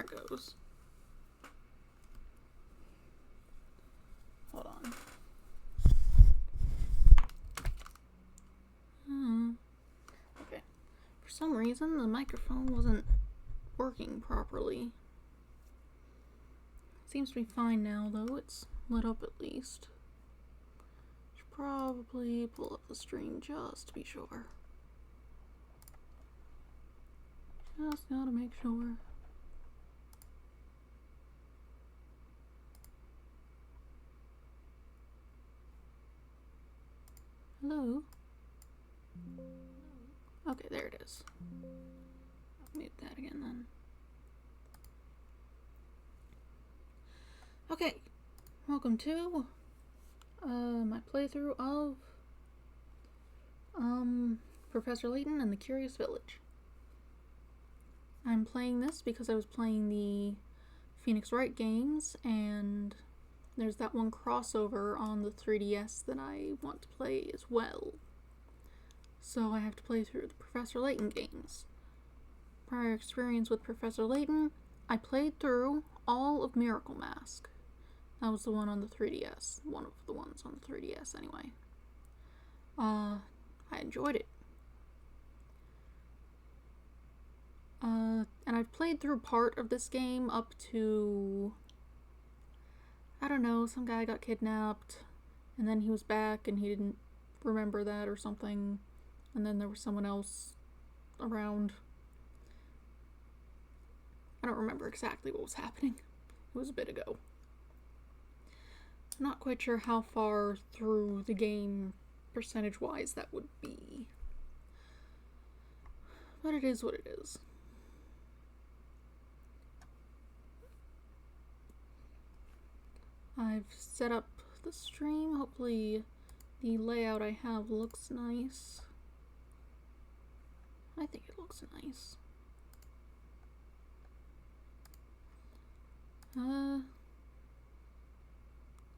it goes. Hold on. Okay. For some reason, the microphone wasn't working properly. Seems to be fine now, though. It's lit up at least. Should probably pull up the stream just to be sure. Just gotta make sure. Hello? Okay, there it is. I'll mute that again then. Okay, welcome to my playthrough of Professor Layton and the Curious Village. I'm playing this because I was playing the Phoenix Wright games, and there's that one crossover on the 3DS that I want to play as well. So I have to play through the Professor Layton games. Prior experience with Professor Layton, I played through all of Miracle Mask. That was the one on the 3DS. One of the ones on the 3DS, anyway. I enjoyed it. And I've played through part of this game up to... I don't know, some guy got kidnapped, and then he was back, and he didn't remember that or something, and then there was someone else around. I don't remember exactly what was happening. It was a bit ago. I'm not quite sure how far through the game, percentage-wise, that would be. But it is what it is. I've set up the stream. Hopefully the layout I have looks nice. I think it looks nice.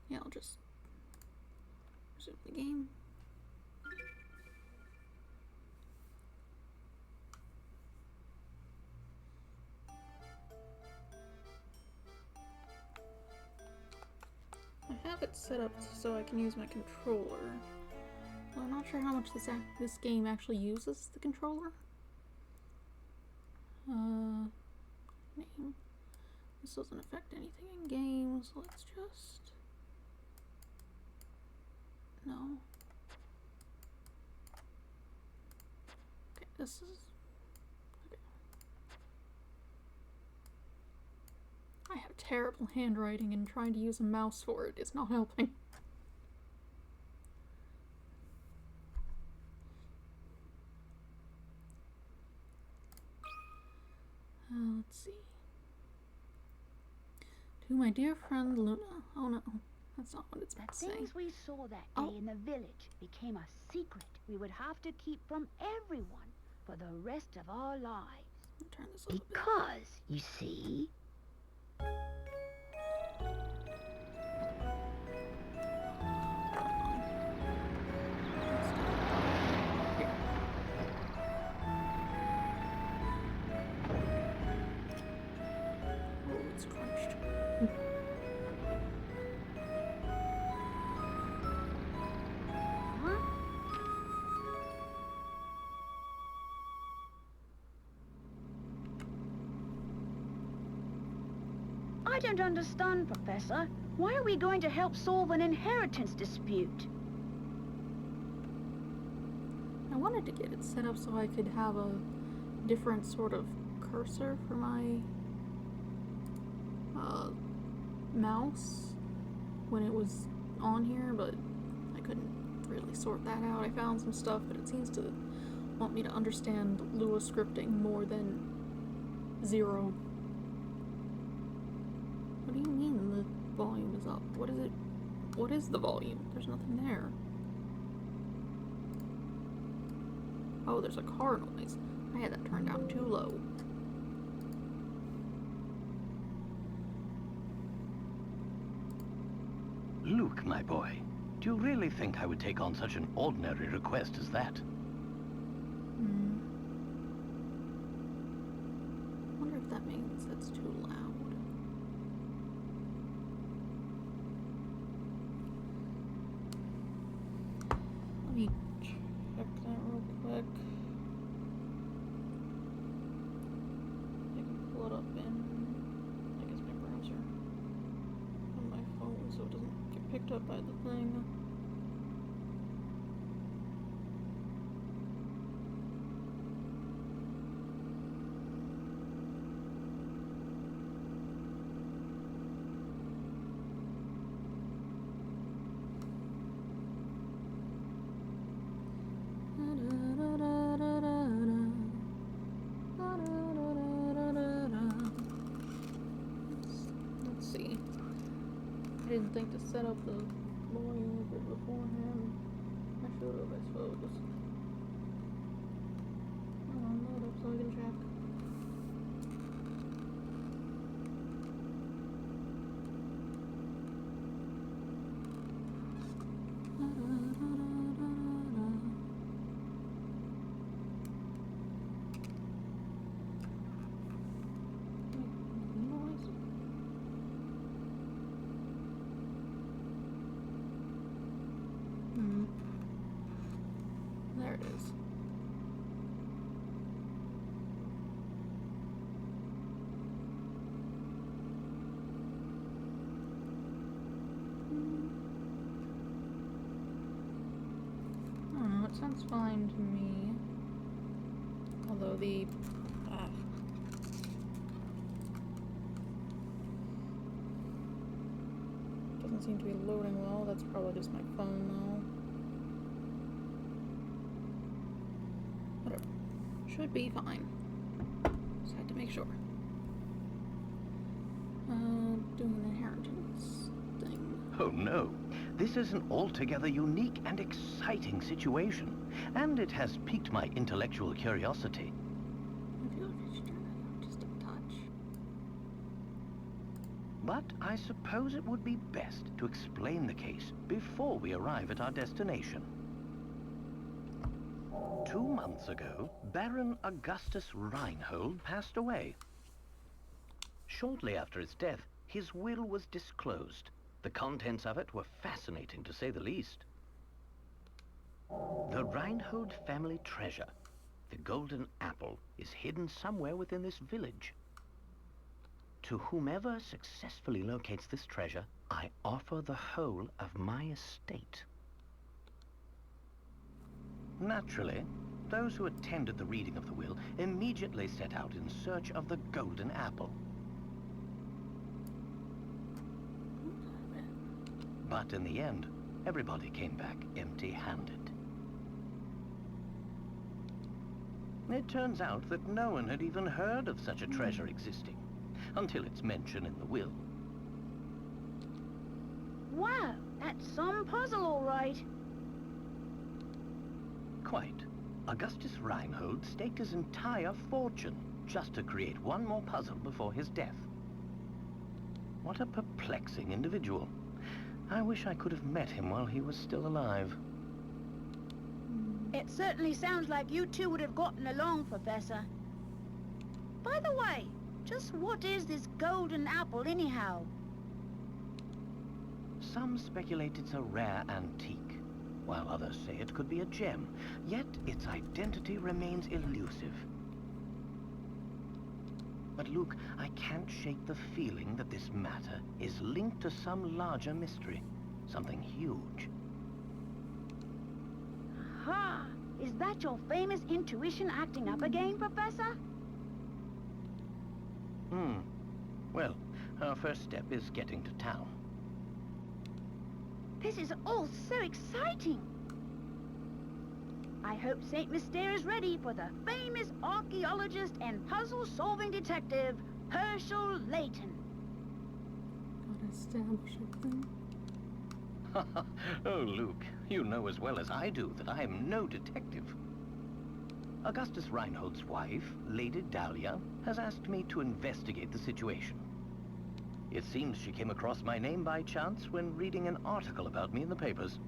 Yeah, I'll just resume the game. I have it set up so I can use my controller. Well, I'm not sure how much this game actually uses the controller. Name. This doesn't affect anything in game, so let's just... No. Okay, this is... Okay. I have terrible handwriting, and trying to use a mouse for it is not helping. Let's see. To my dear friend Luna. Oh no, that's not what it's meant to say. The things we saw that day in the village became a secret we would have to keep from everyone for the rest of our lives. Turn this a little bit. Because, you see... I don't understand, Professor. Why are we going to help solve an inheritance dispute? I wanted to get it set up so I could have a different sort of cursor for my mouse when it was on here, but I couldn't really sort that out. I found some stuff, but it seems to want me to understand Lua scripting more than Zero. What do you mean the volume is up? What is it? What is the volume? There's nothing there. Oh, there's a car noise. I had that turned down too low. Luke, my boy, do you really think I would take on such an ordinary request as that? Wonder if that means that's too loud. tripped up by the thing. Let's see. I didn't think to set up the lawyer bit beforehand. I should have, I suppose. Load up so I can check. There it is. I don't know, it sounds fine to me. Although the doesn't seem to be loading well. That's probably just my phone though. Whatever. Should be fine. Just had to make sure. Doing an inheritance thing. Oh no, this is an altogether unique and exciting situation, and it has piqued my intellectual curiosity. I feel like I should turn that up just a touch. But I suppose it would be best to explain the case before we arrive at our destination. 2 months ago, Baron Augustus Reinhold passed away. Shortly after his death, his will was disclosed. The contents of it were fascinating, to say the least. The Reinhold family treasure, the golden apple, is hidden somewhere within this village. To whomever successfully locates this treasure, I offer the whole of my estate. Naturally, those who attended the reading of the will immediately set out in search of the golden apple. But in the end, everybody came back empty-handed. It turns out that no one had even heard of such a treasure existing, until its mention in the will. Wow, that's some puzzle, all right. Quite. Augustus Reinhold staked his entire fortune just to create one more puzzle before his death. What a perplexing individual. I wish I could have met him while he was still alive. It certainly sounds like you two would have gotten along, Professor. By the way, just what is this golden apple anyhow? Some speculate it's a rare antique, while others say it could be a gem, yet its identity remains elusive. But Luke, I can't shake the feeling that this matter is linked to some larger mystery, something huge. Aha! Is that your famous intuition acting up again, Professor? Well, our first step is getting to town. This is all so exciting. I hope St. Mystere is ready for the famous archaeologist and puzzle-solving detective, Herschel Layton. Gotta establish everything. Oh, Luke, you know as well as I do that I am no detective. Augustus Reinhold's wife, Lady Dahlia, has asked me to investigate the situation. It seems she came across my name by chance when reading an article about me in the papers.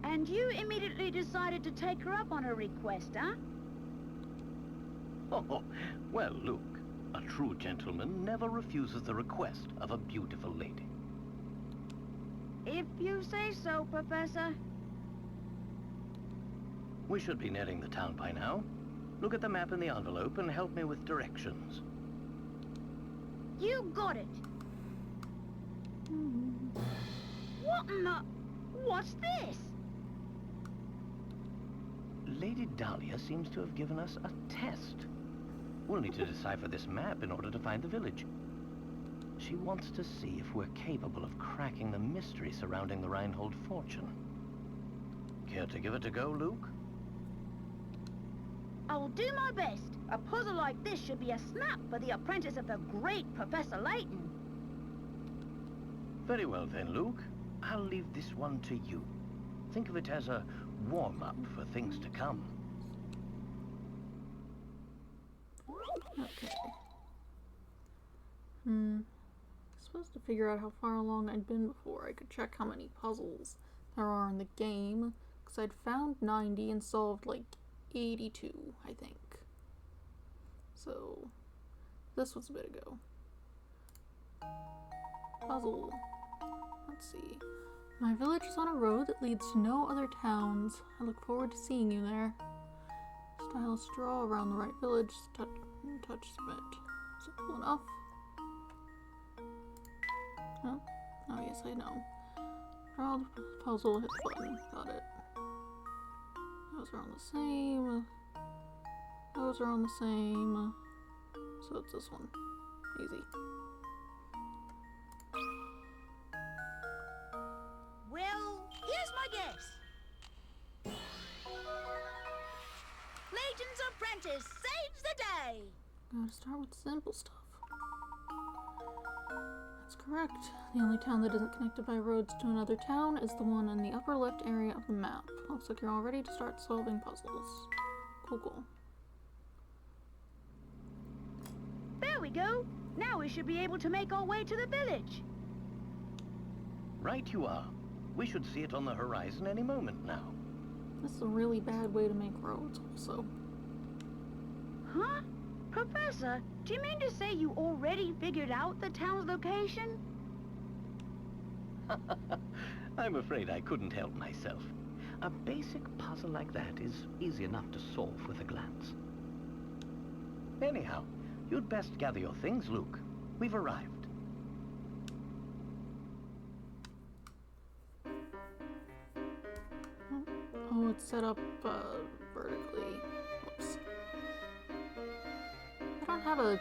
And you immediately decided to take her up on her request, huh? Oh, well, Luke, a true gentleman never refuses the request of a beautiful lady. If you say so, Professor. We should be nearing the town by now. Look at the map in the envelope and help me with directions. You got it. What in the... What's this? Lady Dahlia seems to have given us a test. We'll need to decipher this map in order to find the village. She wants to see if we're capable of cracking the mystery surrounding the Reinhold fortune. Care to give it a go, Luke? I will do my best. A puzzle like this should be a snap for the apprentice of the great Professor Layton. Very well then, Luke. I'll leave this one to you. Think of it as a warm-up for things to come. Okay. Supposed to figure out how far along I'd been before I could check how many puzzles there are in the game. Because I'd found 90 and solved like 82, I think. So, this was a bit ago. Puzzle. Let's see. My village is on a road that leads to no other towns. I look forward to seeing you there. Style a straw around the right village. Touch submit. Simple enough. Oh, oh yes, I know. Draw the puzzle, hit the button. Got it. Those are on the same. Those are on the same. So it's this one. Easy. Well, here's my guess. Layton's apprentice saves the day. Gotta start with simple stuff. That's correct. The only town that isn't connected by roads to another town is the one in the upper left area of the map. Looks like you're all ready to start solving puzzles. Cool. There we go. Now we should be able to make our way to the village. Right you are. We should see it on the horizon any moment now. This is a really bad way to make roads, also. Huh? Professor, do you mean to say you already figured out the town's location? I'm afraid I couldn't help myself. A basic puzzle like that is easy enough to solve with a glance. Anyhow, you'd best gather your things, Luke. We've arrived. Oh, it's set up vertically. Whoops. I don't have a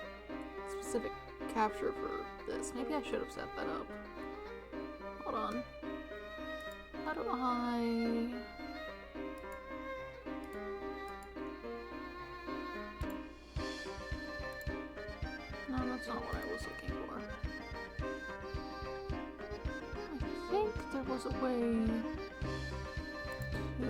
specific capture for this. Maybe I should have set that up. Hold on. How do I... No, that's not what I was looking for. I think there was a way to...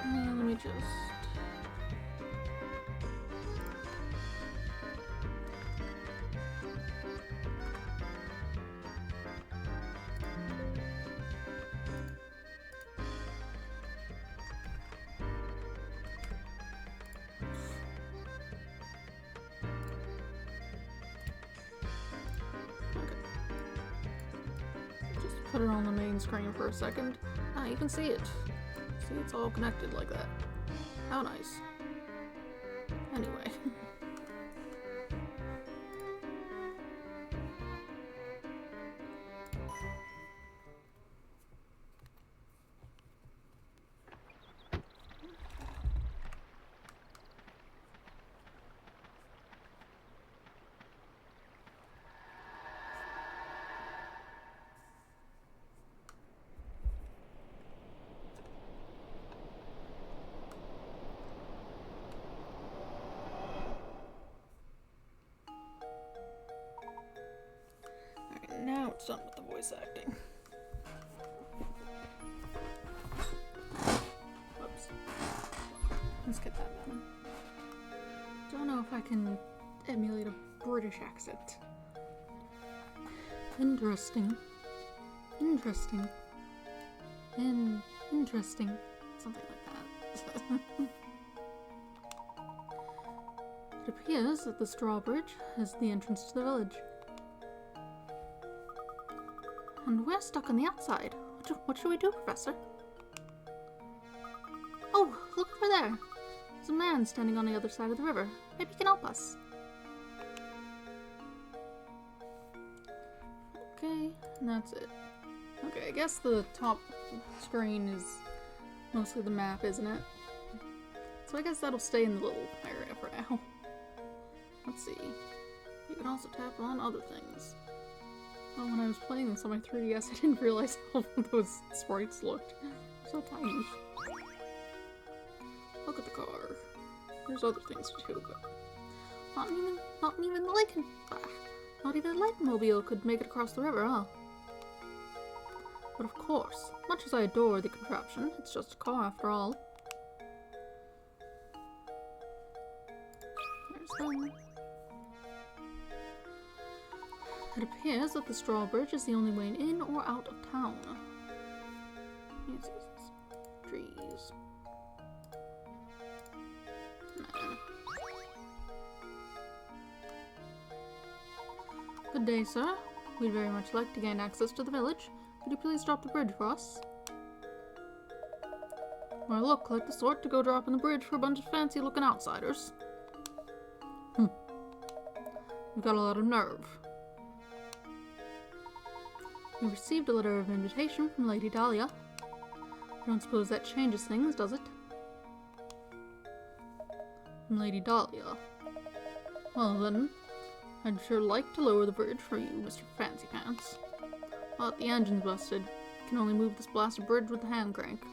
Let me just... Just put it on the main screen for a second. Ah, you can see it. See, it's all connected like that. How nice. Anyway. Now it's done with the voice acting. Whoops. Let's get that done. Don't know if I can emulate a British accent. Interesting. Interesting. Interesting. Something like that. It appears that the straw bridge is the entrance to the village. And we're stuck on the outside. What should we do, Professor? over there. There's a man standing on the other side of the river. Maybe he can help us. Okay, and that's it. Okay, I guess the top screen is mostly the map, isn't it? So I guess that'll stay in the little area for now. Let's see. You can also tap on other things. Oh, when I was playing this on my 3DS, I didn't realize how those sprites looked. So tiny. Look at the car. There's other things to do, but not even the Layton. Not even the Layton-mobile could make it across the river, huh? But of course, much as I adore the contraption, it's just a car after all. There's them. It appears that the straw bridge is the only way in or out of town. Yes, trees. Man. Good day, sir. We'd very much like to gain access to the village. Could you please drop the bridge for us? Well, I look like the sort to go dropping the bridge for a bunch of fancy-looking outsiders. You've got a lot of nerve. You received a letter of invitation from Lady Dahlia. I don't suppose that changes things, does it? From Lady Dahlia. Well then, I'd sure like to lower the bridge for you, Mr. Fancy Pants. But the engine's busted. You can only move this blasted bridge with the hand crank.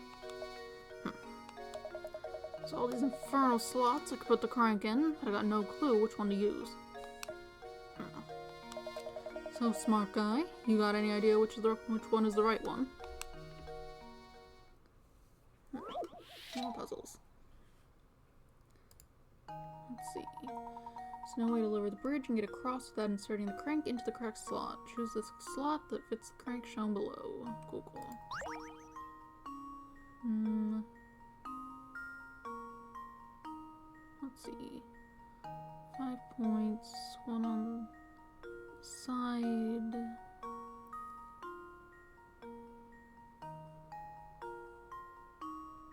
There's all these infernal slots I could put the crank in, but I got no clue which one to use. So, smart guy, you got any idea which one is the right one? More puzzles. Let's see. There's no way to lower the bridge and get across without inserting the crank into the correct slot. Choose the slot that fits the crank shown below. Cool. Let's see. 5 points, one on the side.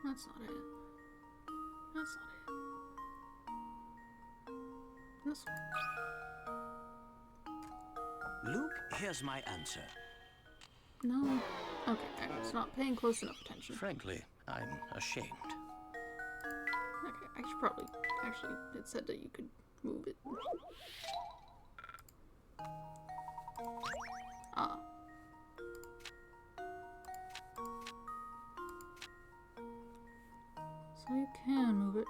That's not it. That's not it. This one. Luke, here's my answer. No. Okay, I was not paying close enough attention. Frankly, I'm ashamed. Okay, I should probably... Actually, it said that you could move it. Ah. So you can move it.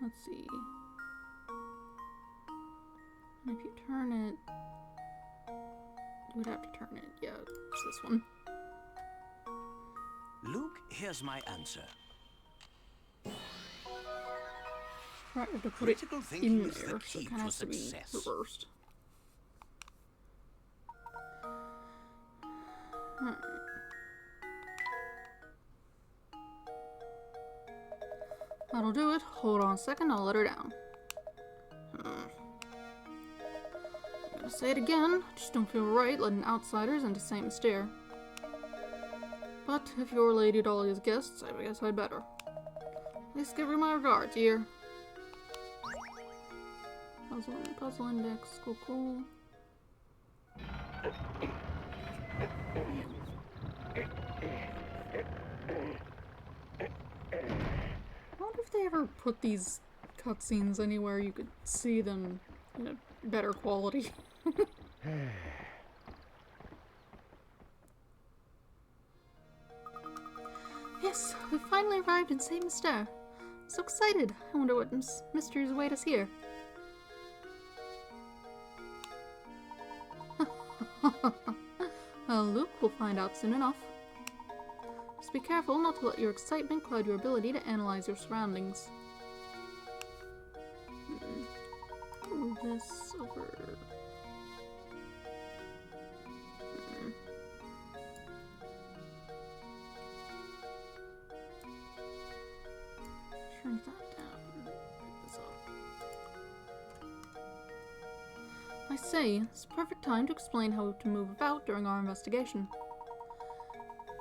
Let's see. And if you turn it... You would have to turn it. Yeah, it's this one. Luke, here's my answer. Right, I have to put Critical it thinking in is the there, so key it kind to of has to be success. reversed. Alright. That'll do it. Hold on a second, I'll let her down. I'm gonna say it again, I just don't feel right letting outsiders into Saint Mystere. But if you're Lady Dahlia's guests, I guess I'd better. At least give her my regards, here. Puzzle index, cool. I wonder if they ever put these cutscenes anywhere you could see them in a better quality. Yes, we finally arrived in Saint Mystere. So excited! I wonder what mysteries await us here. Well, Luke, we'll find out soon enough. Just be careful not to let your excitement cloud your ability to analyze your surroundings. Move this over. Shrink that down. Pick this up. I say, it's a perfect time to explain how to move about during our investigation.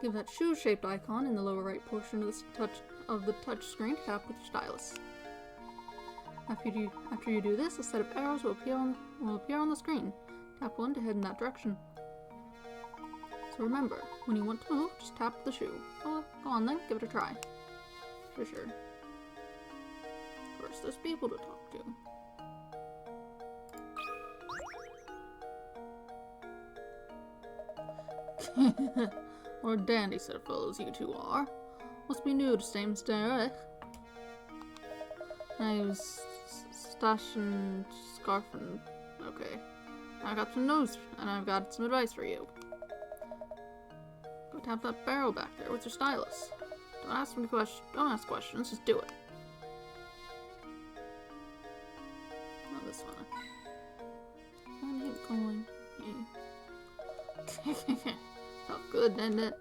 Give that shoe-shaped icon in the lower right portion of this touch of the touch screen to tap with your stylus. After you do this, a set of arrows will appear on the screen. Tap one to head in that direction. So remember, when you want to move, just tap the shoe. Oh, go on then, give it a try. For sure. First, there's people to talk to. What a dandy set of fellows you two are. Must be new to Stamester, eh? Name's Stash and Scarf and... Okay. I got some news, and I've got some advice for you. Go tap that barrel back there with your stylus. Don't ask questions, just do it. Oh, this one. I ain't going. Yeah. Felt good, didn't it?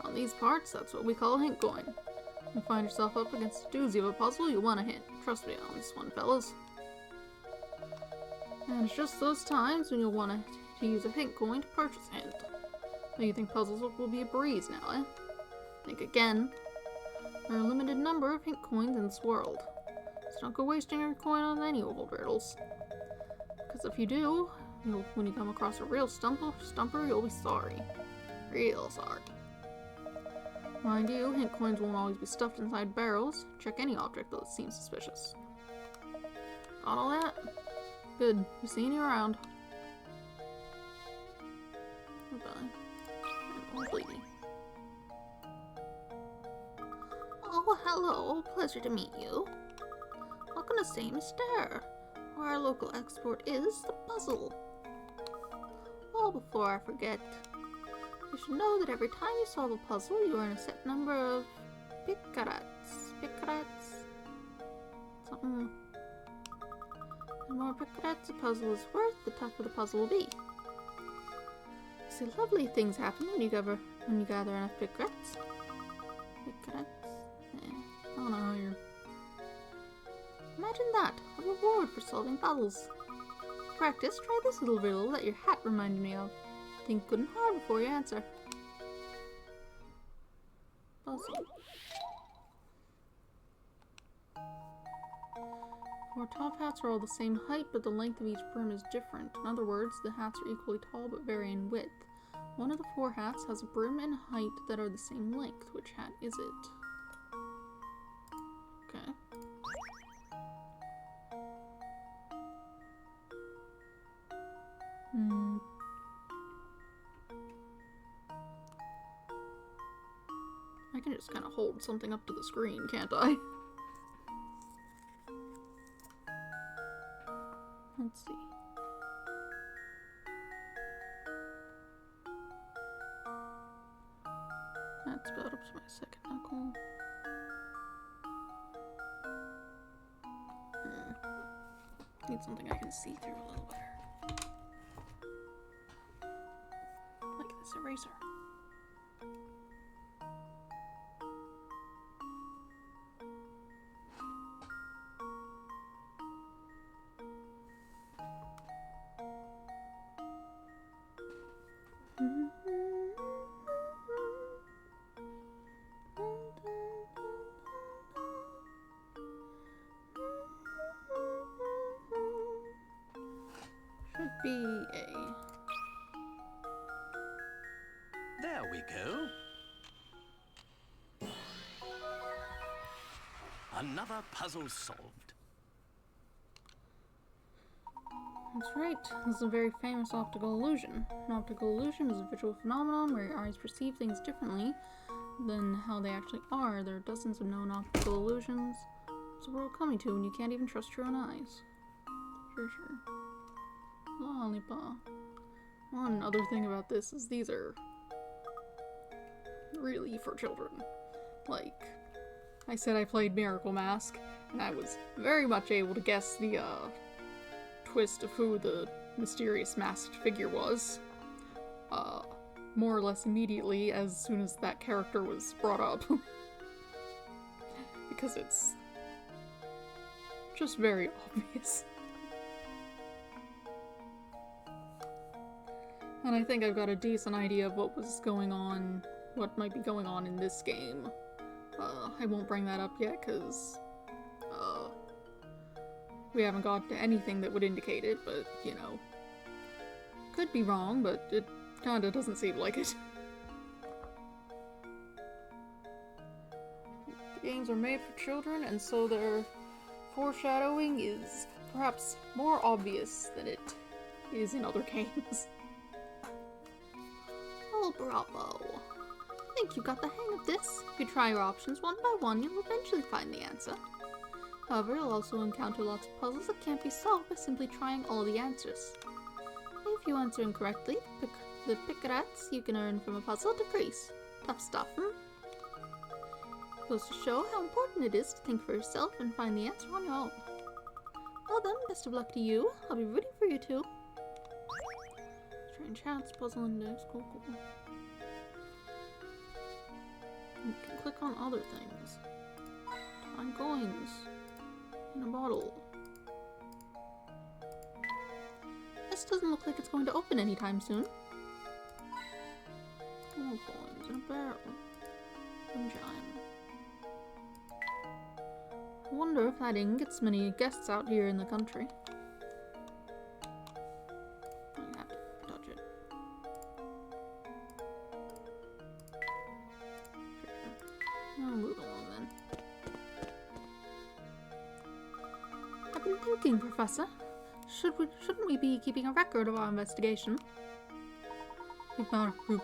On these parts, that's what we call a hint coin. When you find yourself up against a doozy of a puzzle, you'll want a hint. Trust me on this one, fellas. And it's just those times when you'll want to use a hint coin to purchase a hint. So you think puzzles will be a breeze now, eh? Think again. There are a limited number of hint coins in this world. So don't go wasting your coin on any old riddles. Because if you do, when you come across a real stumper, you'll be sorry. Real sorry. Mind you, hint coins won't always be stuffed inside barrels. Check any object that seems suspicious. Got all that? Good. Be seeing you around. Goodbye. And old lady. Oh, hello. Pleasure to meet you. Welcome to Stamester, where our local export is the puzzle. Oh, before I forget, you should know that every time you solve a puzzle, you earn a set number of picarats. Picarats? Something. The more picarats a puzzle is worth, the tougher the puzzle will be. You see, lovely things happen when you gather enough picarats. Picarats? Yeah, I don't know how you're... Imagine that! A reward for solving puzzles. Practice, try this little riddle that your hat reminded me of. Think good and hard before you answer. Puzzle. 4 top hats are all the same height, but the length of each brim is different. In other words, the hats are equally tall but vary in width. One of the 4 hats has a brim and height that are the same length. Which hat is it? Okay. I can just kind of hold something up to the screen, can't I? Let's see. That's about up to my second knuckle. Need something I can see through a little better. Like this eraser. Should be a... There we go. Another puzzle solved. That's right. This is a very famous optical illusion. An optical illusion is a visual phenomenon where your eyes perceive things differently than how they actually are. There are dozens of known optical illusions. What's the world coming to when you can't even trust your own eyes? For sure. Lollipop. One other thing about this is these are really for children. Like, I said I played Miracle Mask, and I was very much able to guess the, twist of who the mysterious masked figure was, more or less immediately as soon as that character was brought up. Because it's just very obvious. And I think I've got a decent idea of what was going on, what might be going on in this game. I won't bring that up yet, because, we haven't got to anything that would indicate it, but, you know. Could be wrong, but it kinda doesn't seem like it. The games are made for children, and so their foreshadowing is perhaps more obvious than it is in other games. Oh, bravo. I think you got the hang of this. If you try your options one by one, you'll eventually find the answer. However, you'll also encounter lots of puzzles that can't be solved by simply trying all the answers. If you answer incorrectly, the picarats you can earn from a puzzle decrease. Tough stuff, hmm? Goes to show how important it is to think for yourself and find the answer on your own. Well then, best of luck to you. I'll be rooting for you too. Strange hats, puzzle index, cool. You can click on other things. Find coins in a bottle. This doesn't look like it's going to open anytime soon. More coins in a barrel. And chime. I wonder if that inn gets many guests out here in the country. I have to touch it. Sure. I'll move along then. I've been thinking, Professor. Shouldn't we be keeping a record of our investigation? You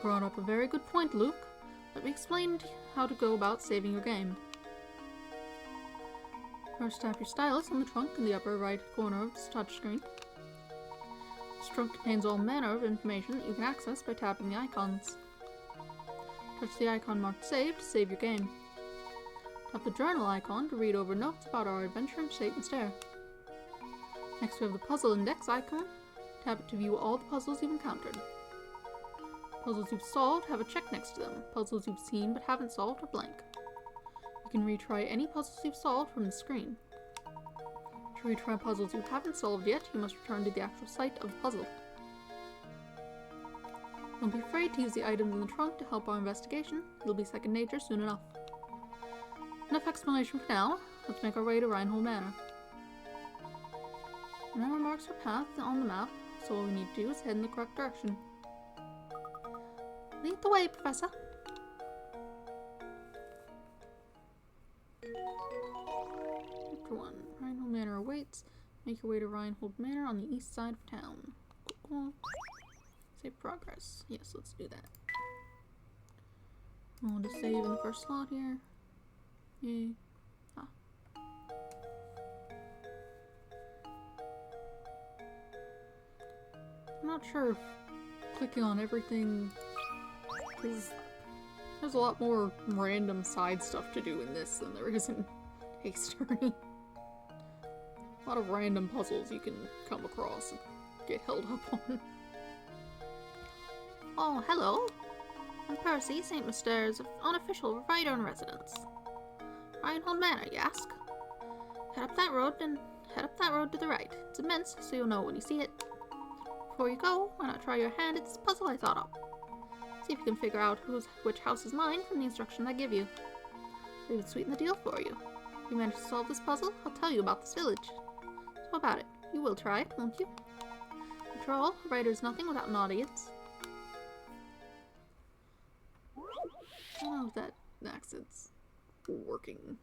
brought up a very good point, Luke. Let me explain how to go about saving your game. First, tap your stylus on the trunk in the upper right corner of this touchscreen. This trunk contains all manner of information that you can access by tapping the icons. Touch the icon marked Save to save your game. Tap the journal icon to read over notes about our adventure in Layton. Next we have the puzzle index icon. Tap it to view all the puzzles you've encountered. Puzzles you've solved have a check next to them. Puzzles you've seen but haven't solved are blank. You can retry any puzzles you've solved from the screen. To retry puzzles you haven't solved yet, you must return to the actual site of the puzzle. Don't be afraid to use the items in the trunk to help our investigation. It'll be second nature soon enough. Enough explanation for now. Let's make our way to Reinhold Manor. Manor marks our path on the map, so all we need to do is head in the correct direction. Lead the way, Professor. Chapter 1. Reinhold Manor awaits. Make your way to Reinhold Manor on the east side of town. Cool. Save progress. Yes, let's do that. I want to save in the first slot here. Yay. Ah. I'm not sure if clicking on everything, because there's a lot more random side stuff to do in this than there is in Ace Attorney. A lot of random puzzles you can come across and get held up on. Oh, hello! I'm Percy, St. Myster's unofficial writer in residence. Reinhold Manor, you ask? Head up that road to the right. It's immense, so you'll know when you see it. Before you go, why not try your hand at this puzzle I thought up? See if you can figure out which house is mine from the instructions I give you. They would sweeten the deal for you. If you manage to solve this puzzle, I'll tell you about this village. So about it. You will try it, won't you? After all, a writer is nothing without an audience. I don't know if that accent's working.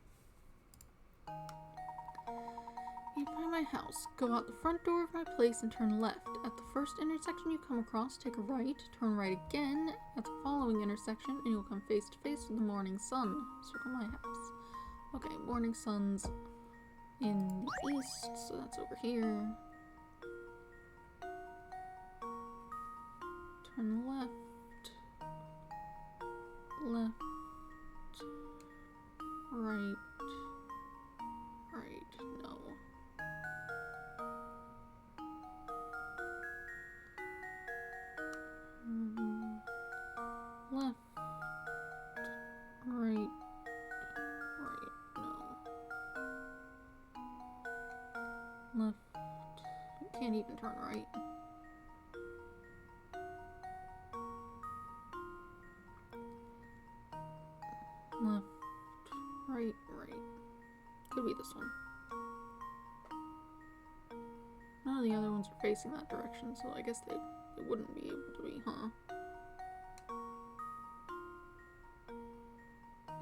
You find my house. Go out the front door of my place and turn left. At the first intersection you come across, take a right, turn right again at the following intersection, and you'll come face to face with the morning sun. Circle my house. Okay, morning sun's in the east, so that's over here. Turn left. Left. Right. Right. No. Left. Right. Right. No. Left. You can't even turn right. Left. right. Could be this one. None of the other ones are facing that direction, so I guess they wouldn't be able to be, huh?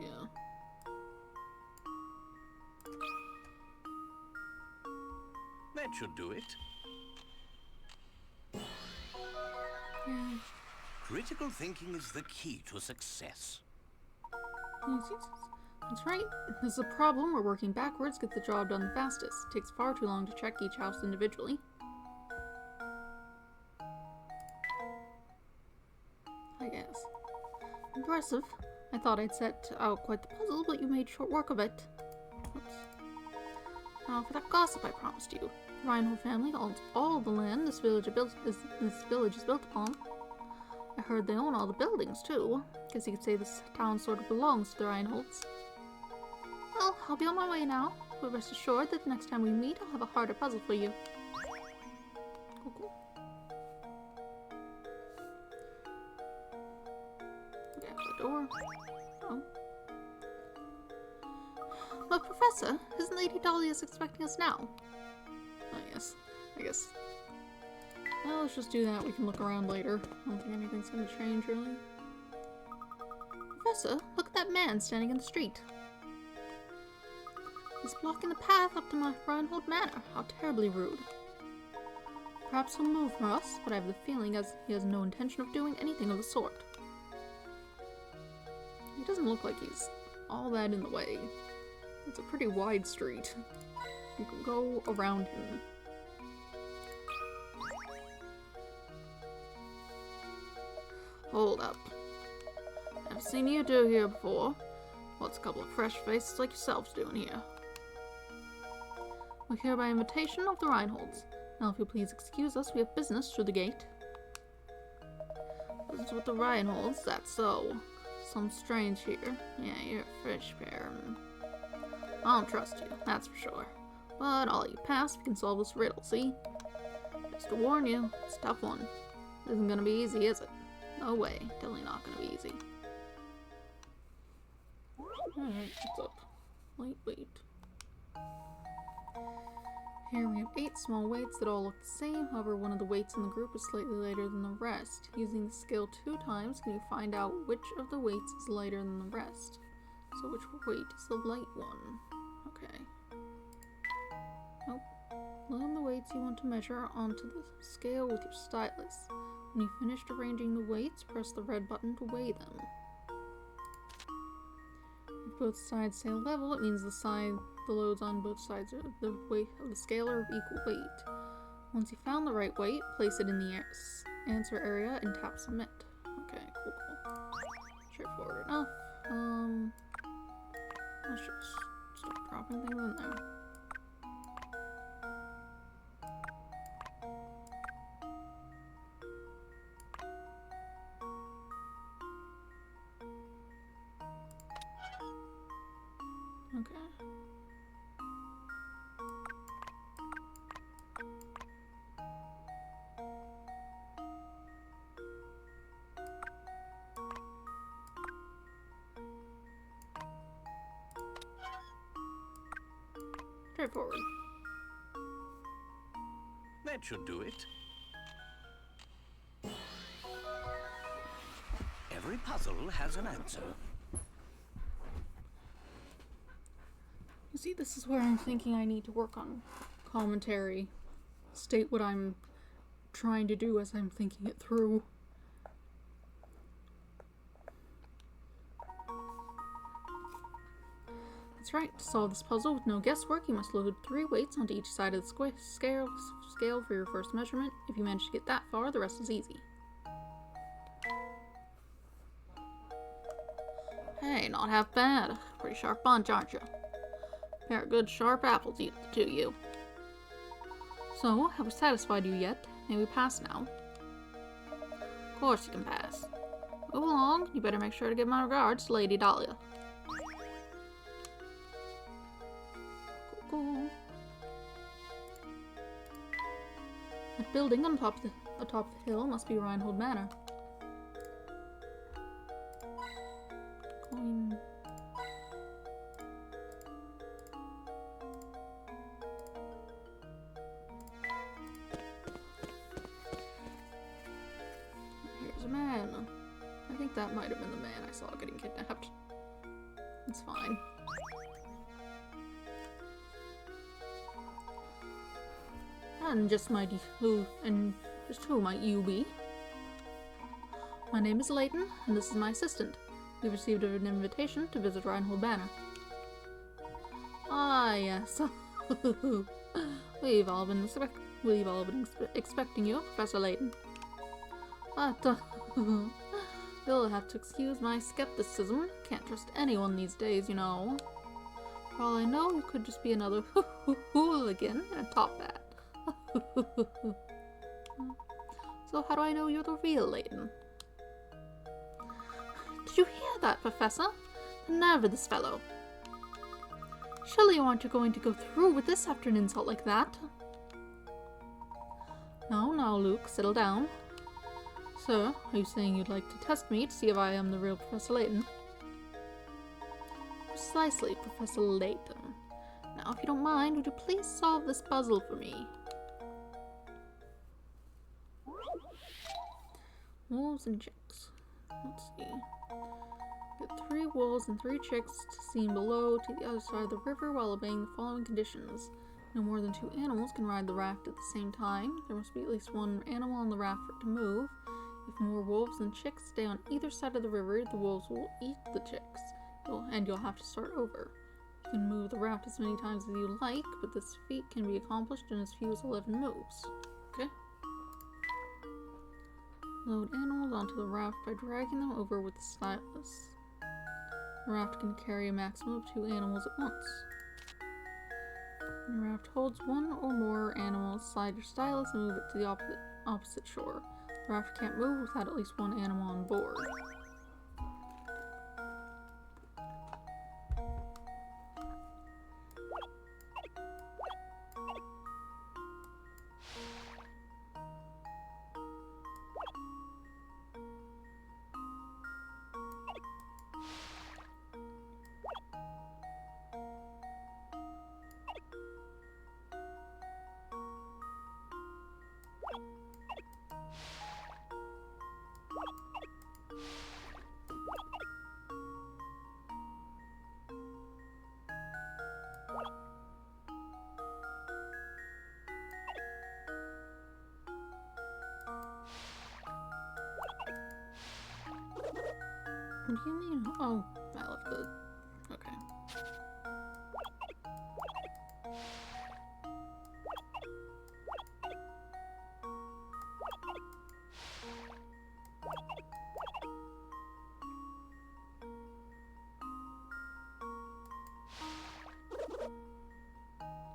Yeah. That should do it. Yeah. Critical thinking is the key to success. Yes. That's right. This is a problem. We're working backwards to get the job done the fastest. It takes far too long to check each house individually. I guess. Impressive. I thought I'd set out quite the puzzle, but you made short work of it. Oops. Now for that gossip I promised you. The Reinhold family owns all the land this village is built upon. I heard they own all the buildings, too. Guess you could say this town sort of belongs to the Reinholds. Well, I'll be on my way now, but rest assured that the next time we meet, I'll have a harder puzzle for you. Cool. Yeah, the door. Oh. But Professor, isn't Lady Dahlia's expecting us now? Oh, yes. I guess. Well, let's just do that. We can look around later. I don't think anything's gonna change, really. Professor, look at that man standing in the street. He's blocking the path up to my Reinhold Manor. How terribly rude. Perhaps he'll move for us, but I have the feeling as he has no intention of doing anything of the sort. He doesn't look like he's all that in the way. It's a pretty wide street. You can go around him. Hold up. I've seen you two here before. What's a couple of fresh faces like yourselves doing here? We're here by invitation of the Reinholds. Now if you'll please excuse us, we have business through the gate. Business with the Reinholds, that's so. Some strange here. Yeah, you're a fresh pair. I don't trust you, that's for sure. But I'll let you pass, we can solve this riddle, see? Just to warn you, it's a tough one. It isn't gonna be easy, is it? No way, definitely not gonna be easy. Alright, what's up? Lightweight. Here we have 8 small weights that all look the same, however one of the weights in the group is slightly lighter than the rest. Using the scale 2 times, can you find out which of the weights is lighter than the rest? So which weight is the light one? Okay. Nope. Load the weights you want to measure onto the scale with your stylus. When you've finished arranging the weights, press the red button to weigh them. If both sides say level, it means the loads on both sides of the weight of the scale are of equal weight. Once you've found the right weight, place it in the answer area and tap submit. Okay, cool. Straightforward enough. Let's just start dropping things in there. Okay. Straightforward. That should do it. Every puzzle has an answer. You see, this is where I'm thinking I need to work on commentary. State what I'm trying to do as I'm thinking it through. That's right, to solve this puzzle with no guesswork, you must load 3 weights onto each side of the scale for your first measurement. If you manage to get that far, the rest is easy. Hey, not half bad. Pretty sharp bunch, aren't you? Pair of good sharp apples, the two of you. So, have we satisfied you yet? May we pass now? Of course you can pass. Move along, you better make sure to give my regards to Lady Dahlia. Cool. That building on top of the hill must be Reinhold Manor. Coin. There's a man. I think that might have been the man I saw getting kidnapped. It's fine. And just who might you be? My name is Layton, and this is my assistant. We've received an invitation to visit Reinhold Banner. Ah, yes. We've all been expecting you, Professor Layton. But, you'll have to excuse my skepticism. Can't trust anyone these days, you know. For all I know, you could just be another hooligan and top that. So how do I know you're the real Layton? Did you hear that, Professor? The nerve of this fellow. Surely you aren't going to go through with this after an insult like that? No, Luke, settle down. Sir, are you saying you'd like to test me to see if I am the real Professor Layton? Precisely, Professor Layton. Now, if you don't mind, would you please solve this puzzle for me? Wolves and chicks. Let's see. Get 3 wolves and 3 chicks seen below to the other side of the river while obeying the following conditions. No more than 2 animals can ride the raft at the same time. There must be at least 1 animal on the raft for it to move. If more wolves than chicks stay on either side of the river, the wolves will eat the chicks, and you'll have to start over. You can move the raft as many times as you like, but this feat can be accomplished in as few as 11 moves. Okay? Load animals onto the raft by dragging them over with the stylus. The raft can carry a maximum of 2 animals at once. When the raft holds 1 or more animals, slide your stylus and move it to the opposite shore. The raft can't move without at least 1 animal on board. What do you mean? Oh, I left the... Okay.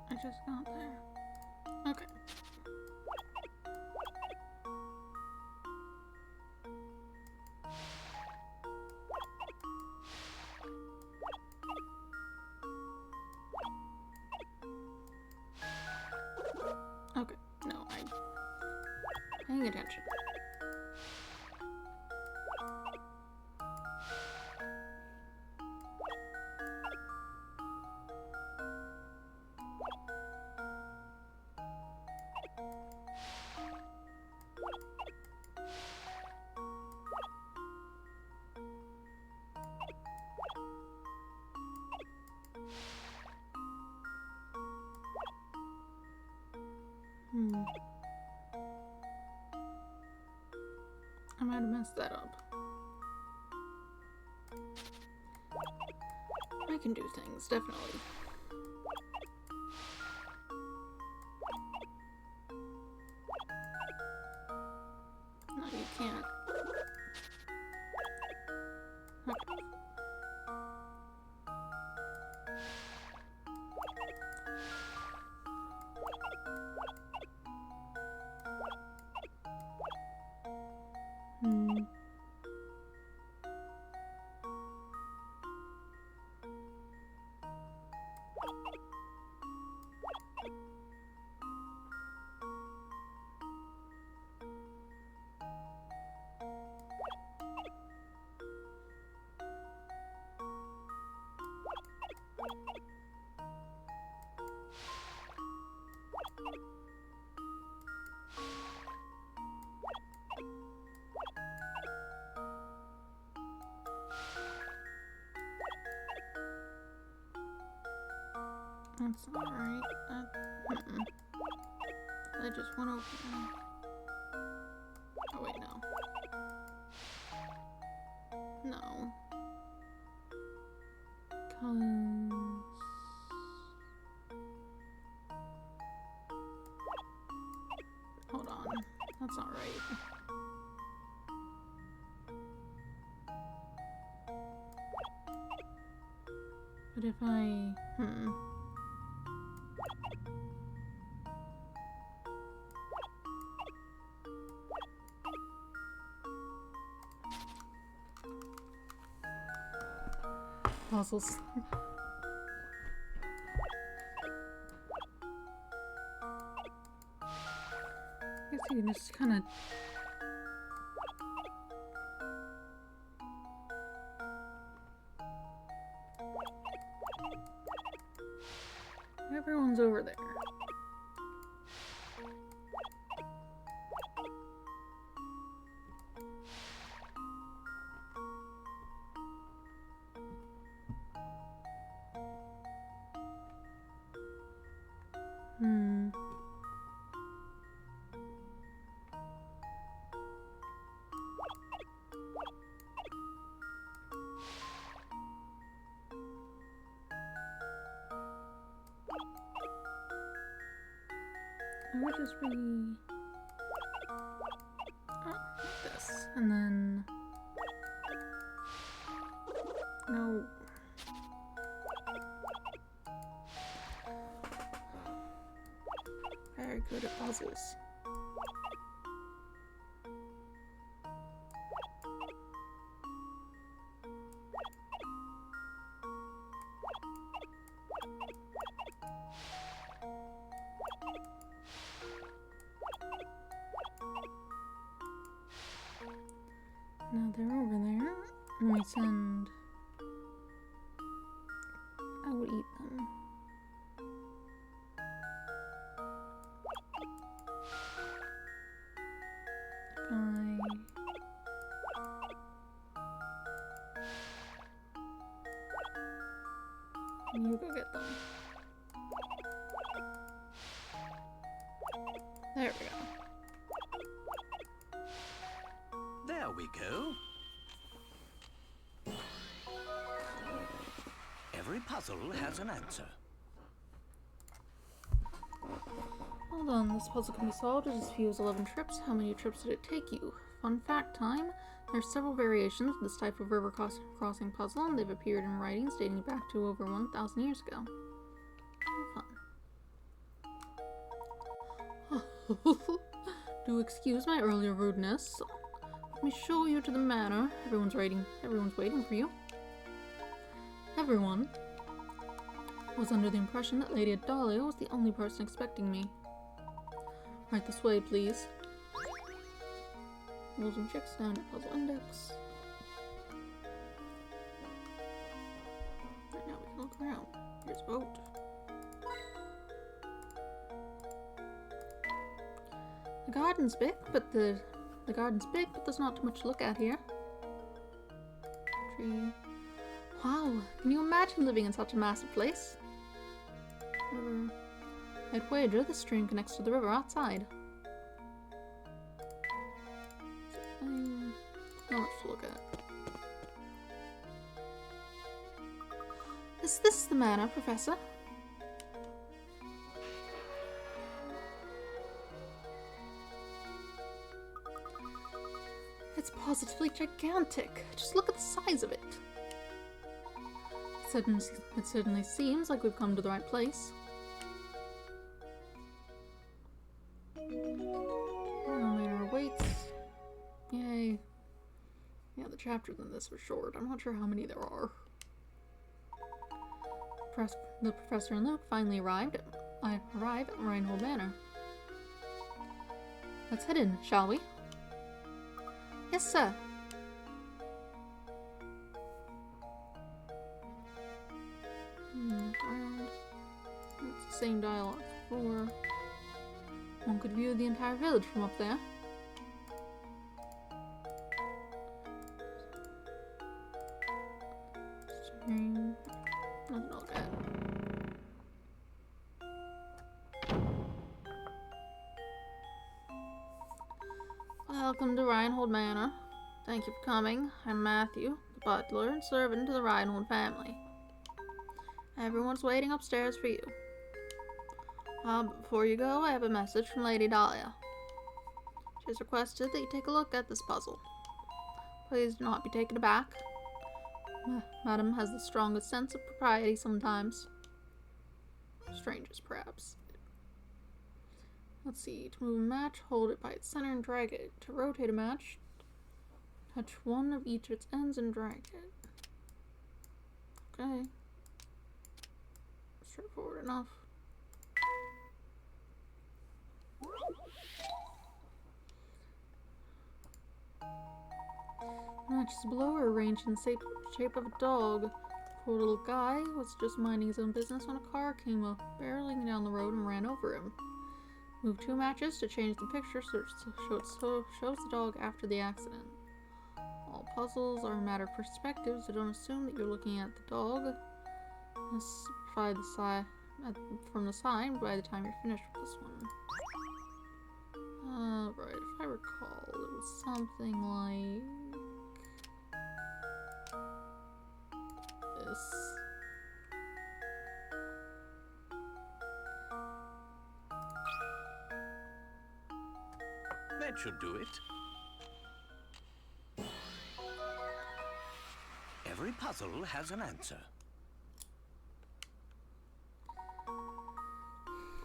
I just got there. Okay. Okay, no, I'm paying attention. I might have messed that up. I can do things, definitely. No, you can't. Okay. That's not right. I just went over there. Oh wait, no. No. Hold on. That's not right. But if I... Puzzles. I guess you can just kind of... Everyone's over there. It would just be... like this. And then... No. Very good at puzzles. Now they're over there. And we send... I would eat them. You go get them. There we go. There we go. Every puzzle has an answer. Hold on, this puzzle can be solved in as few as 11 trips. How many trips did it take you? Fun fact time. There are several variations of this type of river crossing puzzle, and they've appeared in writings dating back to over 1,000 years ago. Fun. Do excuse my earlier rudeness. Let me show you to the manor. Everyone's waiting for you. Everyone was under the impression that Lady Dahlia was the only person expecting me. Right this way, please. Rules and checks down at puzzle index. Right now we can look around. Here's a boat. The garden's big, but there's not too much to look at here. Tree. Wow, can you imagine living in such a massive place? River. I'd wager this stream connects to the river outside. Not much to look at. Is this the manor, Professor? It's positively gigantic. Just look at the size of it. It certainly seems like we've come to the right place. Manor awaits. Yay. Yeah, the chapters in this are short. I'm not sure how many there are. The professor and Luke finally arrive at Reinhold Manor. Let's head in, shall we? Yes, sir. Around. It's the same dialogue as before. One could view the entire village from up there. Nothing to look at. Reinhold Manor. Thank you for coming. I'm Matthew, the butler and servant to the Reinhold family. Everyone's waiting upstairs for you. But before you go, I have a message from Lady Dahlia. She has requested that you take a look at this puzzle. Please do not be taken aback. Madam has the strongest sense of propriety sometimes. Strangest, perhaps. Let's see. To move a match, hold it by its center and drag it. To rotate a match, touch one of each of its ends and drag it. Okay. Straightforward enough. Matches below are arranged in the shape of a dog. Poor little guy was just minding his own business when a car came up, barreling down the road and ran over him. Move 2 matches to change the picture so it shows the dog after the accident. All puzzles are a matter of perspective, so don't assume that you're looking at the dog. Let's try the side from the side by the time you're finished with this one. Right, if I recall, it was something like this. That should do it. Every puzzle has an answer.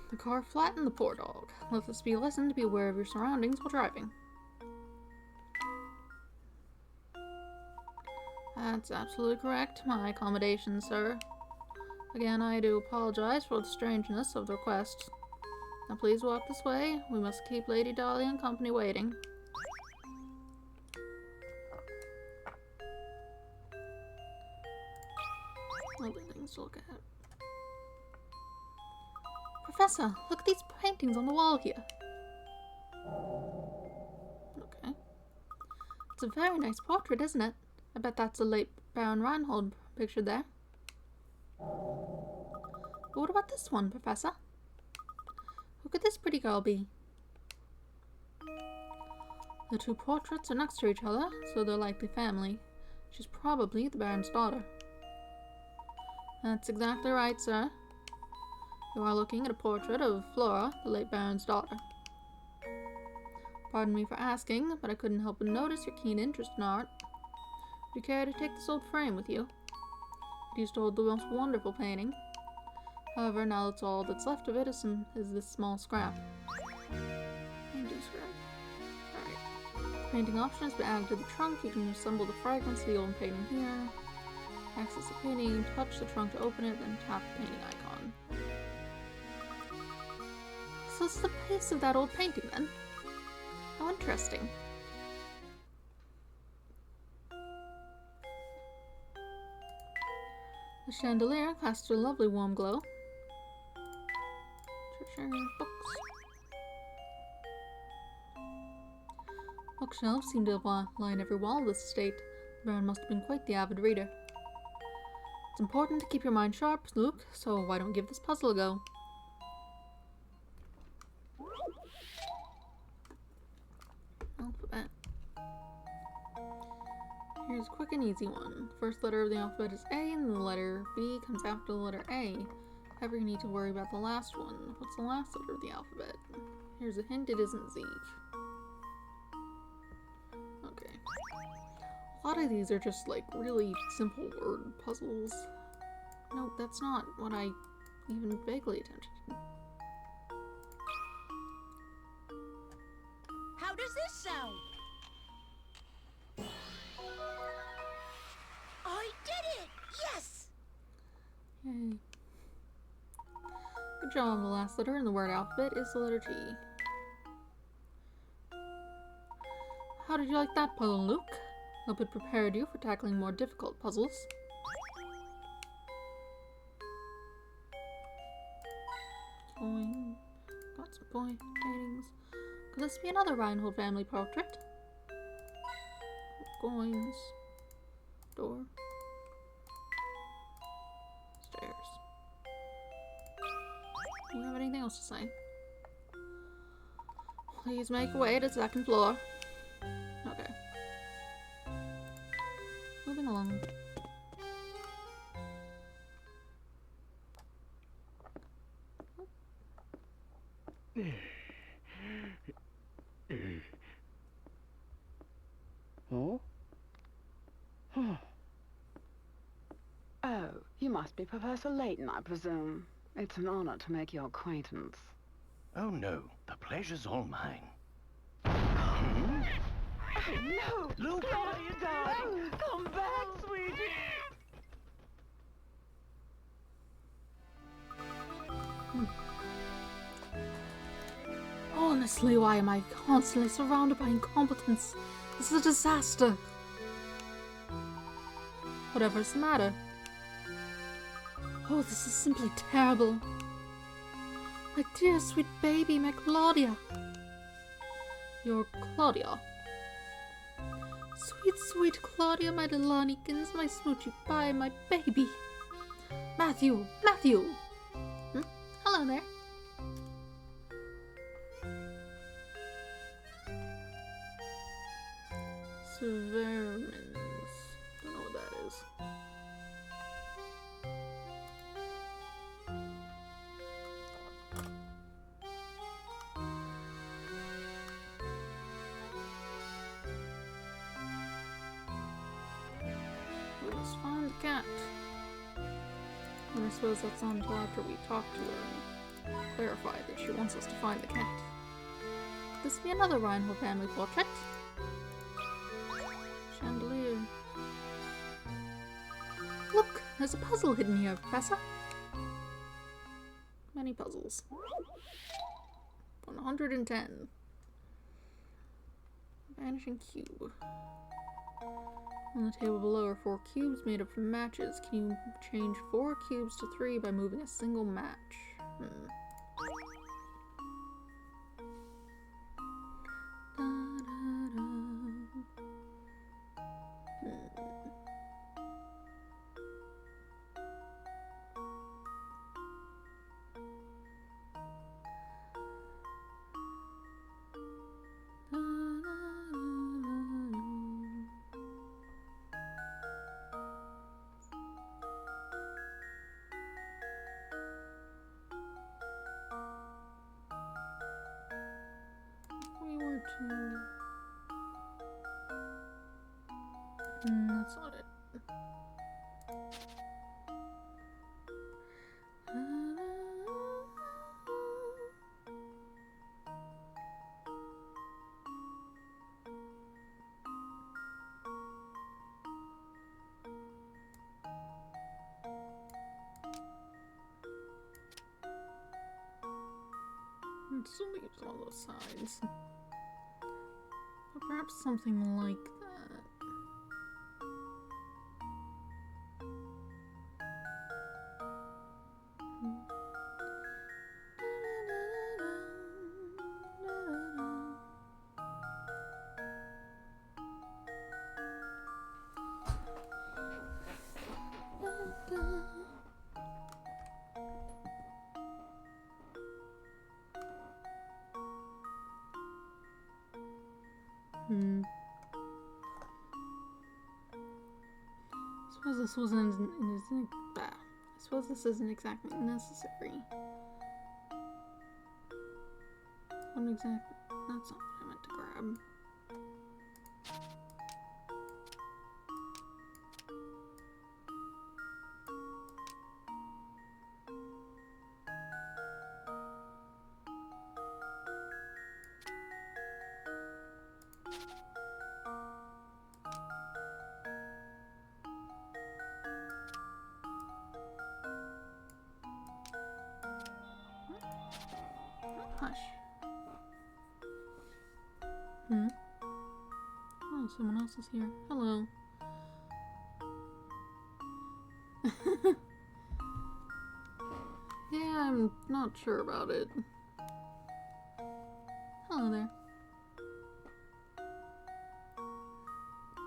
The car flattened the poor dog. Let this be a lesson to be aware of your surroundings while driving. That's absolutely correct. My accommodation, sir. Again, I do apologize for the strangeness of the request. Now please walk this way. We must keep Lady Dahlia and company waiting. Other things to look at. Professor, look at these paintings on the wall here. Okay. It's a very nice portrait, isn't it? I bet that's a late Baron Reinhold pictured there. But what about this one, Professor? Who could this pretty girl be? The 2 portraits are next to each other, so they're likely family. She's probably the Baron's daughter. That's exactly right, sir. You are looking at a portrait of Flora, the late Baron's daughter. Pardon me for asking, but I couldn't help but notice your keen interest in art. Would you care to take this old frame with you? It used to hold the most wonderful painting. However, now that's all that's left of it is this small scrap. Painting scrap. Alright. Painting option has been added to the trunk. You can assemble the fragments of the old painting here. Access the painting, touch the trunk to open it, then tap the painting icon. So it's the base of that old painting then? How interesting. The chandelier casts a lovely warm glow. Books. Bookshelves seem to line every wall of this estate. The Baron must have been quite the avid reader. It's important to keep your mind sharp, Luke, so why don't we give this puzzle a go? Alphabet. Here's a quick and easy one. First letter of the alphabet is A, and the letter B comes after the letter A. However, you need to worry about the last one. What's the last letter of the alphabet? Here's a hint, it isn't Z. Okay. A lot of these are just like really simple word puzzles. No, that's not what I even vaguely attempted. How does this sound? I did it! Yes! Yay. Good job. The last letter in the word alphabet is the letter G. How did you like that puzzle, Luke? Hope it prepared you for tackling more difficult puzzles. Got some paintings. Could this be another Reinhold family portrait? Coins. Door. Stairs. Do you have anything else to say? Please make your way to the second floor. Okay. moving along. Oh? Oh, you must be Professor Layton, I presume. It's an honor to make your acquaintance. Oh no, the pleasure's all mine. No! Luke! Claudia, darling! Come back, sweetie! Honestly, why am I constantly surrounded by incompetence? This is a disaster. Whatever's the matter? Oh, this is simply terrible. My dear sweet baby, my Claudia. Your Claudia. Sweet, sweet Claudia, my little honeykins, my smoochy pie, my baby. Matthew, Matthew. Hello there. Vermins. Don't know what that is. We must find the cat. And I suppose that's not until after we talk to her and clarify that she wants us to find the cat. This be another Reinhold family portrait. Chandelier. Look, there's a puzzle hidden here, Professor. Many puzzles. 110. Vanishing cube. On the table below are 4 cubes made up from matches. Can you change 4 cubes to 3 by moving a single match? That's not it. It still leaves all those signs. Or perhaps something like that. I suppose this isn't exactly necessary. That's not what I meant to grab. Hush. Oh, someone else is here. Hello. Yeah, I'm not sure about it. Hello there.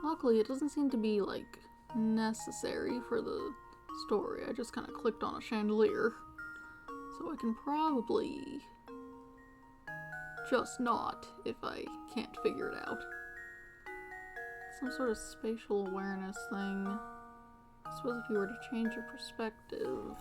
Luckily, it doesn't seem to be, like, necessary for the story. I just kind of clicked on a chandelier. So I can probably just not if I can't figure it out. Some sort of spatial awareness thing. I suppose if you were to change your perspective.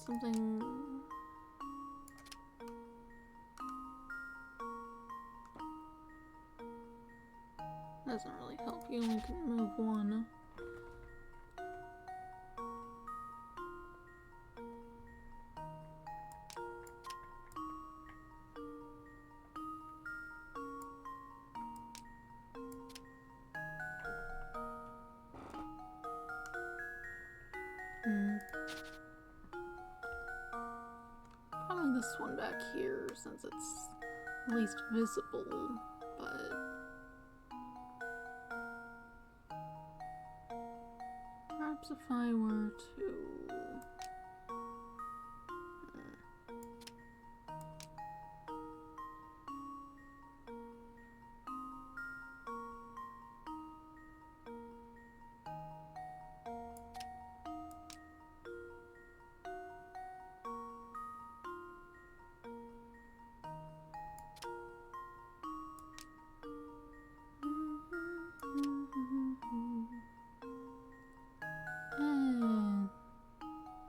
Something. Doesn't really help. You only can move one. Probably this one back here, since it's at least visible, but perhaps if I were to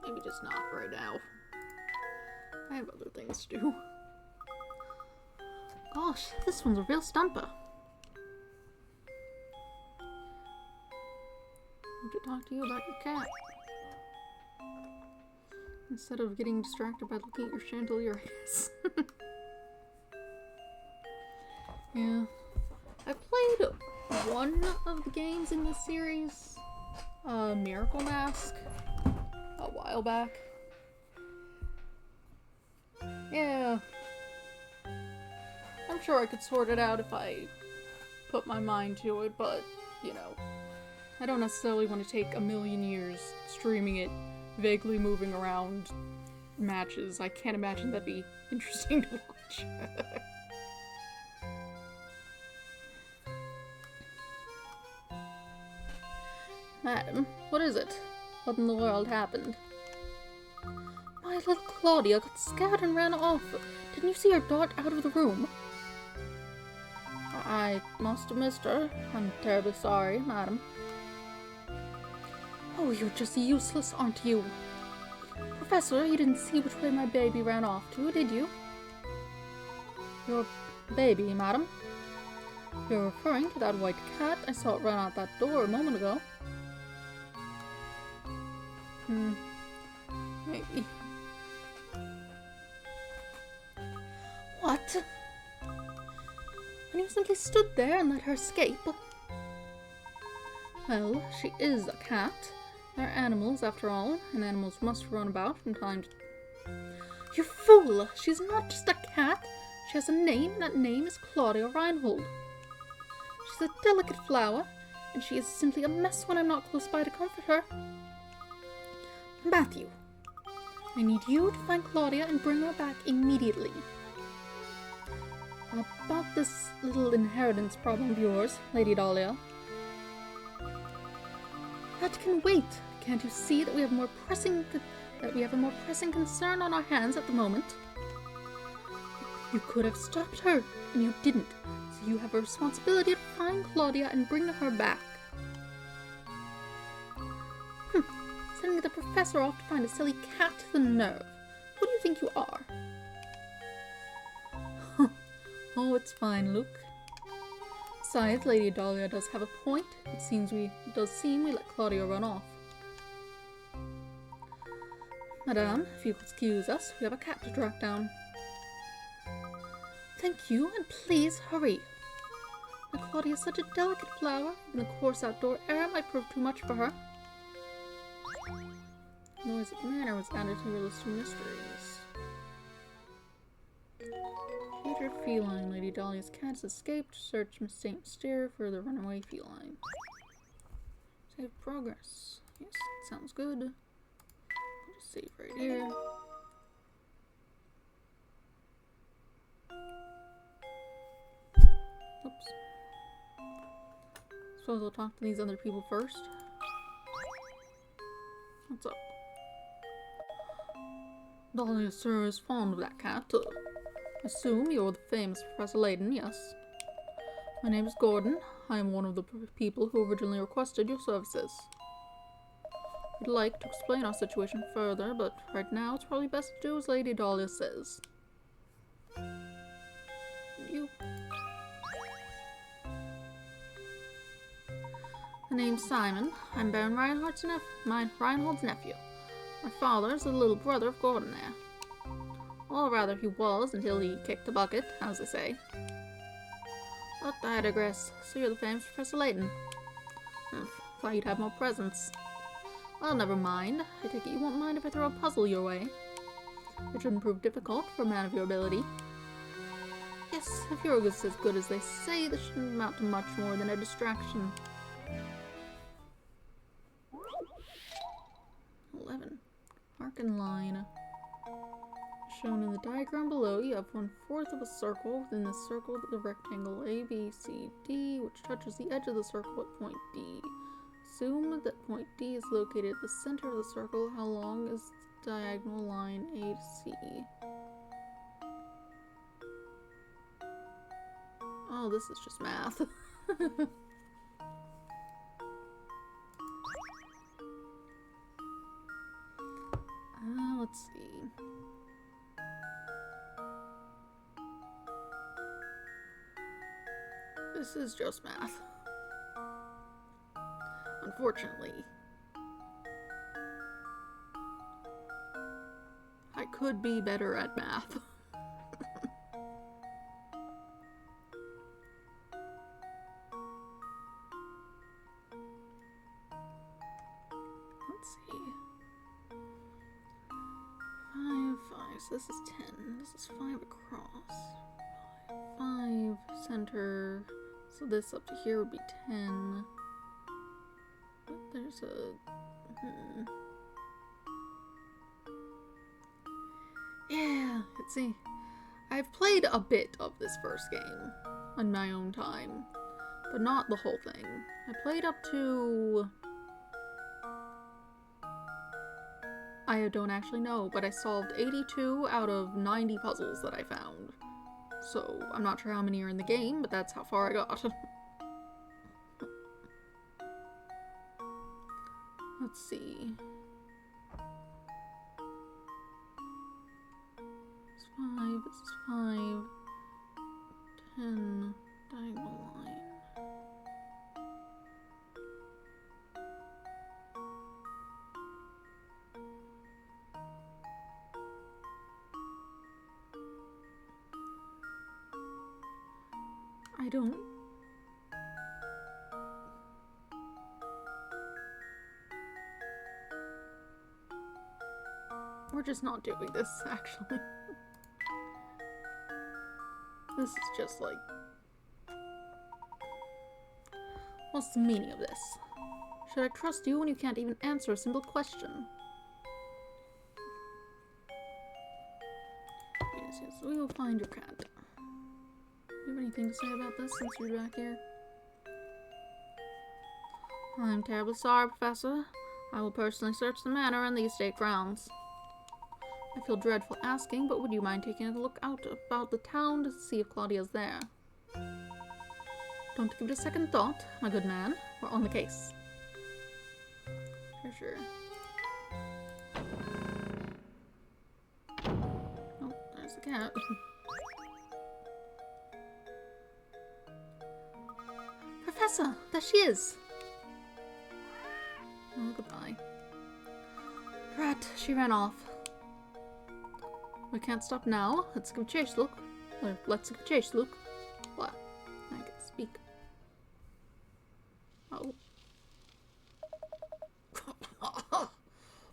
maybe just not right now. I have other things to do. Gosh, this one's a real stumper. I have to talk to you about your cat. Instead of getting distracted by looking at your chandelier, I guess. Yeah. I played one of the games in this series, Miracle Mask, a while back. Yeah. I'm sure I could sort it out if I put my mind to it, but, you know, I don't necessarily want to take a million years streaming it, vaguely moving around matches. I can't imagine that'd be interesting to watch. Madam, what is it? What in the world happened? My little Claudia got scared and ran off. Didn't you see her dart out of the room? I must have missed her. I'm terribly sorry, madam. Oh, you're just useless, aren't you? Professor, you didn't see which way my baby ran off to, did you? Your baby, madam? You're referring to that white cat? I saw it run out that door a moment ago. Maybe. What? And you simply stood there and let her escape? Well, she is a cat. They're animals, after all, and animals must run about from time to time. You fool! She's not just a cat. She has a name, and that name is Claudia Reinhold. She's a delicate flower, and she is simply a mess when I'm not close by to comfort her. Matthew, I need you to find Claudia and bring her back immediately. About this little inheritance problem of yours, Lady Dahlia. That can wait. Can't you see that we have a more pressing concern on our hands at the moment? You could have stopped her, and you didn't. So you have a responsibility to find Claudia and bring her back. Sending the professor off to find a silly cat, the nerve. Who do you think you are? Oh, it's fine, Luke. Besides, Lady Dahlia does have a point. It does seem we let Claudia run off. Madame, if you could excuse us, we have a cat to track down. Thank you, and please hurry. My Claudia is such a delicate flower, and the coarse outdoor air might prove too much for her. Noise at the manor was added to your list of mysteries. Future feline. Lady Dahlia's cat has escaped. Search St. Mystere for the runaway feline. Save progress. Yes, sounds good. I'll just save right here. Oops. Suppose I'll talk to these other people first. What's up? Dahlia, sir, is fond of that cat. Assume you're the famous Professor Layton, yes? My name is Gordon. I am one of the people who originally requested your services. I'd like to explain our situation further, but right now it's probably best to do as Lady Dahlia says. You... The name's Simon. I'm Baron Reinhardt's nephew. My father is the little brother of Gordon there. Or rather, he was until he kicked the bucket, as they say. But I digress. So you're the famous Professor Layton. Thought you'd have more presence. Well, never mind. I take it you won't mind if I throw a puzzle your way. It shouldn't prove difficult for a man of your ability. Yes, if you're as good as they say, this shouldn't amount to much more than a distraction. 11. Mark and line. Shown in the diagram below, you have 1/4 of a circle. Within this circle, the rectangle ABCD, which touches the edge of the circle at point D. Assume that point D is located at the center of the circle. How long is the diagonal line A to C? Oh, this is just math. Let's see. This is just math. Unfortunately. I could be better at math. Let's see. 5, 5. So this is 10. This is 5 across. 5, center. So this up to here would be 10. But there's a... Yeah, let's see. I've played a bit of this first game on my own time, but not the whole thing. I played up to... I don't actually know, but I solved 82 out of 90 puzzles that I found. So, I'm not sure how many are in the game, but that's how far I got. Let's see. This is 5, this is 5. 10, diagonal line. I don't... We're just not doing this, actually. This is just like... What's the meaning of this? Should I trust you when you can't even answer a simple question? Yes, yes, we will find your cat. Do you have anything to say about this since you're back here? I'm terribly sorry, Professor. I will personally search the manor and the estate grounds. I feel dreadful asking, but would you mind taking a look out about the town to see if Claudia's there? Don't give it a second thought, my good man. We're on the case. Sure. Oh, there's the cat. Professor, there she is. Oh, goodbye. Drat, she ran off. We can't stop now. Let's give chase, Luke. Let's give chase, Luke. What? I can speak. Oh.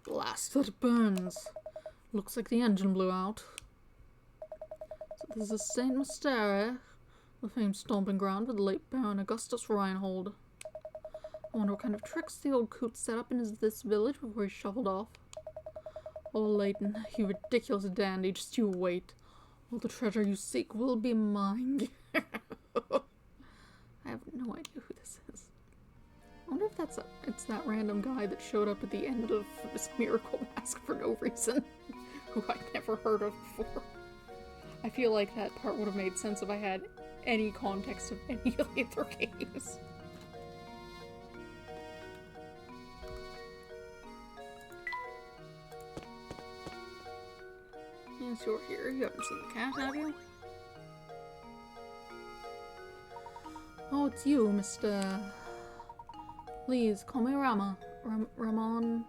Blast that burns. Looks like the engine blew out. So this is St. Mystere, the famed stomping ground of the late Baron Augustus Reinhold. I wonder what kind of tricks the old coot set up in this village before he shuffled off. Oh, Layton, you ridiculous dandy, just you wait. All the treasure you seek will be mine. I have no idea who this is. wonder if it's that random guy that showed up at the end of this Miracle Mask for no reason, who I'd never heard of before. I feel like that part would have made sense if I had any context of any of the other games. Yes, you're here. You haven't seen the cat, have you? Oh, it's you, Mr. Please, call me Rama. Ramon.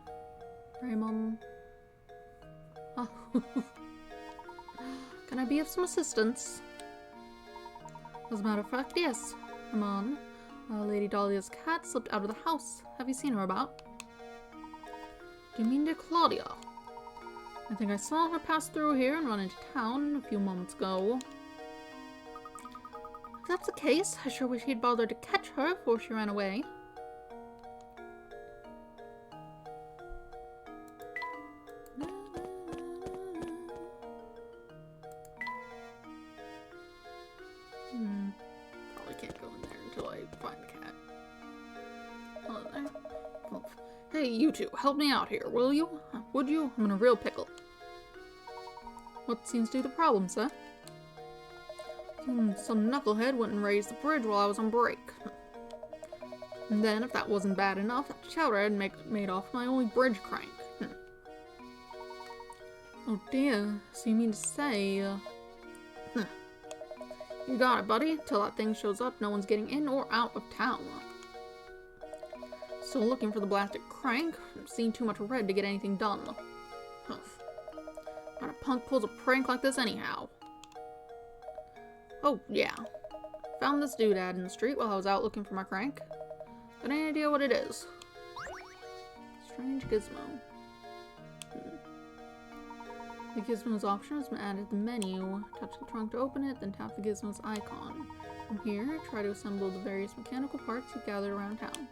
Oh. Can I be of some assistance? As a matter of fact, yes. Ramon. Lady Dahlia's cat slipped out of the house. Have you seen her about? Do you mean dear Claudia? I think I saw her pass through here and run into town a few moments ago. If that's the case, I sure wish he'd bothered to catch her before she ran away. Probably can't go in there until I find the cat. Hello there. Oh. Hey, you two, help me out here, will you? Would you? I'm in a real pickle. What seems to be the problem, sir? Some knucklehead went and raised the bridge while I was on break. And then, if that wasn't bad enough, that chowder had made off my only bridge crank. Oh dear, so you mean to say, You got it, buddy. Till that thing shows up, no one's getting in or out of town. Still looking for the blasted crank. Seen too much red to get anything done. Huff. Not a punk pulls a prank like this anyhow. Oh, yeah. Found this doodad in the street while I was out looking for my crank. Got any idea what it is? Strange gizmo. The gizmo's option has been added to the menu. Touch the trunk to open it, then tap the gizmo's icon. From here, try to assemble the various mechanical parts you've gathered around town.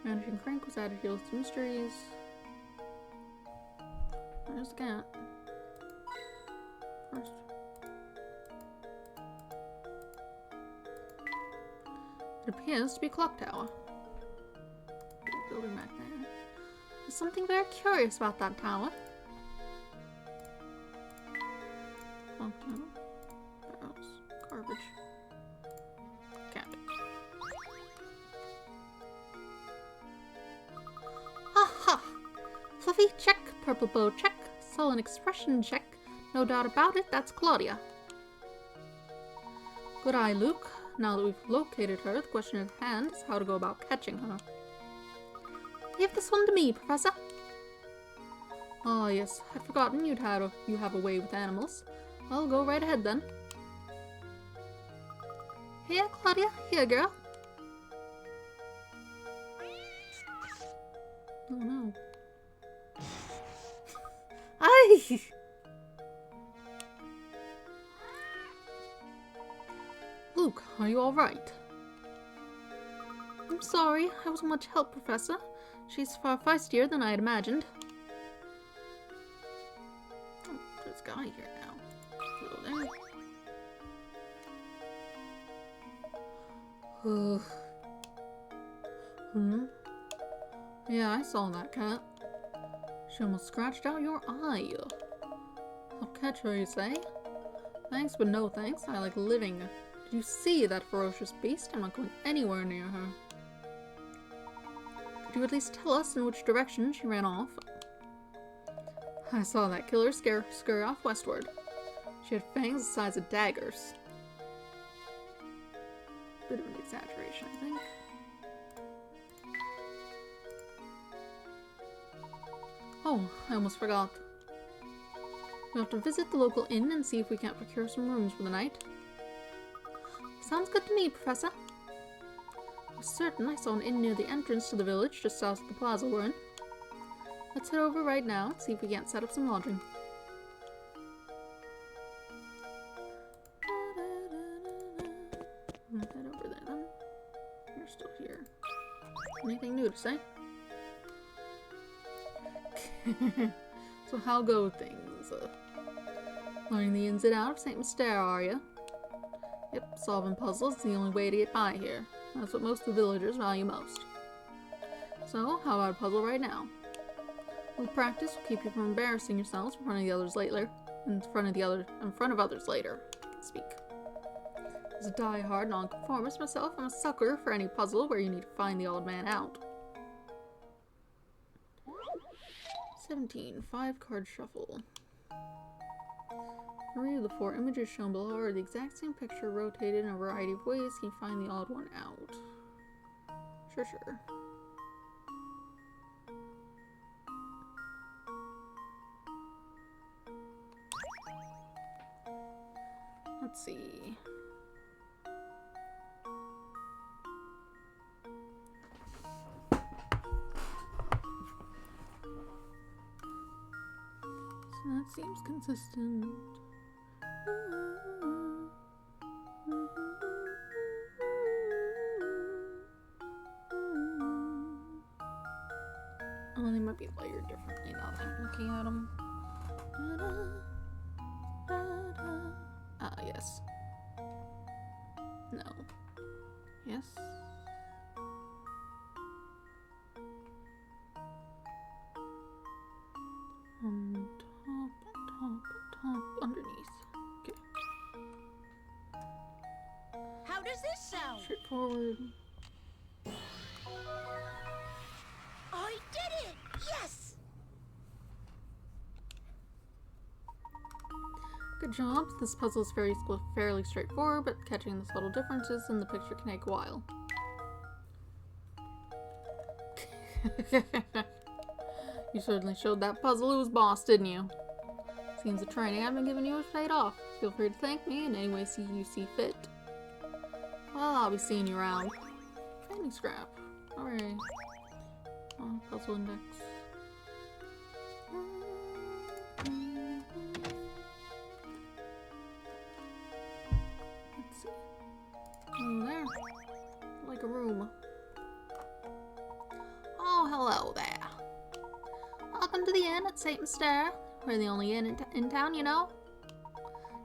Vanishing crank was added to your list of mysteries. There's the cat. First. It appears to be a clock tower. Building back there. There's something very curious about that tower. Clock tower. Barrels. Garbage. Cat. Ha! Fluffy, check. Purple bow, check. Sullen expression, check. No doubt about it, that's Claudia. Good eye, Luke. Now that we've located her, the question at hand is how to go about catching her. Leave this one to me, Professor. Ah, yes. I'd forgotten you have a way with animals. I'll go right ahead then. Here, Claudia. Here, girl. Oh no. Aye! Luke, are you alright? I'm sorry, I wasn't much help, Professor. She's far feistier than I had imagined. Oh, there's a guy here now. Hello there. Yeah, I saw that cat. She almost scratched out your eye. I'll catch her, you say? Thanks, but no thanks. I like living. Did you see that ferocious beast? I'm not going anywhere near her. Could you at least tell us in which direction she ran off? I saw that killer scurry off westward. She had fangs the size of daggers. Bit of an exaggeration, I think. Oh, I almost forgot. We'll have to visit the local inn and see if we can't procure some rooms for the night. Sounds good to me, Professor. I was certain I saw an inn near the entrance to the village, just south of the plaza we're in. Let's head over right now and see if we can't set up some lodging. Head over there then. You're still here. Anything new to say? So how go things? Learning the ins and outs of St. Mystere, are you? Yep, solving puzzles is the only way to get by here. That's what most of the villagers value most. So, how about a puzzle right now? With practice will keep you from embarrassing yourselves in front of the others later. In front of others later. Speak. As a die-hard nonconformist myself, I'm a sucker for any puzzle where you need to find the odd man out. 17. 5-card shuffle. 3 of the 4 images shown below are the exact same picture rotated in a variety of ways. Can you find the odd one out? Sure. Let's see. So that seems consistent. Oh, they might be layered differently now that I'm looking at them. Ah, yes. No. Yes. On top, underneath. Okay. How does this sound? Straightforward. I did it! Yes! Good job. This puzzle is fairly straightforward, but catching the subtle differences in the picture can take a while. You certainly showed that puzzle who was boss, didn't you? Seems the training I've been giving you has paid off. Feel free to thank me in any way you see fit. Well, I'll be seeing you around. Painting scrap. Alright. Oh, puzzle index. Let's see. Oh, there. Like a room. Oh, hello there. Welcome to the inn at St. Stair. We're the only inn in town, you know.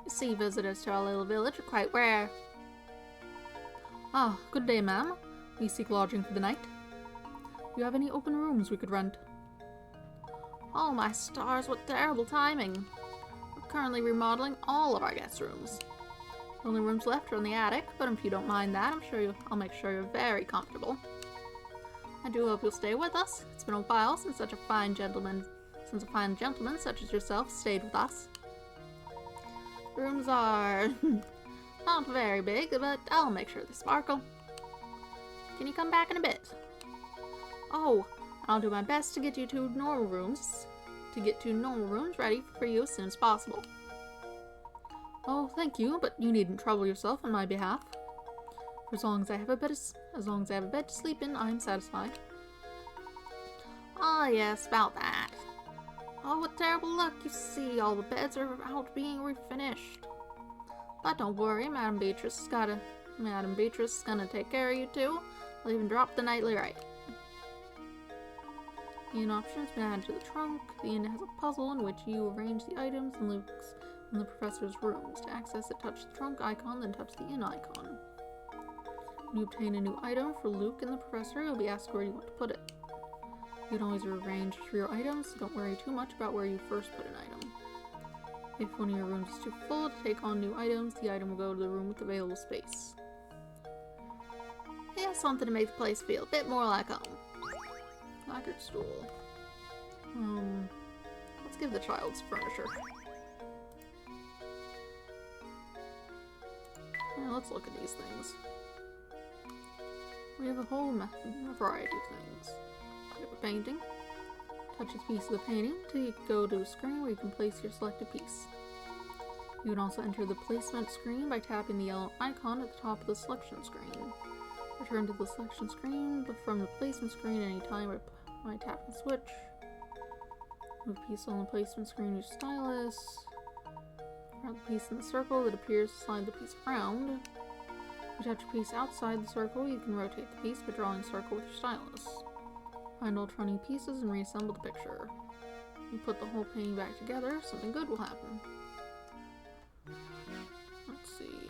You see, visitors to our little village are quite rare. Ah, good day, ma'am. We seek lodging for the night. Do you have any open rooms we could rent? Oh, my stars, what terrible timing. We're currently remodeling all of our guest rooms. The only rooms left are in the attic, but if you don't mind that, I'll make sure you're very comfortable. I do hope you'll stay with us. It's been a while since a fine gentleman such as yourself stayed with us. The rooms are not very big, but I'll make sure they sparkle. Can you come back in a bit? Oh, I'll do my best to get you two normal rooms ready for you as soon as possible. Oh, thank you, but you needn't trouble yourself on my behalf. For as long as I have a bed to sleep in, I'm satisfied. Ah, yes, about that. Oh, what terrible luck! You see, all the beds are out being refinished. But don't worry, Madam Beatrice is gonna take care of you two. I'll even drop the nightly rate. The inn options been added to the trunk. The inn has a puzzle in which you arrange the items in Luke's and the professor's rooms. To access it, touch the trunk icon, then touch the inn icon. When you obtain a new item for Luke and the professor, you'll be asked where you want to put it. You can always rearrange your items, so don't worry too much about where you first put an item. If one of your rooms is too full to take on new items, the item will go to the room with available space. Yeah, something to make the place feel a bit more like home. Lacquered stool. Let's give the child furniture. Now let's look at these things. We have a whole variety of things. We have a painting. Touch a piece of the painting till you go to a screen where you can place your selected piece. You can also enter the placement screen by tapping the yellow icon at the top of the selection screen. Return to the selection screen, but from the placement screen anytime by tapping the switch. Move a piece on the placement screen with your stylus. Grab the piece in the circle that appears to slide the piece around. If you touch a piece outside the circle, you can rotate the piece by drawing a circle with your stylus. Find all 20 pieces and reassemble the picture. You put the whole painting back together, something good will happen. Let's see.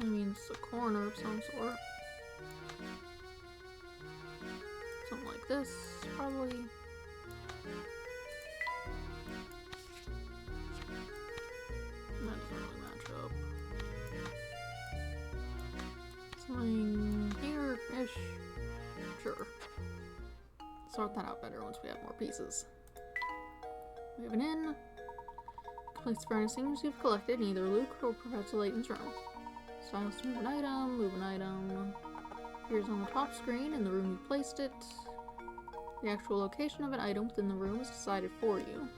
I mean, it's a corner of some sort. Something like this, probably. That doesn't really match up. Something here-ish. Sure. Sort that out better once we have more pieces. We have an inn. Place furnishings you've collected in either Luke or Professor Layton's room. Styles to move an item, move an item. Appears on the top screen in the room you placed it. The actual location of an item within the room is decided for you.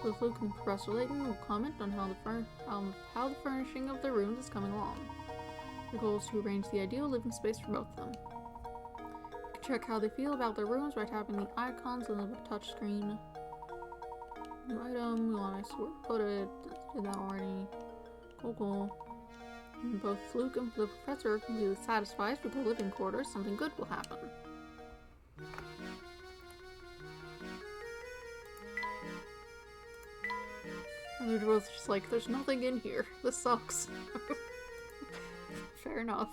Both Luke and Professor Layton will comment on how the furnishing of their rooms is coming along. Your goal is to arrange the ideal living space for both of them. You can check how they feel about their rooms by tapping the icons on the touchscreen. New item, we want to see where to put it. Did that already. Cool. And both Luke and the professor are completely satisfied with their living quarters. Something good will happen. And they're both just like, there's nothing in here. This sucks. Fair enough.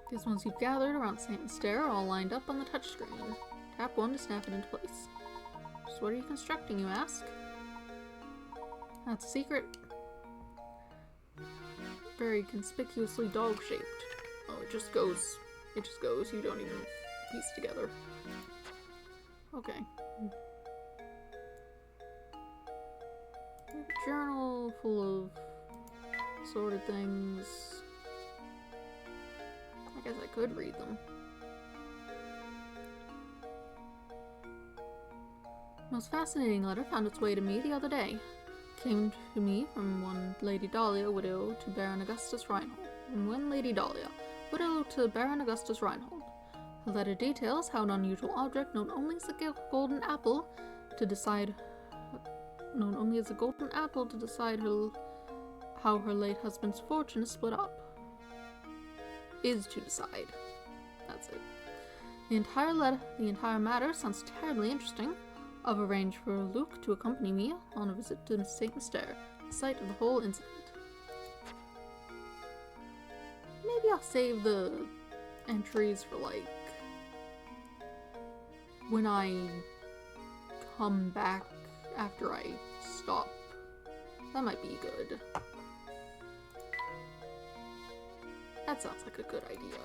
These ones you've gathered around St. Stair are all lined up on the touchscreen. Tap 1 to snap it into place. So what are you constructing, you ask? That's a secret. Very conspicuously dog-shaped. Oh, it just goes. It just goes. You don't even piece together. Okay. We have a journal full of assorted things. I guess I could read them. Most fascinating letter found its way to me the other day. It came to me from one Lady Dahlia, widow to Baron Augustus Reinhold. And one Lady Dahlia, widow to Baron Augustus Reinhold. The letter details how an unusual object known only as a golden apple to decide how her late husband's fortune is split up. Is to decide. That's it. The entire matter sounds terribly interesting. I've arranged for Luke to accompany me on a visit to St. Stair, the site of the whole incident. Maybe I'll save the entries for, like, when I come back after I stop. That might be good. That sounds like a good idea.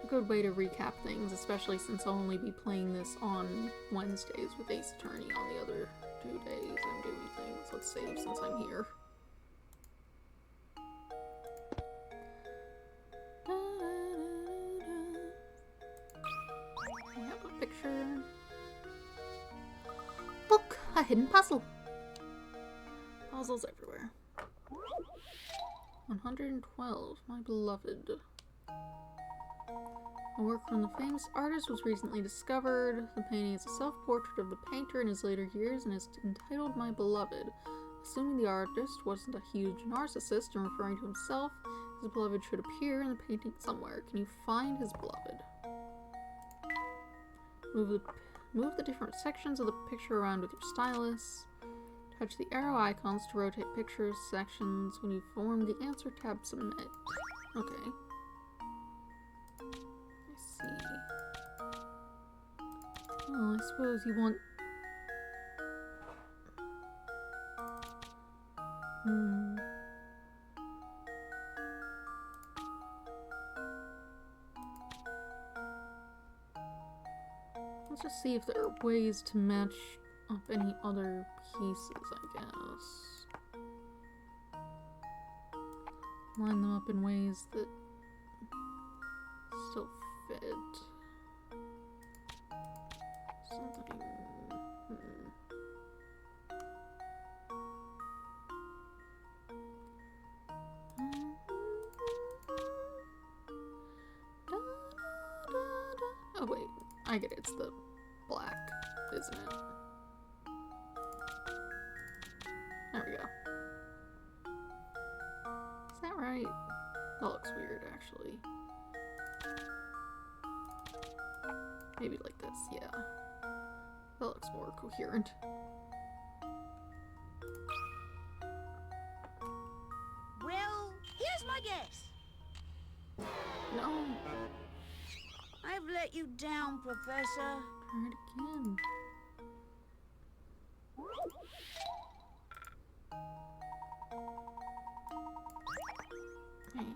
A good way to recap things, especially since I'll only be playing this on Wednesdays with Ace Attorney on the other 2 days I'm doing things. Let's save since I'm here. We have a picture. Look! A hidden puzzle! Puzzles everywhere. 112, my beloved. A work from the famous artist was recently discovered. The painting is a self-portrait of the painter in his later years and is entitled My Beloved. Assuming the artist wasn't a huge narcissist and referring to himself, his beloved should appear in the painting somewhere. Can you find his beloved? Move the different sections of the picture around with your stylus. Touch the arrow icons to rotate pictures, sections. When you form the answer tab, submit. Okay. I see. Well, I suppose you want... Let's just see if there are ways to match up any other pieces, I guess. Line them up in ways that still fit. Something... Oh wait, I get it, it's the black, isn't it? There we go. Is that right? That looks weird, actually. Maybe like this, yeah. That looks more coherent. No. I've let you down, Professor. Try it again. Hey.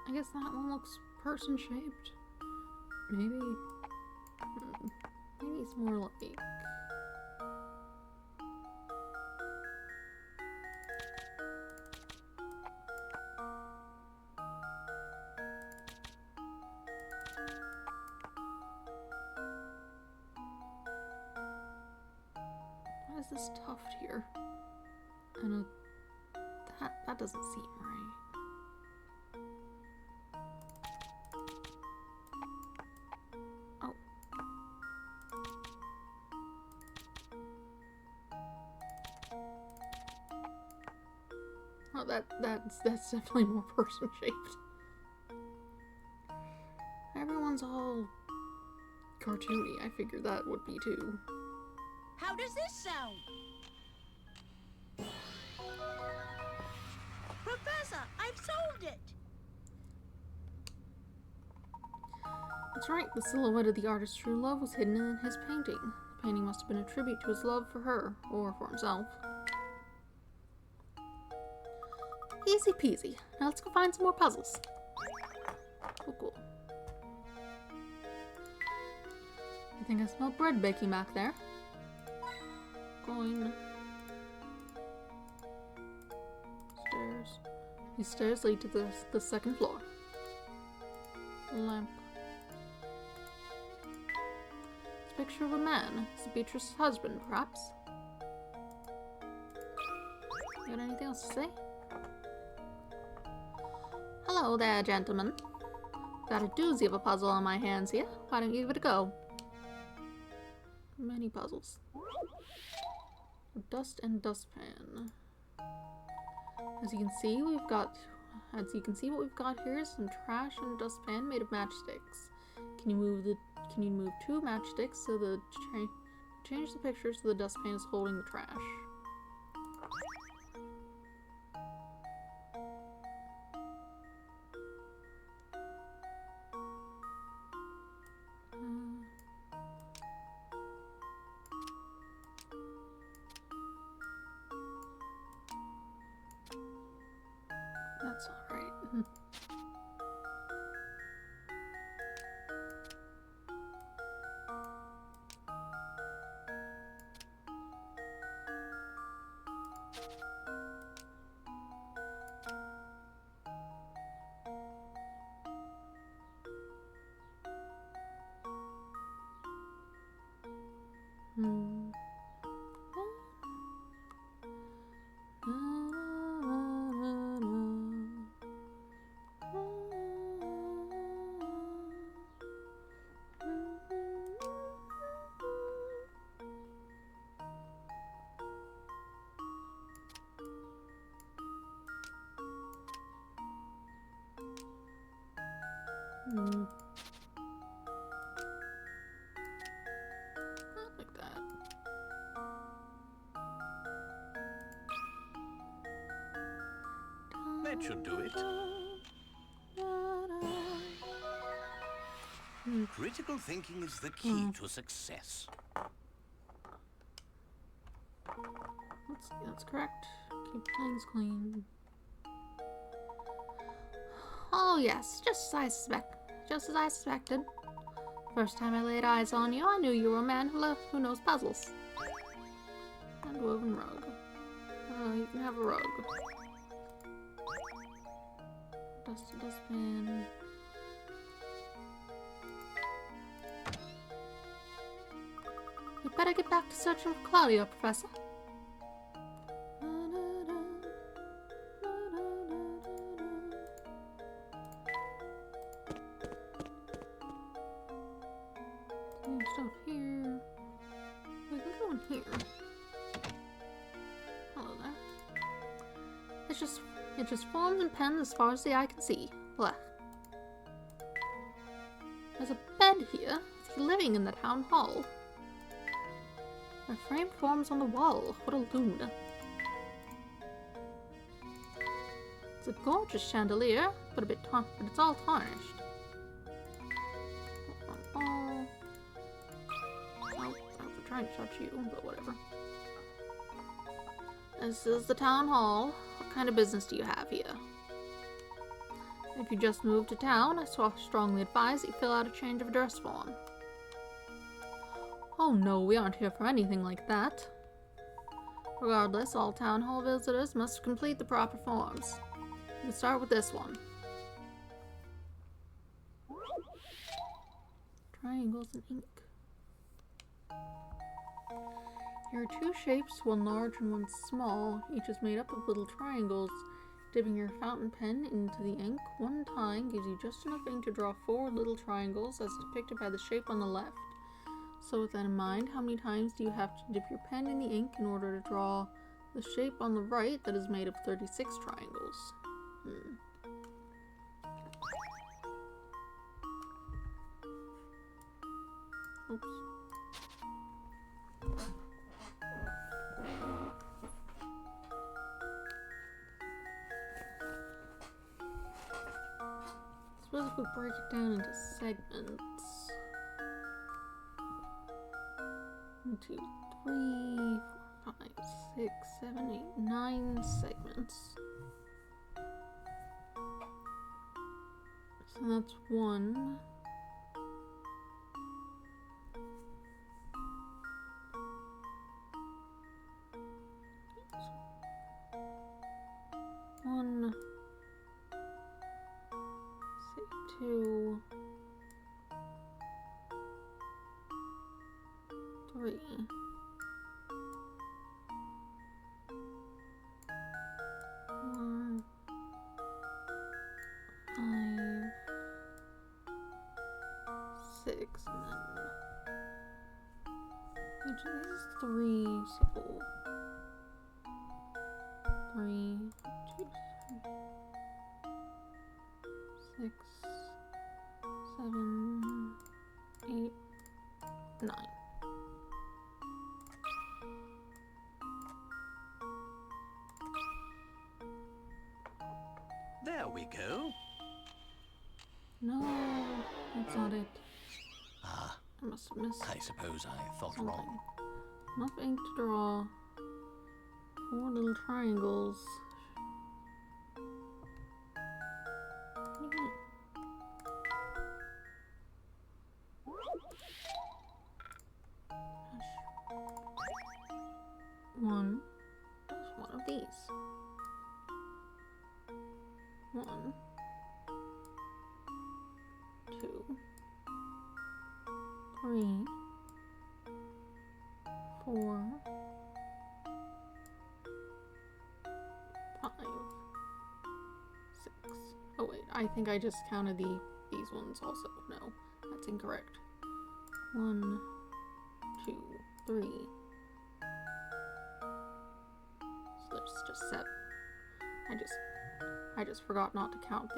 I guess that one looks person-shaped. Maybe it's more like... Why is this tuft here? And that doesn't seem right. Oh. Oh, that's definitely more person-shaped. Everyone's all cartoony. I figured that would be too. How does this sound? Professor, I've solved it! That's right, the silhouette of the artist's true love was hidden in his painting. The painting must have been a tribute to his love for her, or for himself. Easy peasy. Now let's go find some more puzzles. Oh, cool. I think I smell bread baking back there. Going. Stairs. These stairs lead to the second floor. Lamp. It's a picture of a man. It's Beatrice's husband, perhaps. You got anything else to say? Hello there, gentlemen. Got a doozy of a puzzle on my hands here. Why don't you give it a go? Many puzzles. Dust and dustpan. As you can see, what we've got here is some trash and a dustpan made of matchsticks. Can you move two matchsticks so change the picture so the dustpan is holding the trash? That's alright. Like that. That should do it. Critical thinking is the key to success. That's correct. Keep things clean. Oh yes, just as I suspected. First time I laid eyes on you, I knew you were a man who knows puzzles. And woven rug. You can have a rug. Dustpan. We'd better get back to searching for Claudia, Professor. Stuff here. We can go in here. Hello there. It just forms and pens as far as the eye can see. Blech. There's a bed here. Is he living in the town hall? A frame forms on the wall. What a loon. It's a gorgeous chandelier, but it's all tarnished. Oh, I was trying to touch you, but whatever. This is the town hall. What kind of business do you have here? If you just moved to town, I strongly advise that you fill out a change of address form. Oh no, we aren't here for anything like that. Regardless, all town hall visitors must complete the proper forms. You can start with this one. Triangles and ink. Here are two shapes, one large and one small. Each is made up of little triangles. Dipping your fountain pen into the ink one time gives you just enough ink to draw 4 little triangles as depicted by the shape on the left. So with that in mind, how many times do you have to dip your pen in the ink in order to draw the shape on the right that is made of 36 triangles? Oops. Suppose if we break it down into segments. 1, 2, 3, 4, 5, 6, 7, 8, 9 segments. So that's 1. One, say 2, 3. 4, 5, 6, and then each of these is 3, so 3, 2, 6, 7, 8, 9. There we go. No, that's not it. Ah, I must have missed I suppose I thought something. wrong. Enough ink to draw 4 little triangles. What do you mean? One. There's one of these. 1, 2, 3, 4, 5, 6. Oh wait, I think I just counted these ones also. No, that's incorrect. 1, 2, 3. So there's just 7. I just forgot not to count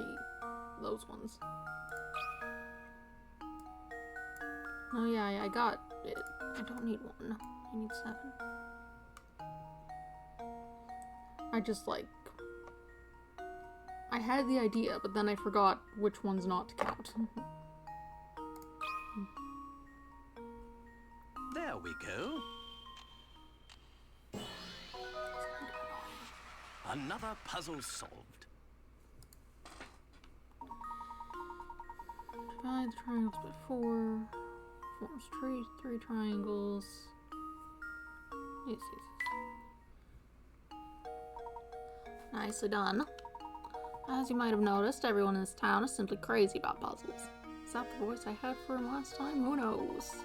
those ones. Oh yeah, I got it. I don't need 1. I need 7. I had the idea, but then I forgot which ones not to count. There we go. Another puzzle solved. Divide the triangles by 4. Forms 3 triangles. Yes. Nicely done. As you might have noticed, everyone in this town is simply crazy about puzzles. Is that the voice I had for him last time? Who knows?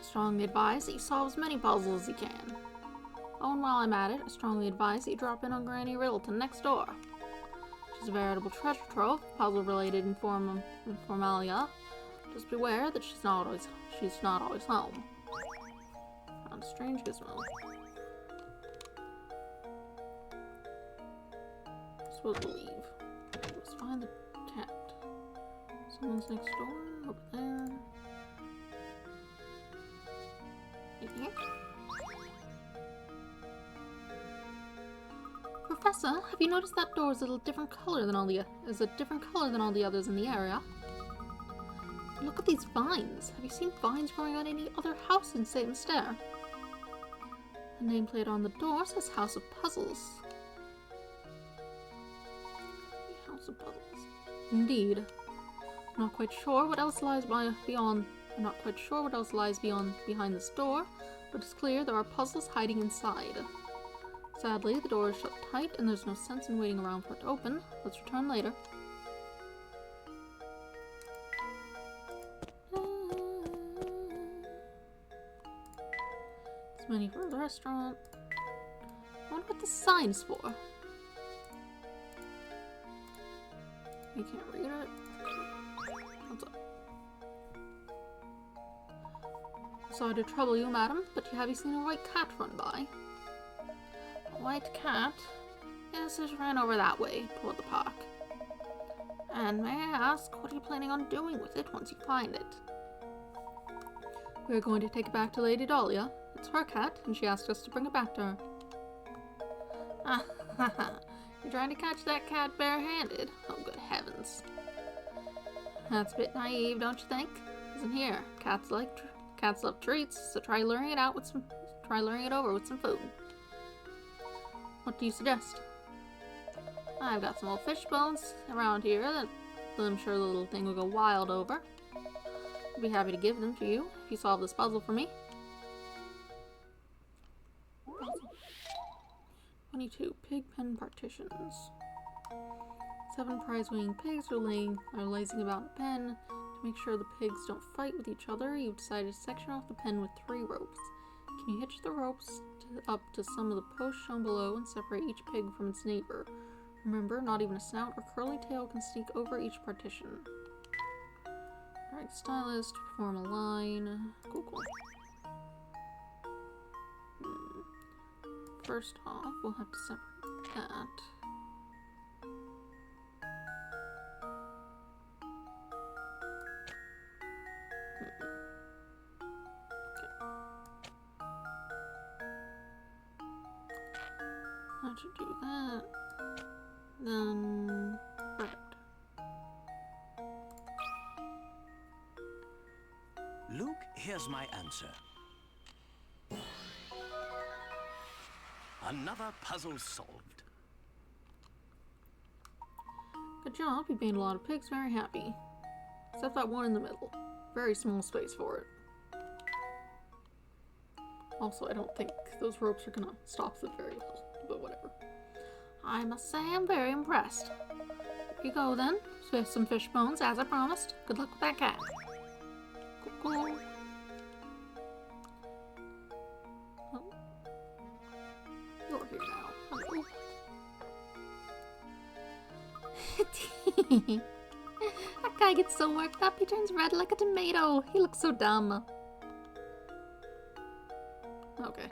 I strongly advise that you solve as many puzzles as you can. Oh, and while I'm at it, I strongly advise that you drop in on Granny Riddleton next door. She's a veritable treasure trove, puzzle-related informalia. Just beware that she's not always home. Found a strange gizmo. supposed to leave? Let's find the cat. Someone's next door, over there. Yeah. Professor, have you noticed that door is a little different color than all the others in the area? Look at these vines. Have you seen vines growing on any other house in St. Stair? The nameplate on the door says House of Puzzles. House of Puzzles. Indeed. I'm not quite sure what else lies behind this door, but it's clear there are puzzles hiding inside. Sadly, the door is shut tight and there's no sense in waiting around for it to open. Let's return later. It's money for the restaurant. I wonder what the sign's for. You can't read it? What's up? Sorry to trouble you, madam, but have you seen a white cat run by? A white cat? Yes, it ran over that way, toward the park. And may I ask, what are you planning on doing with it once you find it? We're going to take it back to Lady Dahlia. It's her cat, and she asked us to bring it back to her. Ah, ha ha. You're trying to catch that cat barehanded? Oh, good heavens. That's a bit naive, don't you think? Listen here, cats love treats, so try luring it over with some food. What do you suggest? I've got some old fish bones around here that I'm sure the little thing will go wild over. I'd be happy to give them to you if you solve this puzzle for me. 22 pig pen partitions. 7 prize-winning pigs are lazing about a pen. To make sure the pigs don't fight with each other, you've decided to section off the pen with 3 ropes. Can you hitch the ropes up to some of the posts shown below and separate each pig from its neighbor? Remember, not even a snout or curly tail can sneak over each partition. Alright, stylist, perform a line. Cool. First off, we'll have to separate that. That should do that. Then, perfect. Luke, here's my answer. Another puzzle solved. Good job, you made a lot of pigs very happy. Except that one in the middle. Very small space for it. Also, I don't think those ropes are gonna stop them very well, but whatever. I must say I'm very impressed. Here you go then. With some fish bones, as I promised. Good luck with that cat. Cool. Oh. You're here now. Hello. That guy gets so worked up, he turns red like a tomato. He looks so dumb. Okay.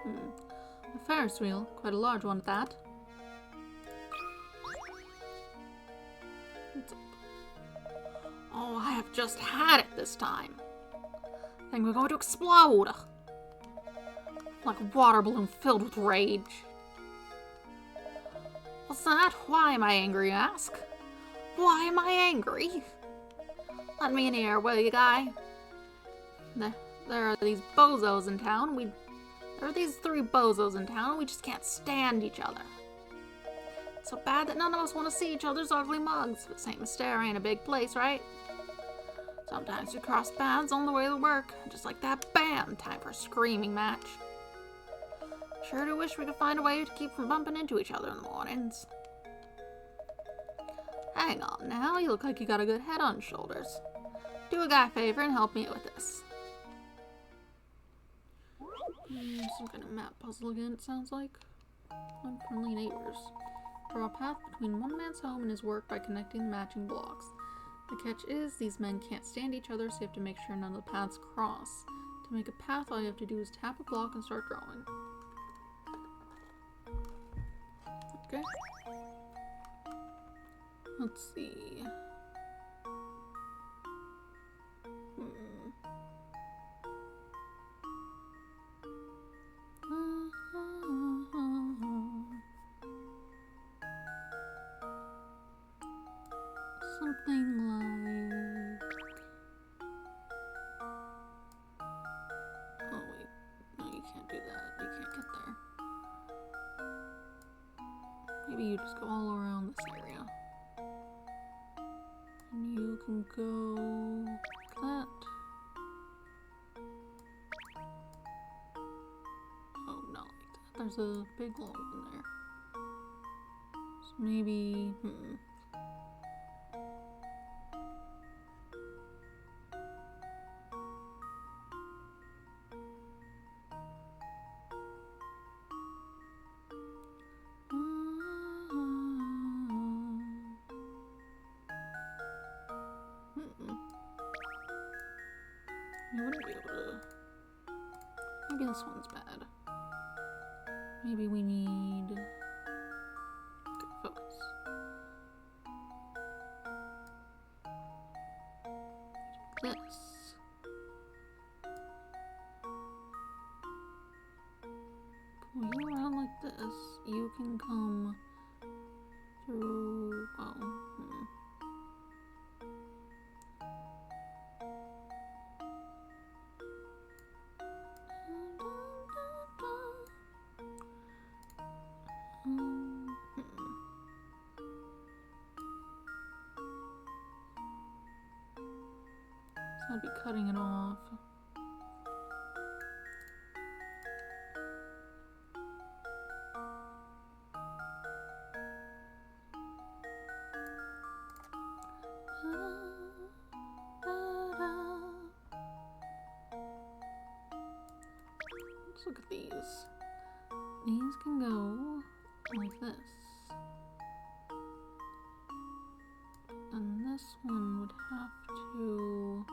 A Ferris wheel, quite a large one at that. Oh, I have just had it this time. I think we're going to explode. Like a water balloon filled with rage. What's that? Why am I angry, you ask? Why am I angry? Let me in here, will you, guy? There are these bozos in town. There are these 3 bozos in town, and we just can't stand each other. So bad that none of us want to see each other's ugly mugs. But St. Stair ain't a big place, right? Sometimes we cross paths on the way to work. Just like that, bam! Time for a screaming match. Sure do wish we could find a way to keep from bumping into each other in the mornings. Hang on now, you look like you got a good head on your shoulders. Do a guy a favor and help me with this. Some kind of map puzzle again, it sounds like. Unfriendly neighbors. Draw a path between one man's home and his work by connecting the matching blocks. The catch is, these men can't stand each other, so you have to make sure none of the paths cross. To make a path, all you have to do is tap a block and start drawing. Okay. Let's see. Something like... Oh wait, no, you can't do that. You can't get there. Maybe you just go all around this area. And you can go like that. Oh, not like that. There's a big log in there. So maybe, you wouldn't be able to... Maybe this one's bad. Maybe we need... Okay, focus. This. Pull you around like this. You can come through... Oh, So I'd be cutting it off. Let's look at these. These can go like this. And this one would have to...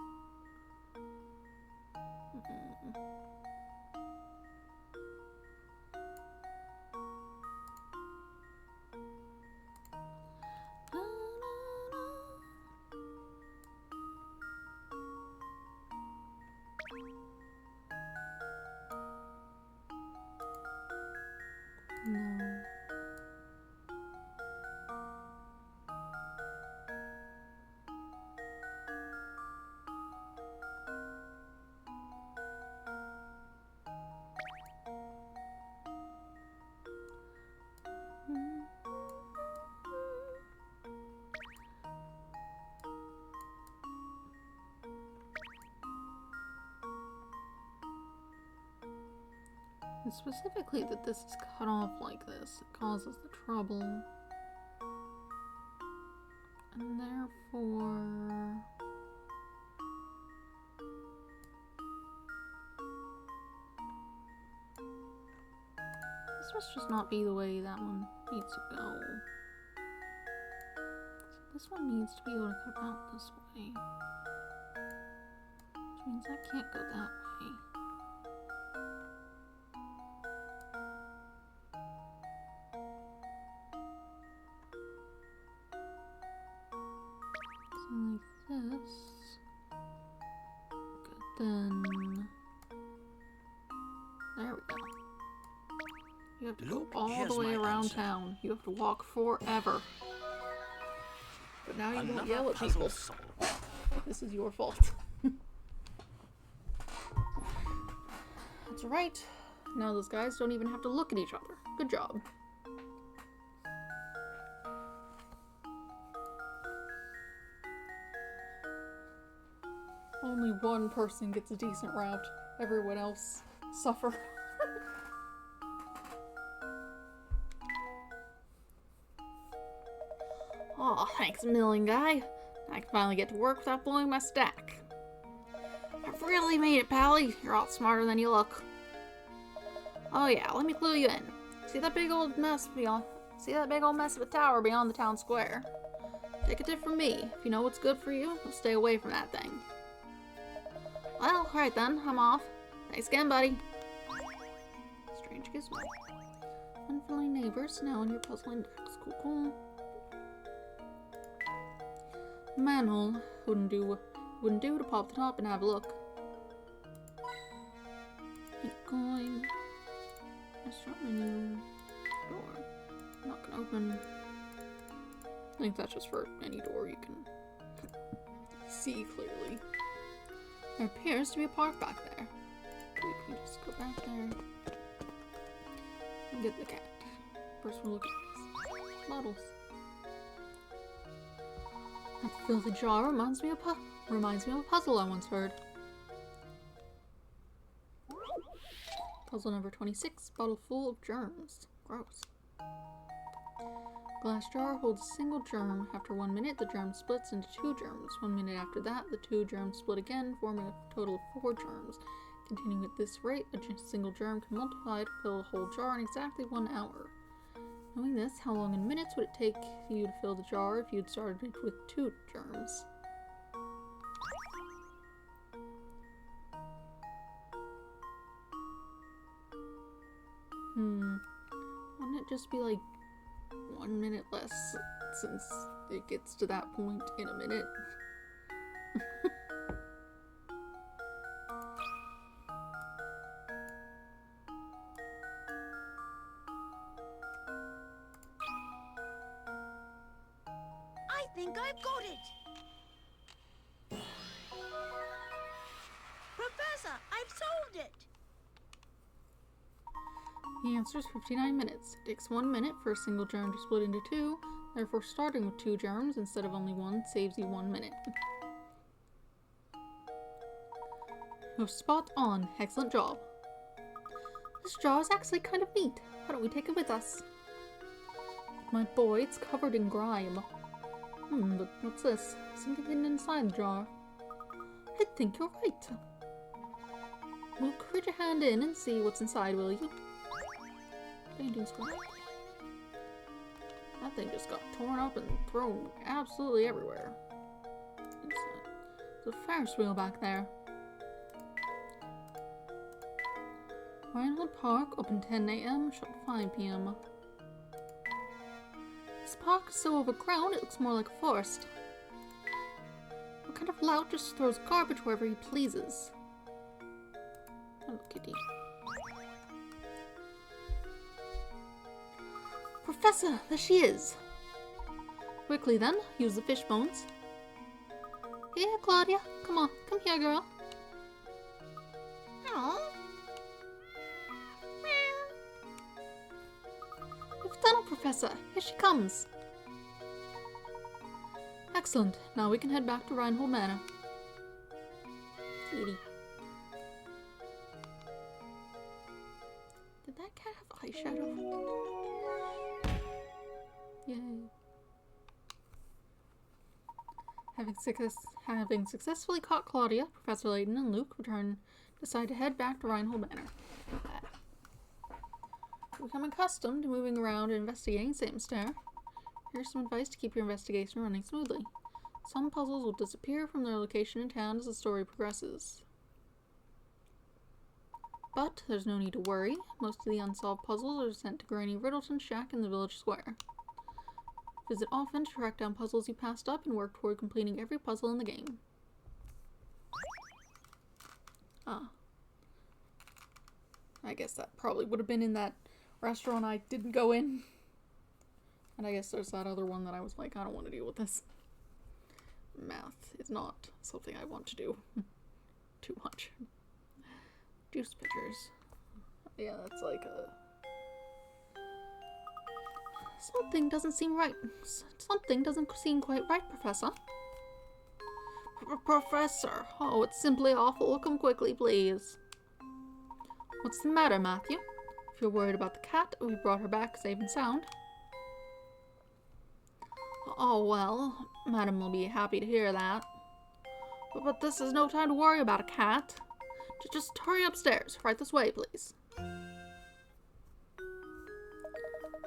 No. It's specifically that this is cut off like this. It causes the trouble. And therefore... This must just not be the way that one needs to go. So this one needs to be able to cut out this way. Which means that can't go that way. So like this. Good, then... There we go. You have to Look, go all here's the way my around answer. town. You have to walk forever. But now you won't Another yell at puzzle people. solved. This is your fault. That's right. Now those guys don't even have to look at each other. Good job. Only one person gets a decent route. Everyone else suffer. Aw, thanks a million, guy. I can finally get to work without blowing my stack. I've really made it, Pally. You're a lot smarter than you look. Oh yeah, let me clue you in. See that big old mess of a tower beyond the town square? Take a tip from me. If you know what's good for you, you'll stay away from that thing. Well, alright then, I'm off. Thanks again, buddy. Strange gizmo. Unfriendly neighbors now in your puzzle index. Cool, cool. Manhole. Wouldn't do to pop the top and have a look. Coin. Restaurant menu. Door. Not gonna open. I think that's just for any door you can see clearly. There appears to be a park back there. We can just go back there and get the cat. First we'll look at these bottles. That filthy jar reminds me of a puzzle I once heard. Puzzle number 26, bottle full of germs. Gross. Glass jar holds a single germ. After 1 minute, the germ splits into 2 germs. 1 minute after that, the 2 germs split again, forming a total of 4 germs. Continuing at this rate, a single germ can multiply to fill a whole jar in exactly 1 hour. Knowing this, how long in minutes would it take you to fill the jar if you'd started with 2 germs? Wouldn't it just be like 1 minute less since it gets to that point in a minute? I think I've got it! Professor, I've solved it! The answer is 59 minutes. It takes 1 minute for a single germ to split into 2, therefore starting with 2 germs instead of only 1 saves you 1 minute. You're spot on. Excellent job. This jar is actually kind of neat. Why don't we take it with us? My boy, it's covered in grime. But what's this? Something hidden inside the jar. I think you're right. Well, put your hand in and see what's inside, will you? Painting scrap. That thing just got torn up and thrown absolutely everywhere. There's a Ferris wheel back there. Rhinewood Park, open 10 a.m., shut 5 p.m. This park is so overgrown it looks more like a forest. What kind of lout just throws garbage wherever he pleases? Hello, kitty. Professor, there she is! Quickly then, use the fish bones. Here, Claudia. Come on, come here, girl. Oh. You've done it, Professor. Here she comes. Excellent. Now we can head back to Rhinehold Manor. Kitty. Did that cat have eyeshadow? Yay. Having successfully caught Claudia, Professor Layton and Luke decide to head back to Rhinehold Manor. To become accustomed to moving around and investigating St. Mystere, here's some advice to keep your investigation running smoothly. Some puzzles will disappear from their location in town as the story progresses. But there's no need to worry. Most of the unsolved puzzles are sent to Granny Riddleton's shack in the village square. Visit often to track down puzzles you passed up and work toward completing every puzzle in the game. Ah. I guess that probably would have been in that restaurant I didn't go in. And I guess there's that other one that I was like, I don't want to deal with this. Math is not something I want to do too much. Juice pitchers. Yeah, that's like a... Something doesn't seem right. Something doesn't seem quite right, Professor. Professor! Oh, it's simply awful. Come quickly, please. What's the matter, Matthew? If you're worried about the cat, we brought her back safe and sound. Oh, well, Madam will be happy to hear that. But this is no time to worry about a cat. Just hurry upstairs. Right this way, please.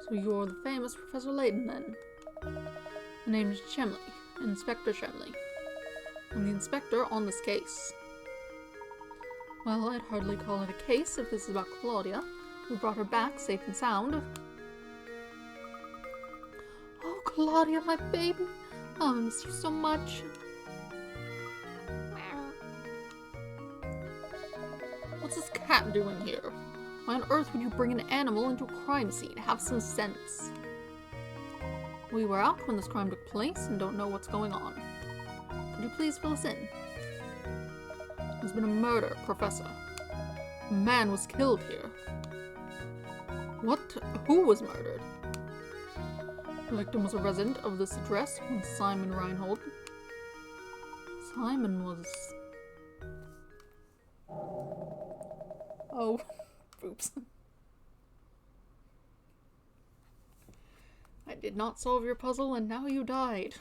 So you're the famous Professor Layton, then? My name is Chemley, Inspector Chemley. I'm the inspector on this case. Well, I'd hardly call it a case if this is about Claudia. We brought her back safe and sound. Oh, Claudia, my baby. Oh, I miss you so much. What's this cat doing here? Why on earth would you bring an animal into a crime scene? Have some sense. We were out when this crime took place and don't know what's going on. Could you please fill us in? There's been a murder, Professor. A man was killed here. What? Who was murdered? The victim was a resident of this address, one Simon Reinhold. Simon was... Oh, oops. I did not solve your puzzle and now you died.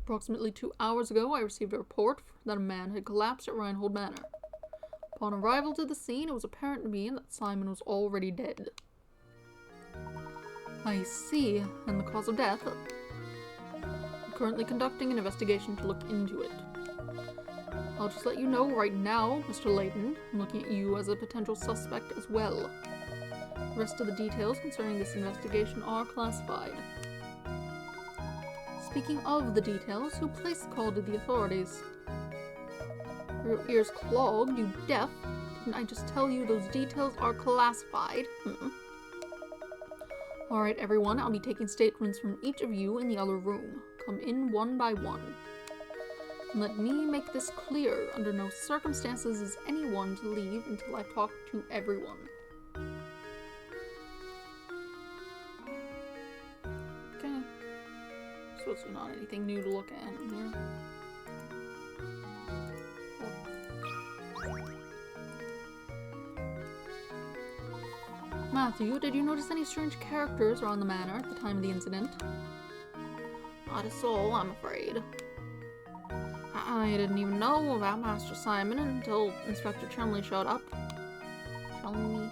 Approximately 2 hours ago, I received a report that a man had collapsed at Reinhold Manor. Upon arrival to the scene, it was apparent to me that Simon was already dead. I see, and the cause of death? I'm currently conducting an investigation to look into it. I'll just let you know right now, Mr. Layton, I'm looking at you as a potential suspect as well. The rest of the details concerning this investigation are classified. Speaking of the details, who placed the call to the authorities? Are your ears clogged, you deaf? Didn't I just tell you those details are classified? Alright everyone, I'll be taking statements from each of you in the other room. Come in one by one. And let me make this clear, under no circumstances is anyone to leave until I've talked to everyone. Okay. So it's not anything new to look at in here. Matthew, did you notice any strange characters around the manor at the time of the incident? Not a soul, I'm afraid. I didn't even know about Master Simon until Inspector Chumley showed up. Chumley?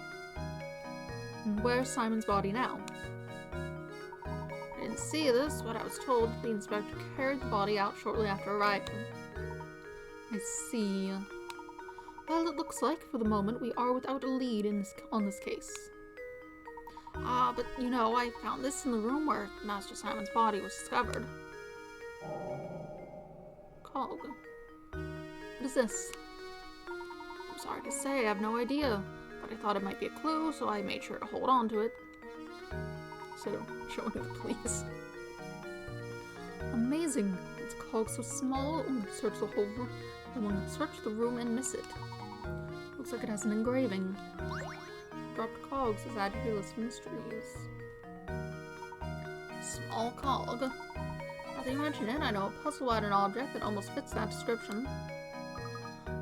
And where's Simon's body now? I didn't see this, but I was told that the inspector carried the body out shortly after arriving. I see. Well, it looks like, for the moment, we are without a lead on this case. But, you know, I found this in the room where Master Simon's body was discovered. Cog. What is this? I'm sorry to say, I have no idea, but I thought it might be a clue, so I made sure to hold on to it. Instead of showing the police. Amazing! It's cog so small, one can search the whole room, and one can search the room and miss it. Looks like it has an engraving. Dropped cogs is added to your list of mysteries. Small cog. Now that you mention it, I know a puzzle about an object that almost fits that description.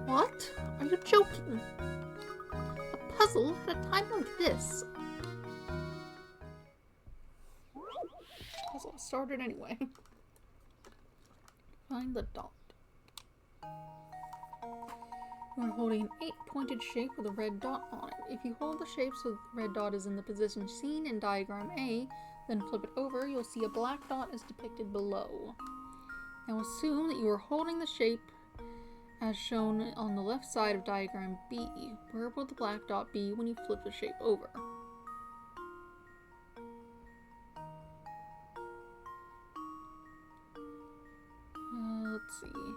What? Are you joking? A puzzle at a time like this? Puzzle started anyway. Find the dot. You are holding an 8-pointed shape with a red dot on it. If you hold the shape so the red dot is in the position seen in diagram A, then flip it over, you'll see a black dot is depicted below. Now assume that you are holding the shape as shown on the left side of diagram B. Where will the black dot be when you flip the shape over? Let's see.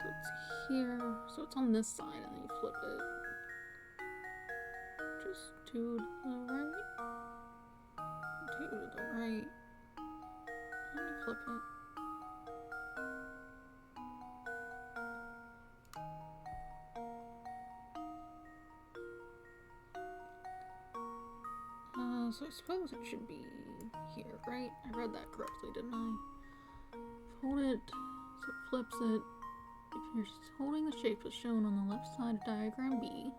So it's here, so it's on this side, and then you flip it. Just to the right. To the right. And you flip it. So I suppose it should be here, right? I read that correctly, didn't I? Hold it, so it flips it. If you're holding the shape as shown on the left side of diagram B,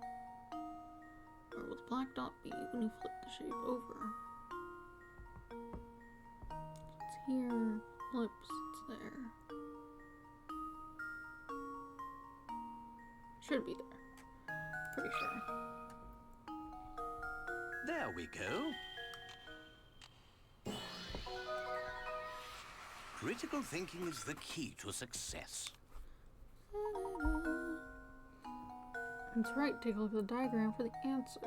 where will the black dot be when you flip the shape over? It's here, flips, it's there. Should be there. Pretty sure. There we go. Critical thinking is the key to success. That's right, take a look at the diagram for the answer.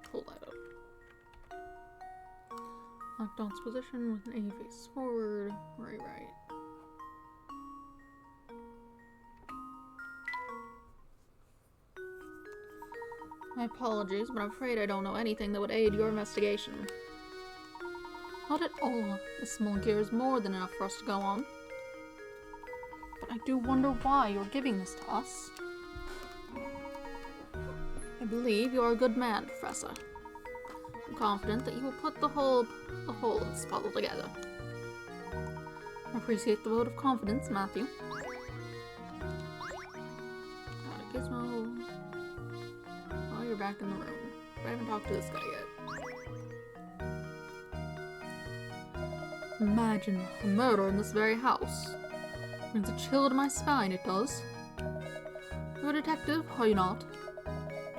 Pull that up. Lock Don's position with an A face forward. Right. My apologies, but I'm afraid I don't know anything that would aid your investigation. Not at all. This small gear is more than enough for us to go on. But I do wonder why you're giving this to us. I believe you're a good man, Professor. I'm confident that you will put the whole of this puzzle together. I appreciate the vote of confidence, Matthew. Got a gizmo. Oh, you're back in the room. I haven't talked to this guy yet. Imagine a murder in this very house. Brings a chill to my spine, it does. You're a detective, are you not?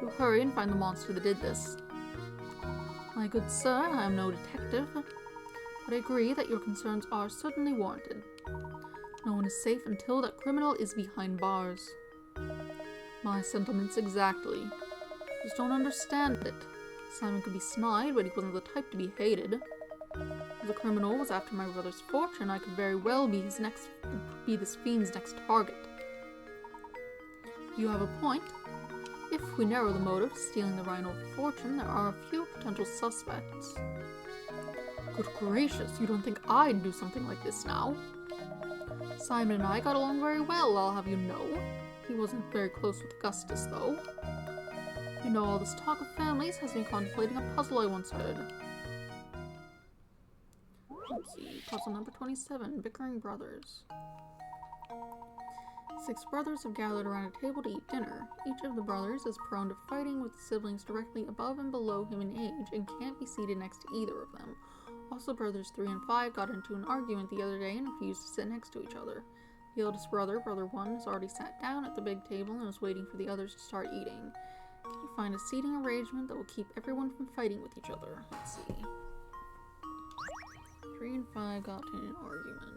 Do hurry and find the monster that did this. My good sir, I am no detective, but I agree that your concerns are certainly warranted. No one is safe until that criminal is behind bars. My sentiments exactly. Just don't understand it. Simon could be snide, but he wasn't the type to be hated. If the criminal was after my brother's fortune, I could very well be this fiend's next target. You have a point. If we narrow the motive to stealing the Rhino fortune, there are a few potential suspects. Good gracious, you don't think I'd do something like this now? Simon and I got along very well, I'll have you know. He wasn't very close with Augustus, though. You know, all this talk of families has me contemplating a puzzle I once heard. Let's see, puzzle number 27, Bickering Brothers. 6 brothers have gathered around a table to eat dinner. Each of the brothers is prone to fighting with the siblings directly above and below him in age and can't be seated next to either of them. Also, brothers 3 and 5 got into an argument the other day and refused to sit next to each other. The eldest brother, brother 1, has already sat down at the big table and is waiting for the others to start eating. Can you find a seating arrangement that will keep everyone from fighting with each other? Let's see. 3 and 5 got in an argument.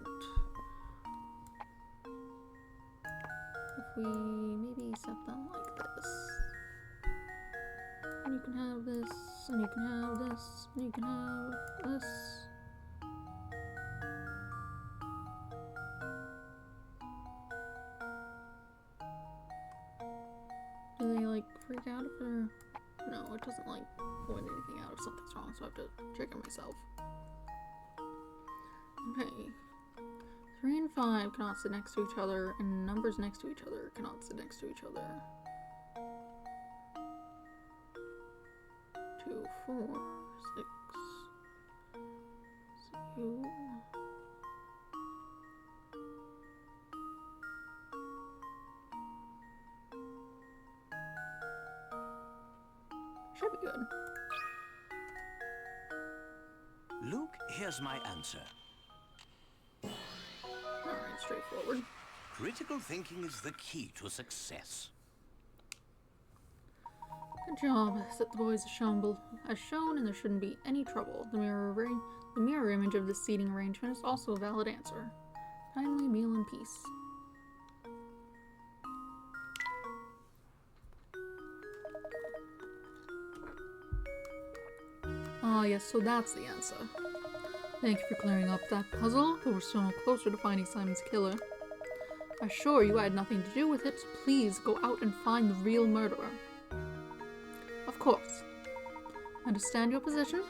If we maybe set them like this. And you can have this, and you can have this, and you can have this. Do they like freak out if they're... No, it doesn't like point anything out if something's wrong, so I have to check it myself. Okay. 3 and 5 cannot sit next to each other, and numbers next to each other cannot sit next to each other. 2, 4, 6, 2. Should be good. Luke, here's my answer. Alright, straightforward. Critical thinking is the key to success. Good job. Set the boys as shown, and there shouldn't be any trouble. The mirror image of this seating arrangement is also a valid answer. Finally, meal in peace. Ah, yes, so that's the answer. Thank you for clearing up that puzzle, but we're still no closer to finding Simon's killer. I assure you I had nothing to do with it, so please go out and find the real murderer. Of course. I understand your position.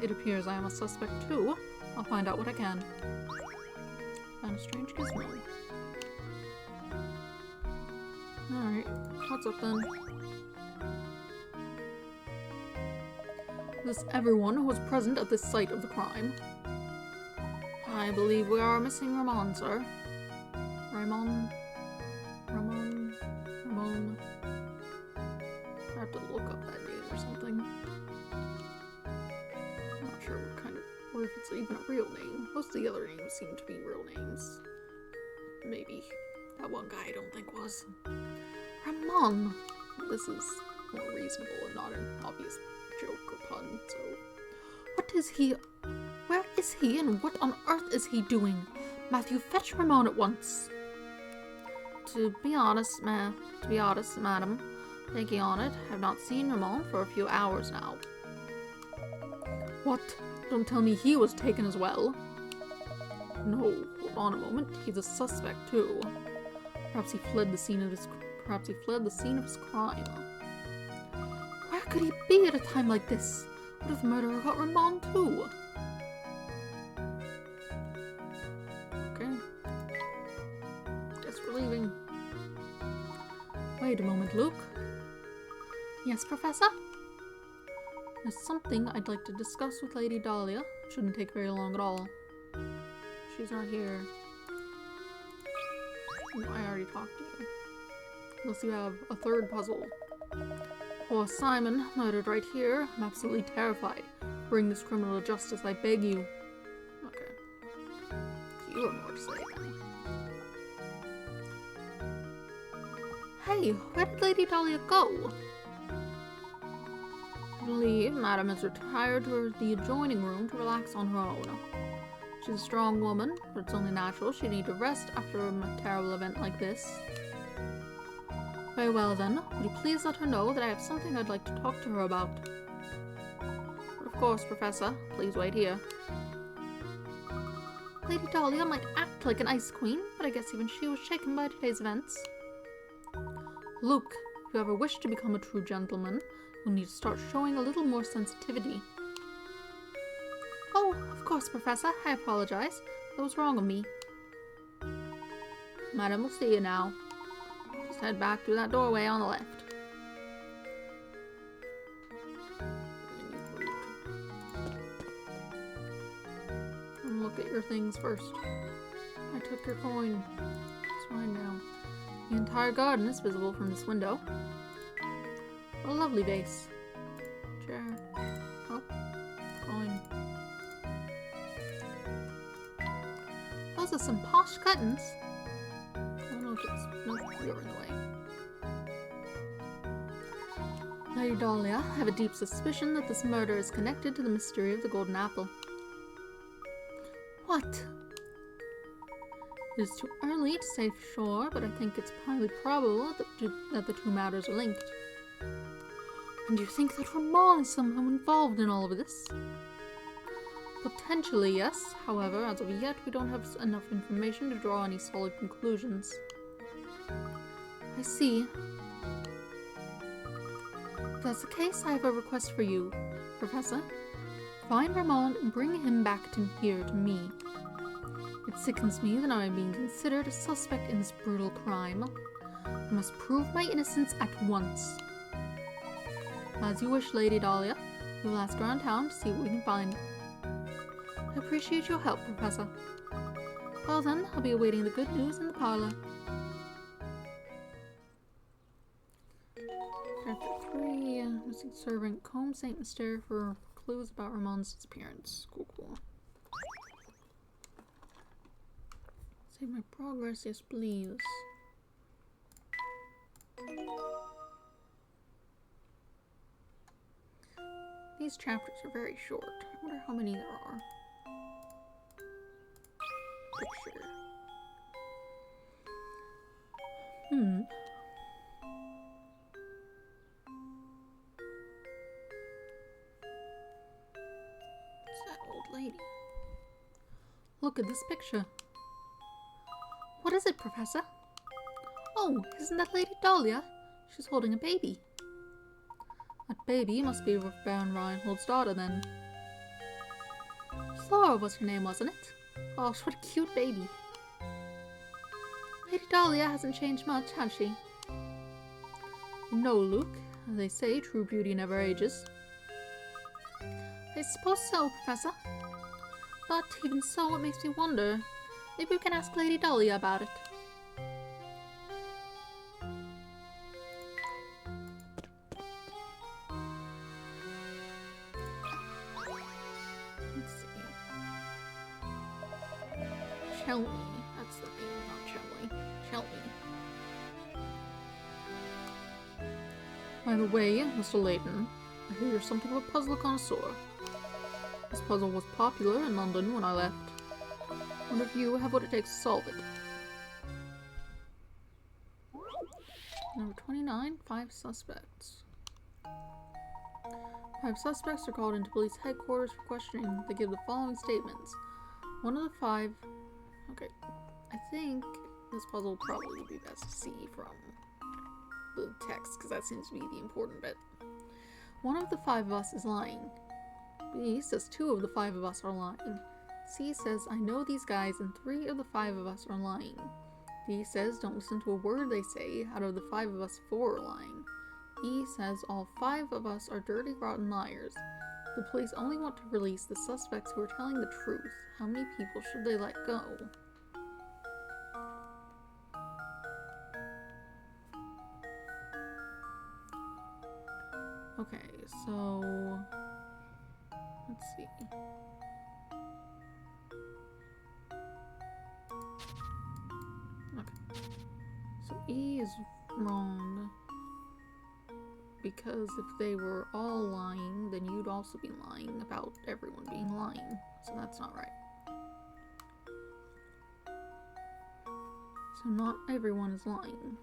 It appears I am a suspect too. I'll find out what I can. Found a strange gizmo. Alright, what's up then? This everyone who was present at this site of the crime. I believe we are missing Ramon, sir. Ramon. I have to look up that name or something. I'm not sure or if it's even a real name. Most of the other names seem to be real names. Maybe that one guy I don't think was. Ramon! This is more reasonable and not an obvious joke or pun, so... Where is he, and what on earth is he doing? Matthew, fetch Ramon at once. To be honest, madam, thinking on it, I've not seen Ramon for a few hours now. What? Don't tell me he was taken as well. No, hold on a moment. He's a suspect too. Perhaps he fled the scene of his crime. Where could he be at a time like this? What if the murderer got Ramon too? Okay. Guess we're leaving. Wait a moment, Luke. Yes, Professor? There's something I'd like to discuss with Lady Dahlia. Shouldn't take very long at all. She's not here. No, I already talked to you. Unless you have a third puzzle. Poor Simon, murdered right here. I'm absolutely terrified. Bring this criminal to justice, I beg you. Okay. You have more to say then. Hey, where did Lady Dahlia go? I believe Madam has retired to the adjoining room to relax on her own. She's a strong woman, but it's only natural she'd need to rest after a terrible event like this. Very well then, would you please let her know that I have something I'd like to talk to her about? But of course, Professor, please wait here. Lady Dahlia might act like an ice queen, but I guess even she was shaken by today's events. Luke, if you ever wish to become a true gentleman, you'll need to start showing a little more sensitivity. Oh, of course, Professor. I apologize. That was wrong of me. Madam, we'll see you now. Just head back through that doorway on the left. And look at your things first. I took your coin. It's mine now. The entire garden is visible from this window. What a lovely vase. Chair. Oh, coin. Those are some posh curtains. Oh no, nope, you're in the way. Lady Dahlia, I have a deep suspicion that this murder is connected to the mystery of the golden apple. What? It is too early to say for sure, but I think it's highly probable that the two matters are linked. And you think that Ramon is somehow involved in all of this? Potentially, yes. However, as of yet, we don't have enough information to draw any solid conclusions. I see. If that's the case, I have a request for you, Professor. Find Ramon and bring him back here to me. It sickens me that I am being considered a suspect in this brutal crime. I must prove my innocence at once. As you wish, Lady Dahlia. We will ask around town to see what we can find. I appreciate your help, Professor. Well then, I'll be awaiting the good news in the parlor. Chapter 3, missing servant, comb Saint Mystere for clues about Ramon's disappearance. Cool. Save my progress, yes please. These chapters are very short. I wonder how many there are. Picture. It's that old lady. Look at this picture. What is it, Professor? Oh, isn't that Lady Dahlia? She's holding a baby. That baby must be Baron Reinhold's daughter, then. Flora was her name, wasn't it? Gosh, what a cute baby. Lady Dahlia hasn't changed much, has she? No, Luke. As they say, true beauty never ages. I suppose so, Professor. But even so, it makes me wonder. Maybe we can ask Lady Dahlia about it. Let's see. Shelby. That's the name, not Shelby. Shelby. By the way, Mr. Layton, I hear you're something of a puzzle connoisseur. This puzzle was popular in London when I left. Wonder if you have what it takes to solve it. Number 29, 5 suspects. 5 suspects are called into police headquarters for questioning. They give the following statements. One of the 5... Okay, I think this puzzle probably would be best to see from the text, because that seems to be the important bit. One of the 5 of us is lying. B says 2 of the 5 of us are lying. C says, I know these guys and 3 of the 5 of us are lying. D says, don't listen to a word they say. Out of the 5 of us, 4 are lying. E says, all 5 of us are dirty, rotten liars. The police only want to release the suspects who are telling the truth. How many people should they let go? Okay, so... let's see. Okay. So E is wrong. Because if they were all lying, then you'd also be lying about everyone being lying. So that's not right. So not everyone is lying.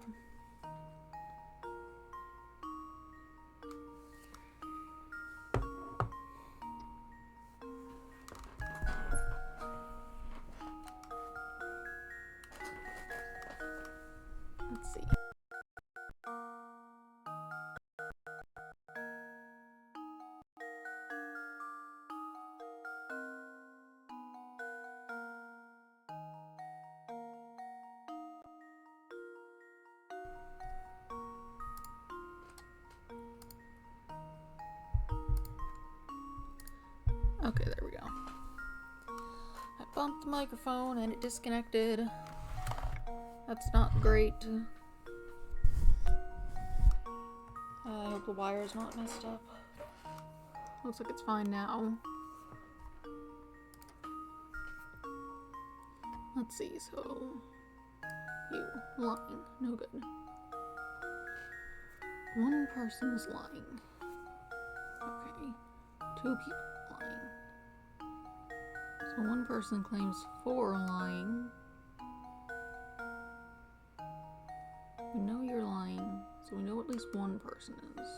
Let's see. Okay, there we go. I bumped the microphone and it disconnected. That's not great. I hope the wire's not messed up. Looks like it's fine now. Let's see, so... you, lying, no good. One person is lying. Okay. 2 people lying. So one person claims 4 are lying. We know you're lying, so we know at least one person is.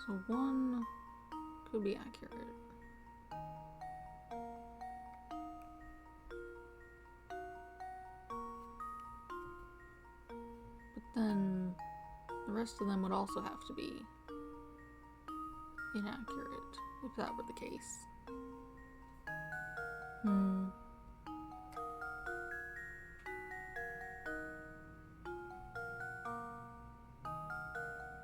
So 1 could be accurate. But then the rest of them would also have to be inaccurate, if that were the case.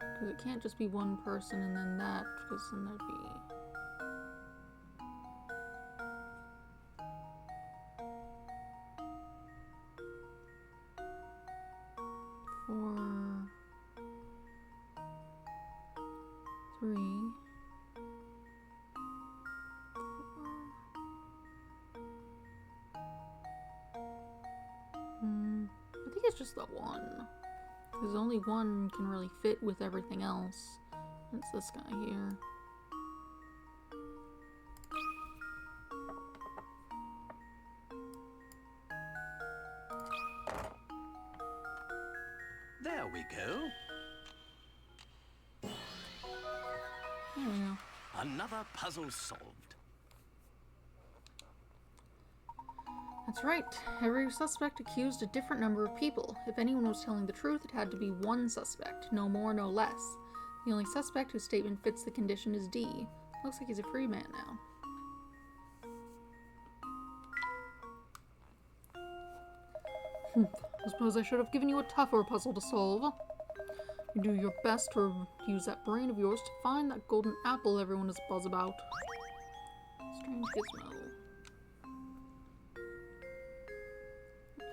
Because it can't just be one person and then that, because then there'd be... four... 3... 4... I think it's just the 1. Because only 1 can really fit with everything else. It's this guy here. There we go. There we go. Another puzzle solved. That's right. Every suspect accused a different number of people. If anyone was telling the truth, it had to be 1 suspect. No more, no less. The only suspect whose statement fits the condition is D. Looks like he's a free man now. I suppose I should have given you a tougher puzzle to solve. You do your best to use that brain of yours to find that golden apple everyone is buzz about. Strange gizmo.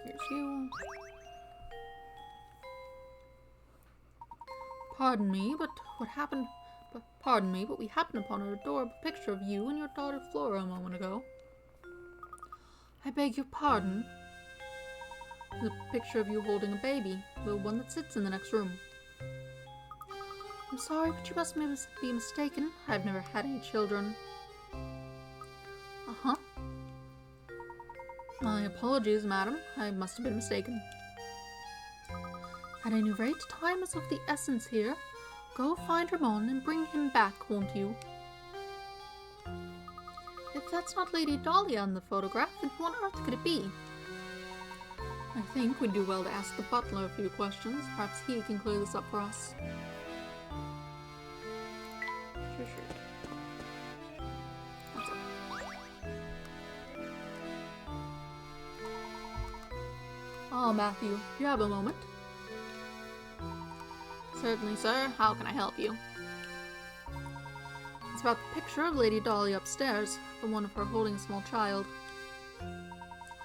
Here's you. Pardon me, but we happened upon an adorable picture of you and your daughter Flora a moment ago. I beg your pardon? The picture of you holding a baby, the one that sits in the next room. I'm sorry, but you must be mistaken. I've never had any children. Uh-huh. My apologies, madam. I must have been mistaken. At any rate, time is of the essence here. Go find Ramon and bring him back, won't you? If that's not Lady Dahlia in the photograph, then who on earth could it be? I think we'd do well to ask the butler a few questions. Perhaps he can clear this up for us. Sure. What's up? Oh, Matthew, do you have a moment? Certainly, sir. How can I help you? It's about the picture of Lady Dahlia upstairs, the one of her holding a small child.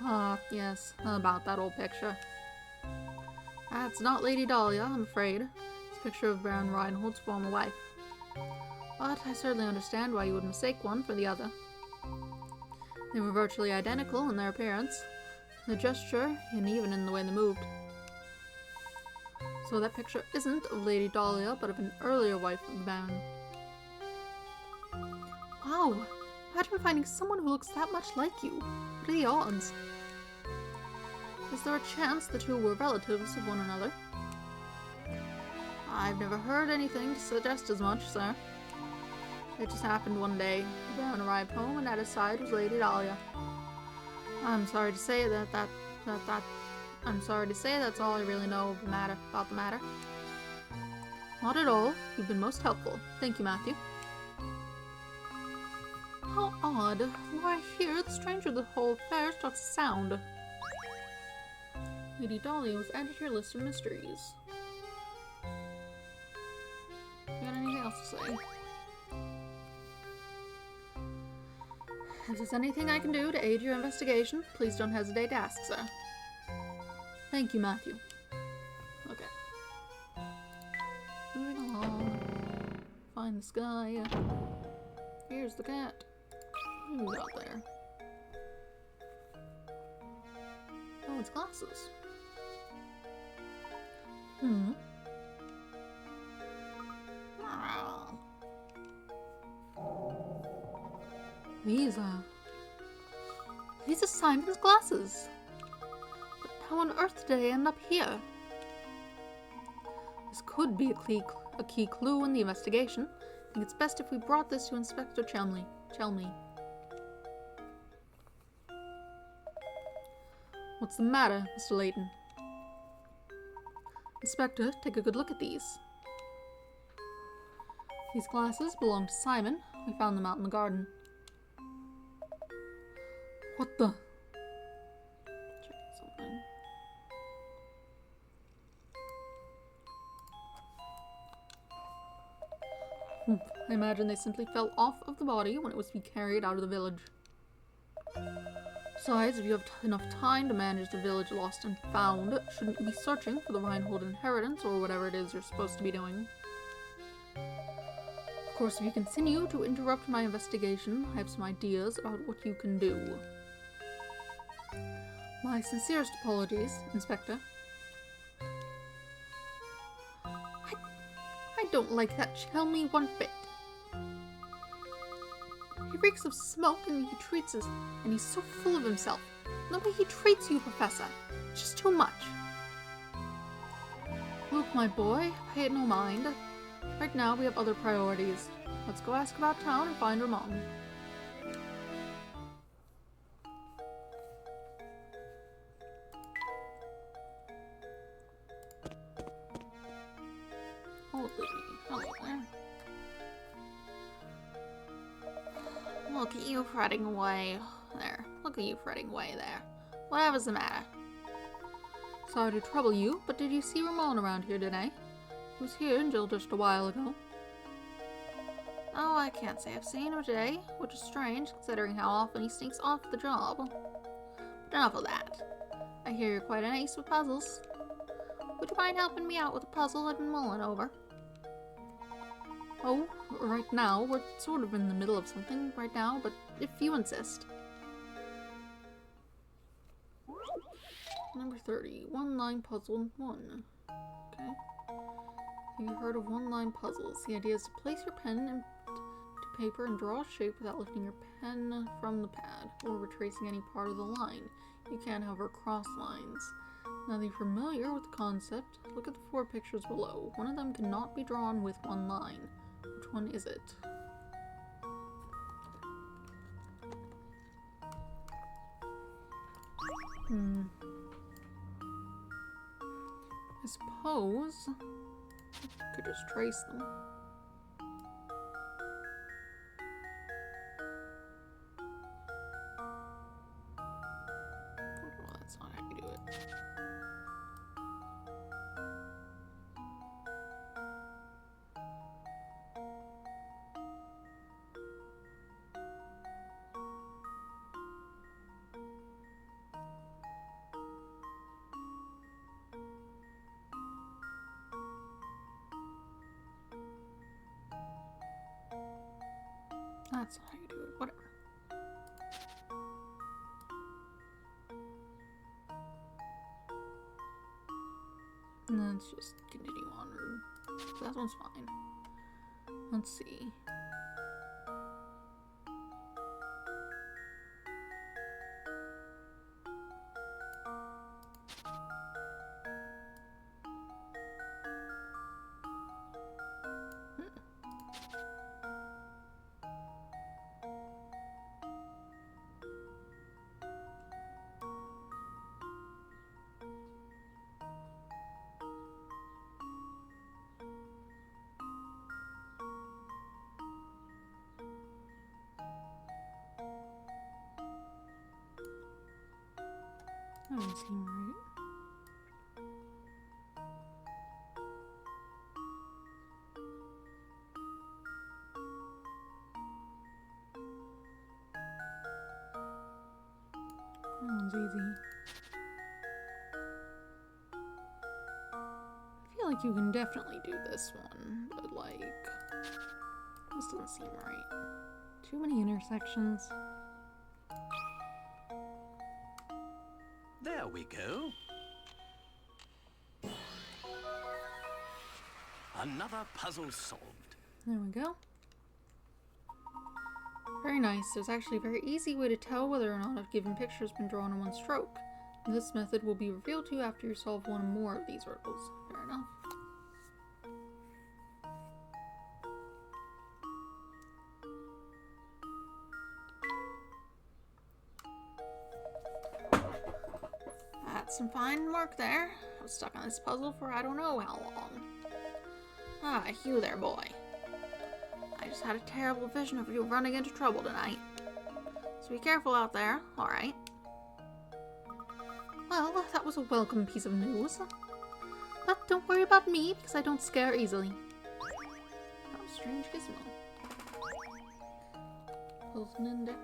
Ah, yes, about that old picture. That's not Lady Dahlia, I'm afraid. It's a picture of Baron Reinhold's former wife. But I certainly understand why you would mistake one for the other. They were virtually identical in their appearance, the gesture, and even in the way they moved. So that picture isn't of Lady Dahlia, but of an earlier wife of the Baron. Wow! Imagine finding someone who looks that much like you. What are the odds? Is there a chance the two were relatives of one another? I've never heard anything to suggest as much, sir. It just happened one day. The Baron arrived home, and at his side was Lady Dahlia. I'm sorry to say I'm sorry to say that's all I really know about the matter. Not at all. You've been most helpful. Thank you, Matthew. How odd. The more I hear, the stranger the whole affair starts to sound. Lady Dahlia was added to your list of mysteries. You got anything else to say? If there's anything I can do to aid your investigation, please don't hesitate to ask, sir. Thank you, Matthew. Okay. Moving along. Find this guy. Here's the cat. Who's out there? Oh, it's glasses. These are Simon's glasses. But how on earth did I end up here? This could be a key clue in the investigation. I think it's best if we brought this to Inspector Chelmley. What's the matter, Mr. Layton? Inspector, take a good look at these. These glasses belong to Simon. We found them out in the garden. What the? Checking something. I imagine they simply fell off of the body when it was to be carried out of the village. Besides, if you have enough time to manage the village lost and found, shouldn't you be searching for the Reinhold inheritance or whatever it is you're supposed to be doing? Of course, if you continue to interrupt my investigation, I have some ideas about what you can do. My sincerest apologies, Inspector. I don't like that Chelmley one bit. He reeks of smoke and he's so full of himself. And the way he treats you, Professor, it's just too much. Luke, my boy, pay it no mind. Right now we have other priorities. Let's go ask about town and find Ramon. Hello there. Look at you fretting away. There. Look at you fretting away there. Whatever's the matter? Sorry to trouble you, but did you see Ramon around here today? He was here until just a while ago. Oh, I can't say I've seen him today, which is strange considering how often he sneaks off the job. But enough of that. I hear you're quite an ace with puzzles. Would you mind helping me out with a puzzle I've been mulling over? Oh, right now, we're sort of in the middle of something right now, but if you insist. Number 30, one-line puzzle 1. Okay. Have you heard of one-line puzzles? The idea is to place your pen and to paper and draw a shape without lifting your pen from the pad or retracing any part of the line. You can, however, cross lines. Now that you're familiar with the concept, look at the 4 pictures below. One of them cannot be drawn with one line. Which one is it? I suppose I could just trace them. Well, that's not how you do it. That's not how you do it. Whatever. And then let's just continue onward. So that one's fine. Let's see. That doesn't seem right. That one's easy. I feel like you can definitely do this one, but like, this doesn't seem right. Too many intersections. There we go. Another puzzle solved. There we go. Very nice. There's actually a very easy way to tell whether or not a given picture has been drawn in one stroke. This method will be revealed to you after you solve one or more of these riddles. Fair enough. That's some fine work there. I was stuck on this puzzle for I don't know how long. Ah, you there, boy. I just had a terrible vision of you running into trouble tonight. So be careful out there, alright? Well, that was a welcome piece of news. But don't worry about me, because I don't scare easily. Oh, strange gizmo. Pulse an index.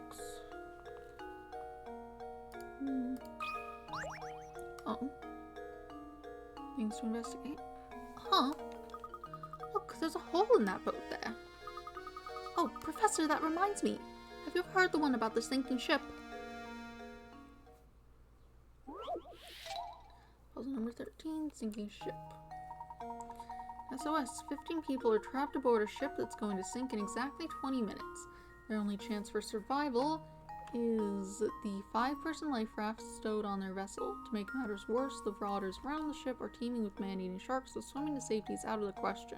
Oh. Things to investigate. Huh? Look, there's a hole in that boat there. Oh, Professor, that reminds me. Have you ever heard the one about the sinking ship? Puzzle number 13, sinking ship. SOS, 15 people are trapped aboard a ship that's going to sink in exactly 20 minutes. Their only chance for survival is the 5-person life raft stowed on their vessel. To make matters worse, the waters around the ship are teeming with man-eating sharks, so swimming to safety is out of the question.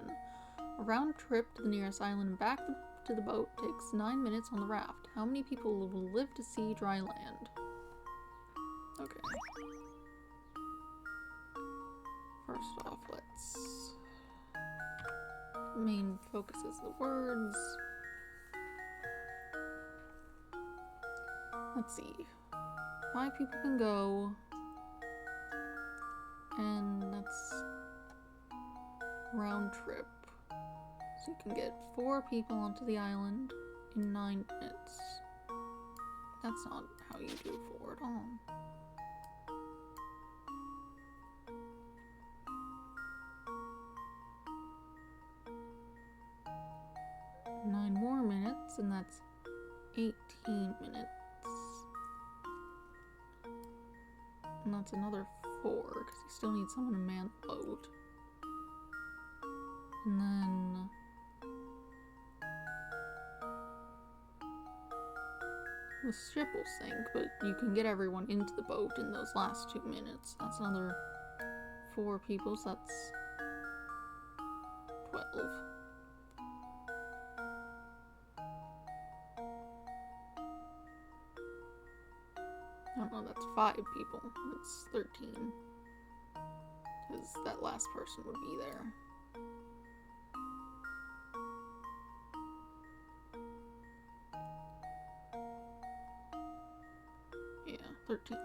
A round trip to the nearest island and back to the boat takes 9 minutes on the raft. How many people will live to see dry land? Okay. First off, let's... Main focus is the words. Let's see. 5 people can go. And that's round trip. So you can get 4 people onto the island in 9 minutes. That's not how you do 4 at all. Nine more minutes, and that's 18 minutes. And that's another 4, because you still need someone to man the boat. And then The ship will sink, but you can get everyone into the boat in those last 2 minutes. That's another 4 people, so that's 12. Oh no, that's 5 people. That's 13. Because that last person would be there. Yeah, 13.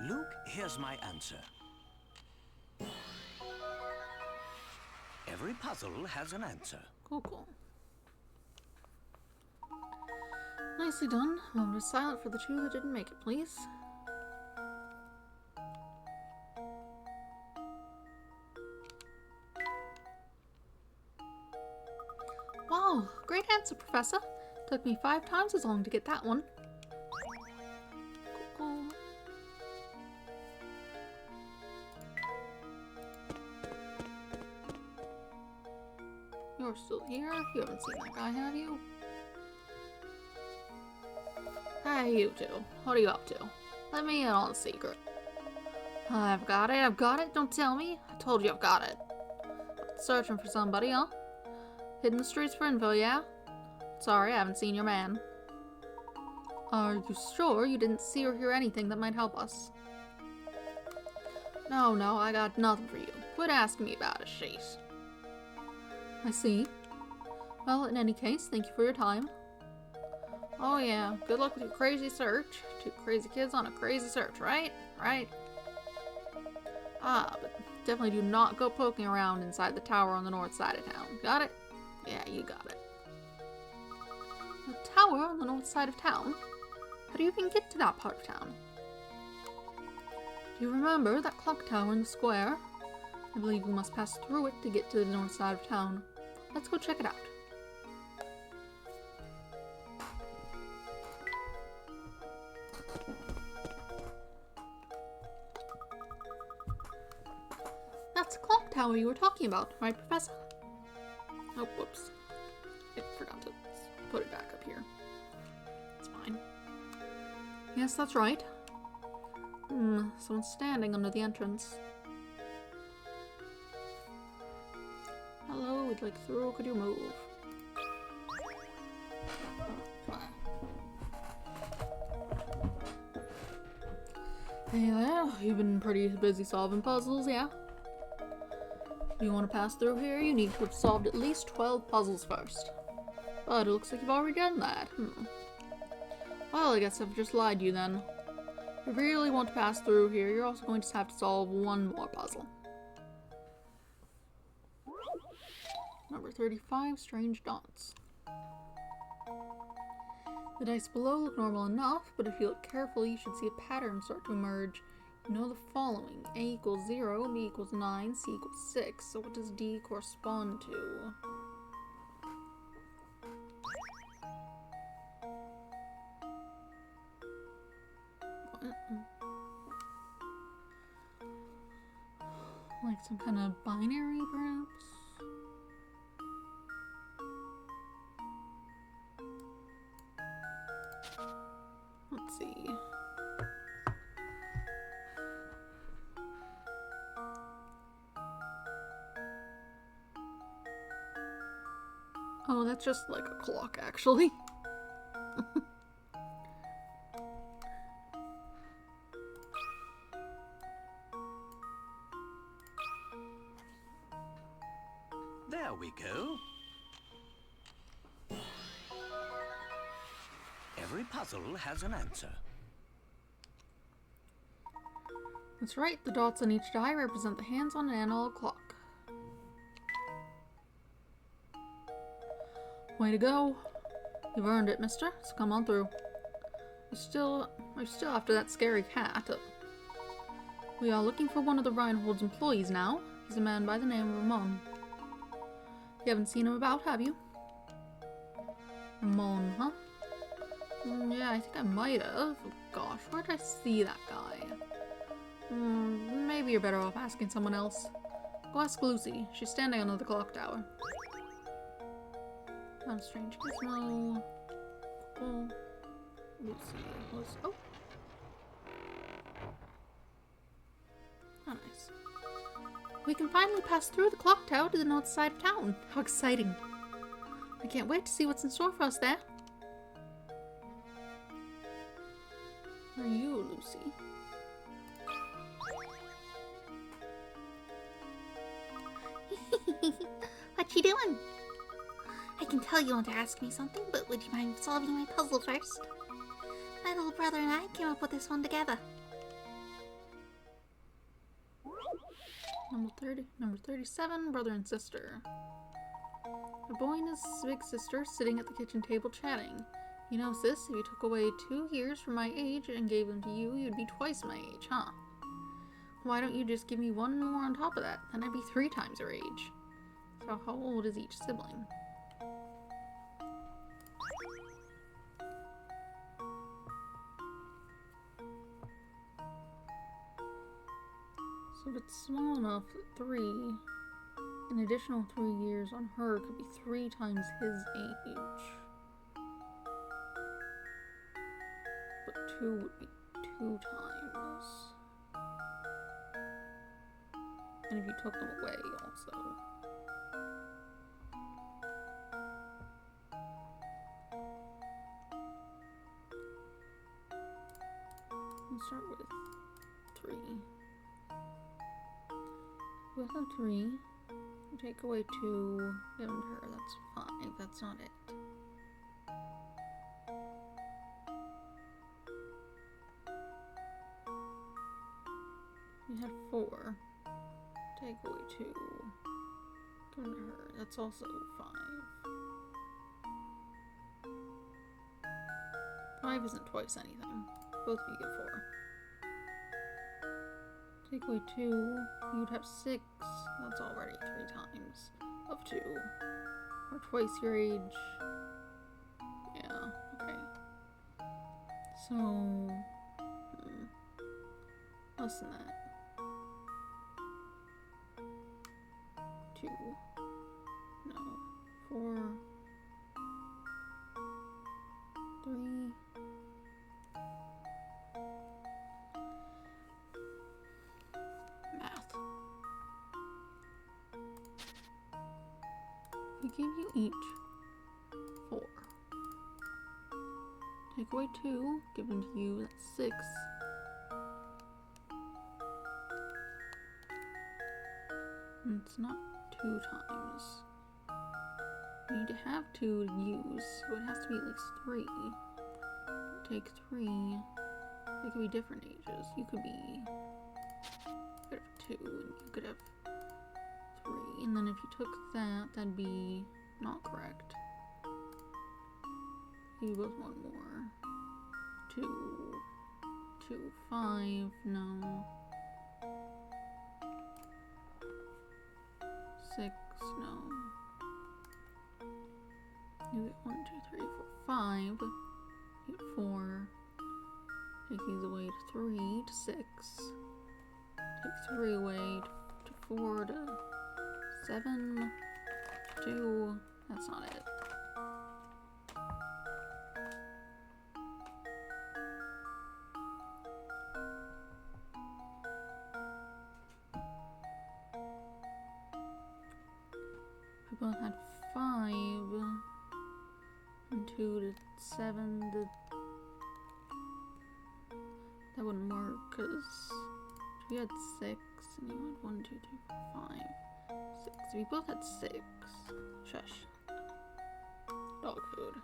Luke, here's my answer. Every puzzle has an answer. Cool, cool. Nicely done. Moment of silence for the 2 that didn't make it, please. Wow, great answer, Professor. Took me 5 times as long to get that one. Cool, cool. You're still here? You haven't seen that guy, have you? Hey, you two. What are you up to? Let me in on the secret. I've got it. Don't tell me. I told you I've got it. Searching for somebody, huh? Hitting the streets for info, yeah? Sorry, I haven't seen your man. Are you sure you didn't see or hear anything that might help us? No, I got nothing for you. Quit asking me about it, sheesh. I see. Well, in any case, thank you for your time. Oh yeah, good luck with your crazy search. 2 crazy kids on a crazy search, right? Right? Ah, but definitely do not go poking around inside the tower on the north side of town. Got it? Yeah, you got it. The tower on the north side of town? How do you even get to that part of town? Do you remember that clock tower in the square? I believe we must pass through it to get to the north side of town. Let's go check it out. That's the clock tower you were talking about, right, Professor? Oh, whoops. I forgot to put it back up here. It's fine. Yes, that's right. Someone's standing under the entrance. Hello, we'd like through. Could you move? Hey there, you've been pretty busy solving puzzles, yeah? If you want to pass through here, you need to have solved at least 12 puzzles first. But it looks like you've already done that. Well, I guess I've just lied to you then. If you really want to pass through here, you're also going to have to solve 1 more puzzle. Number 35, Strange Dots. The dice below look normal enough, but if you look carefully, you should see a pattern start to emerge. You know the following: A equals 0, B equals 9, C equals 6. So what does D correspond to? What? Like some kind of binary, perhaps? Let's see. Oh, that's just like a clock, actually. There we go. Every puzzle has an answer. That's right, the dots on each die represent the hands on an analog clock. Way to go. You've earned it, mister, so come on through. We're still after that scary cat. We are looking for one of the Reinhold's employees now. He's a man by the name of Ramon. You haven't seen him about, have you? Ramon, huh? Yeah, I think I might have. Gosh, where did I see that guy? Maybe you're better off asking someone else. Go ask Lucy. She's standing under the clock tower. Not a strange gizmo. Oh. Lucy was... Oh. Oh, nice. We can finally pass through the clock tower to the north side of town. How exciting. I can't wait to see what's in store for us there. Who are you, Lucy? What you doing? I can tell you want to ask me something, but would you mind solving my puzzle first? My little brother and I came up with this one together. Number 37, brother and sister. A boy and his big sister sitting at the kitchen table chatting. You know, sis, if you took away 2 years from my age and gave them to you, you'd be twice my age, huh? Why don't you just give me 1 more on top of that? Then I'd be 3 times your age. So how old is each sibling? So if it's small enough, 3, an additional 3 years on her could be 3 times his age. But 2 would be 2 times. And if you took them away also. Let's start with 3. We'll have 3. You take away 2, give them to her, that's 5. That's not it. You had 4. Take away 2. Give them to her, that's also 5. 5 isn't twice anything. Both of you get 4. Take away 2, you'd have 6. That's already 3 times of 2. Or twice your age. Yeah, okay. So, less than that. 2. No. 4. 3. Math. We give you each 4. Take away 2, give them to you, that's 6. And it's not 2 times. You need to have 2 to use, so it has to be at least 3. Take 3. They could be different ages. You could have 2, and you could have 3. And then if you took that, that'd be not correct. You both want more. 2, 5, no. 6, no. You get 1, 2, 3, 4, 5. You get 4. Take these away to 3 to 6. Take 3 away to 4 to 7 to 2. That's not it. We both had 5 and 2 to 7 to... That wouldn't work because if you had 6 and you had 1, 2, 3, 4, 5, 6. We both had 6. Shush. Dog food.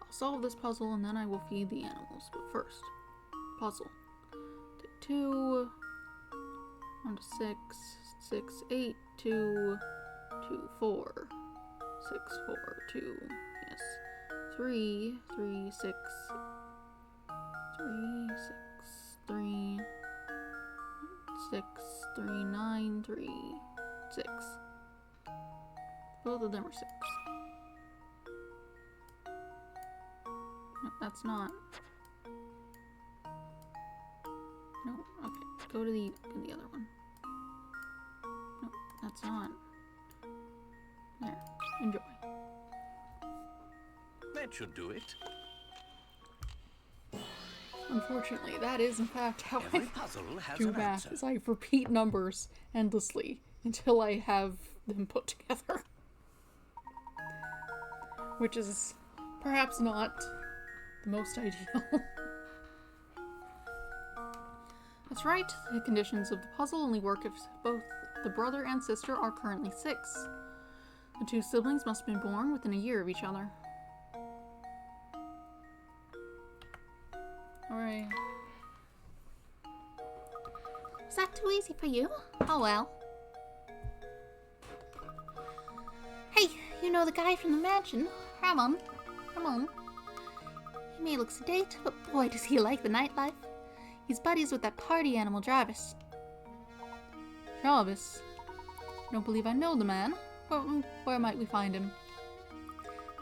I'll solve this puzzle and then I will feed the animals. But first, puzzle. Take 2, 1 to 6, 6, 8, 2, 2, 4, 6, 4, 2, yes, 3, 3, 6, 3, 6, 3, 6, 3, 9, 3, 6. Both of them are 6. No, that's not. No, okay. go to the other one. No, that's not. There. Enjoy. That should do it. Unfortunately, that is in fact how Every I puzzle has do an math, answer. is I repeat numbers endlessly until I have them put together. Which is perhaps not the most ideal. That's right, the conditions of the puzzle only work if both the brother and sister are currently 6. The 2 siblings must have been born within a year of each other. Alright. Was that too easy for you? Oh well. Hey, you know the guy from the mansion? Come on. Come on. He may look sedate, but boy does he like the nightlife. He's buddies with that party animal Jarvis. Jarvis? I don't believe I know the man. Where might we find him?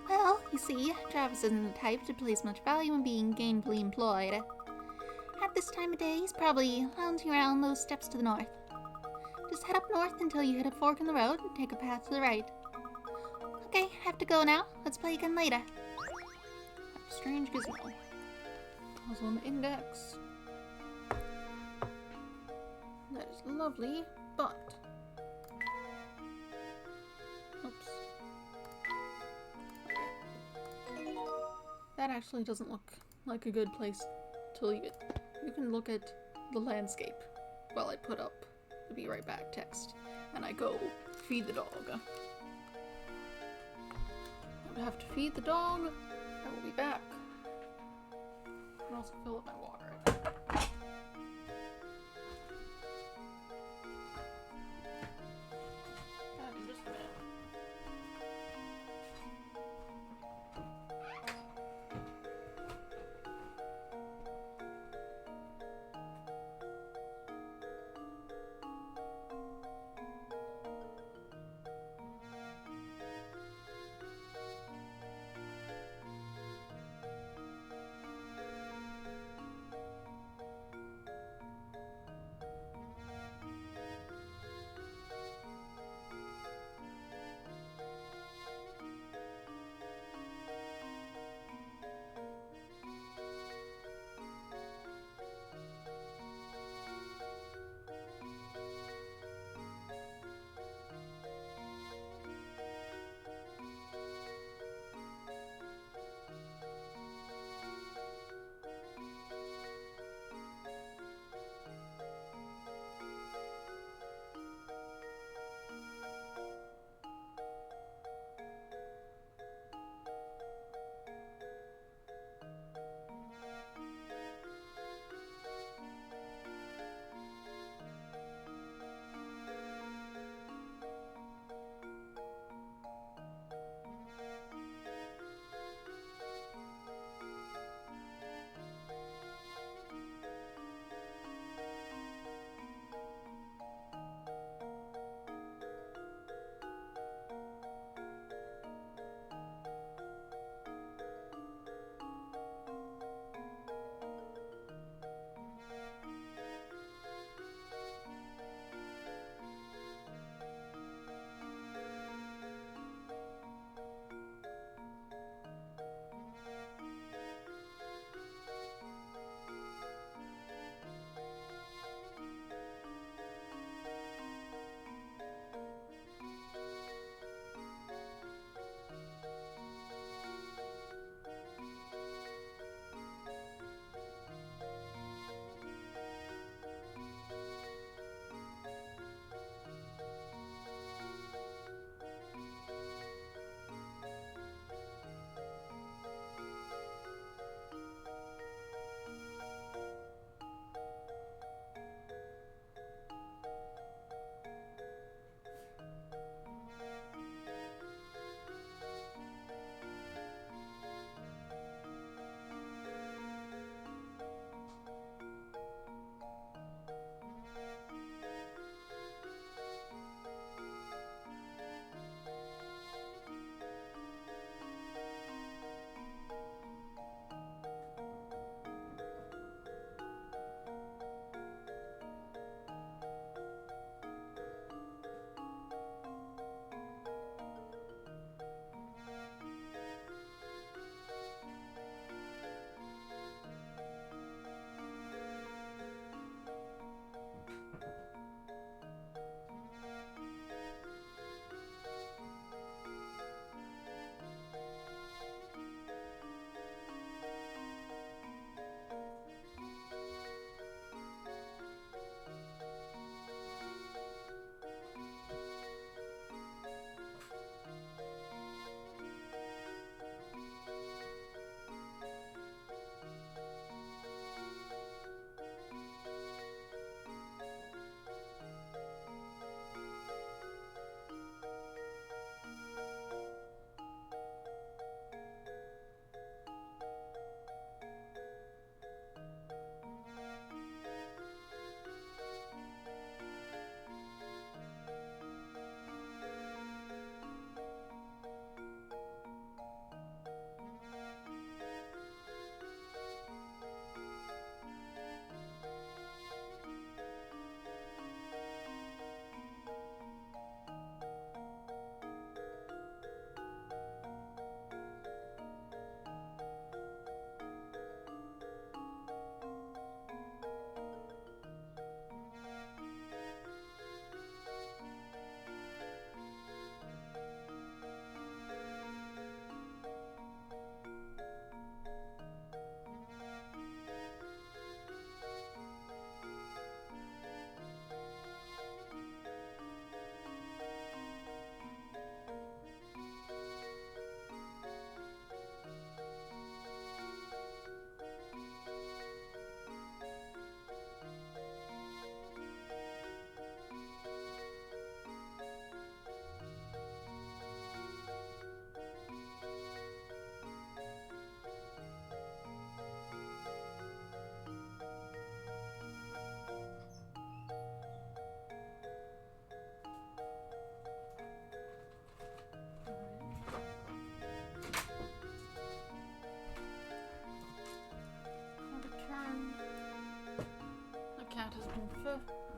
Well, you see, Jarvis isn't the type to place much value in being gainfully employed. At this time of day, he's probably lounging around those steps to the north. Just head up north until you hit a fork in the road and take a path to the right. Okay, have to go now. Let's play again later. Strange gizmo. Puzzle on the index. That is lovely, but... Oops. That actually doesn't look like a good place to leave it. You can look at the landscape while I put up the be right back text and I go feed the dog. I would have to feed the dog. I will be back. I can also fill up my water. Just a minute.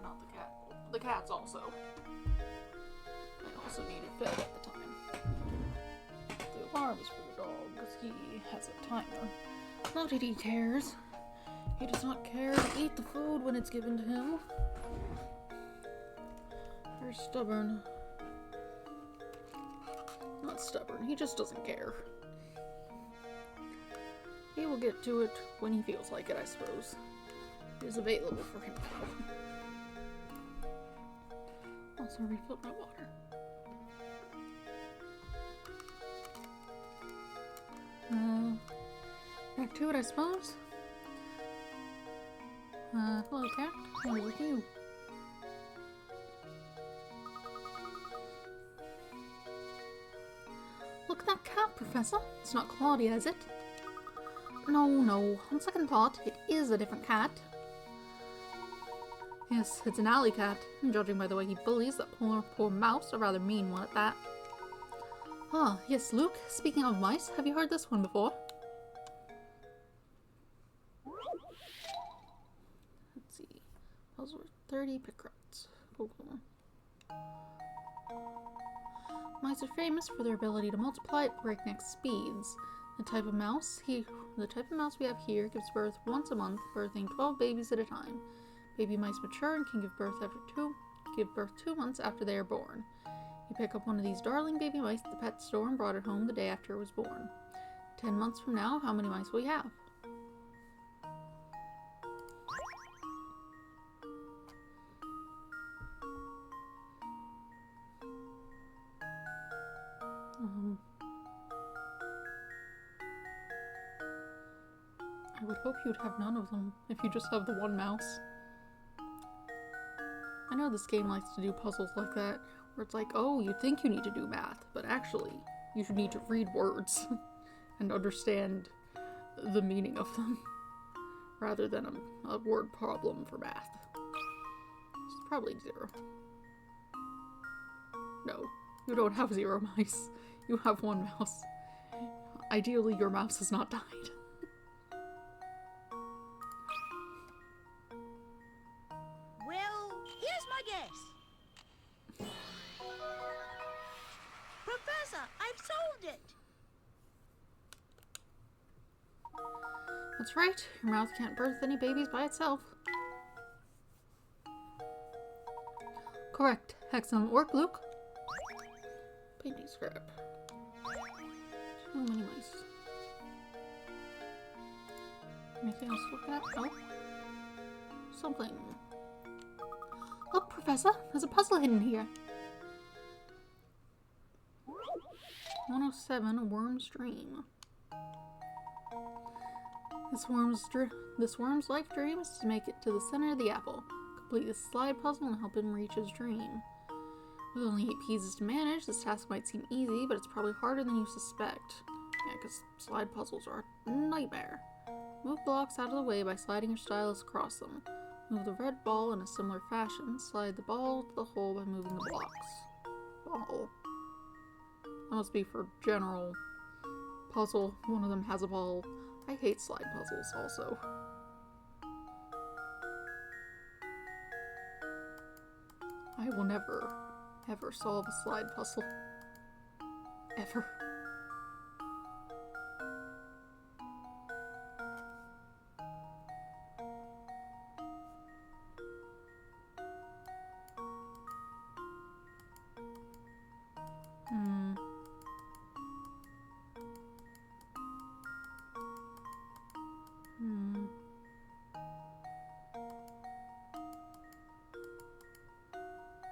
Not the cat. The cats also. They also needed fed at the time. The alarm is for the dog because he has a timer. Not that he cares. He does not care to eat the food when it's given to him. Very stubborn. Not stubborn, he just doesn't care. He will get to it when he feels like it, I suppose. It is available for him now. Also refilled my water. Back to it, I suppose. Hello, cat. How are you? Look at that cat, Professor. It's not Claudia, is it? No. On second thought, it is a different cat. Yes, it's an alley cat. Judging by the way he bullies that poor mouse, a rather mean one at that. Ah, yes, Luke. Speaking of mice, have you heard this one before? Let's see. Those were 30 pickrats. Cool. Mice are famous for their ability to multiply at breakneck speeds. The type of mouse we have here gives birth once a month, birthing 12 babies at a time. Baby mice mature and can give birth 2 months after they are born. You pick up one of these darling baby mice at the pet store and brought it home the day after it was born. 10 months from now, how many mice will you have? I would hope you'd have none of them if you just have the one mouse. I know this game likes to do puzzles like that, where it's like, oh, you think you need to do math, but actually, you should need to read words and understand the meaning of them, rather than a word problem for math. It's probably 0. No, you don't have 0 mice. You have 1 mouse. Ideally, your mouse has not died. Well, here's my guess. Professor, I've solved it. That's right. Your mouth can't birth any babies by itself. Correct. Excellent work, Luke. Painting scrap. So many mice. Anything else to look at? Oh. Something. Look, Professor. There's a puzzle hidden here. 107, a worm's dream. This worm's life dream is to make it to the center of the apple, complete the slide puzzle, and help him reach his dream. With only 8 pieces to manage, this task might seem easy, but it's probably harder than you suspect. Yeah, because slide puzzles are a nightmare. Move blocks out of the way by sliding your stylus across them. Move the red ball in a similar fashion. Slide the ball to the hole by moving the blocks. Ball. That must be for general puzzle. One of them has a ball. I hate slide puzzles also. I will never, ever solve a slide puzzle. Ever.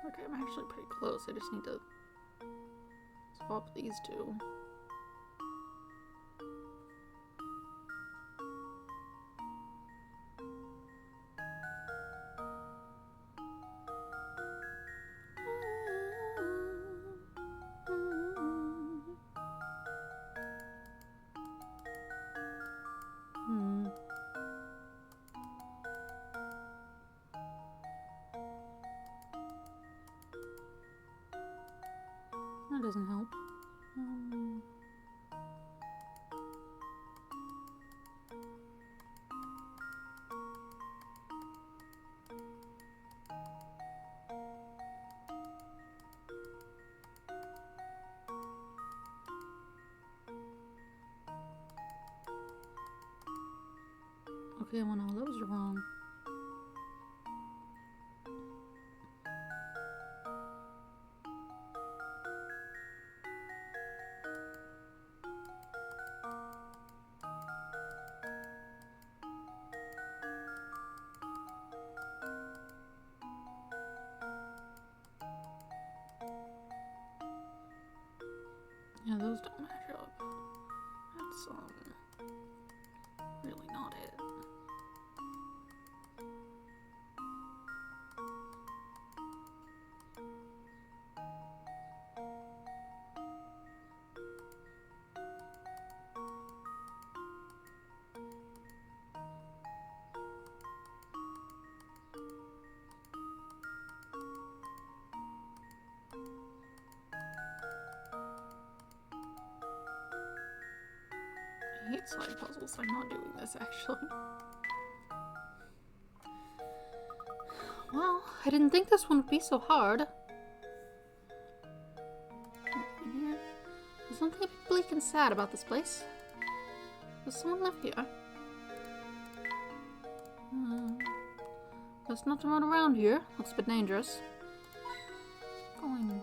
Okay, I'm actually pretty close. I just need to swap these two. That doesn't help. Okay, well, no, those are wrong. Yeah, those don't match up. That's, really not it. I hate slide puzzles. I'm not doing this, actually. Well, I didn't think this one would be so hard. Here. There's something a bit bleak and sad about this place. Does someone live here? Best not to run around here. Looks a bit dangerous. Going.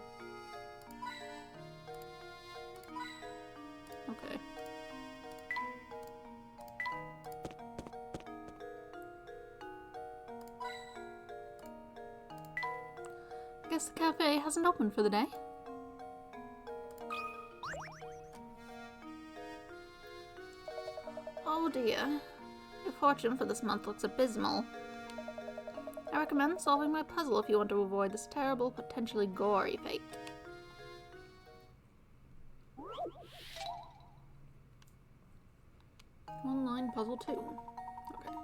Okay. Guess the cafe hasn't opened for the day. Oh dear. Your fortune for this month looks abysmal. I recommend solving my puzzle if you want to avoid this terrible, potentially gory fate. One-line puzzle 2. Okay.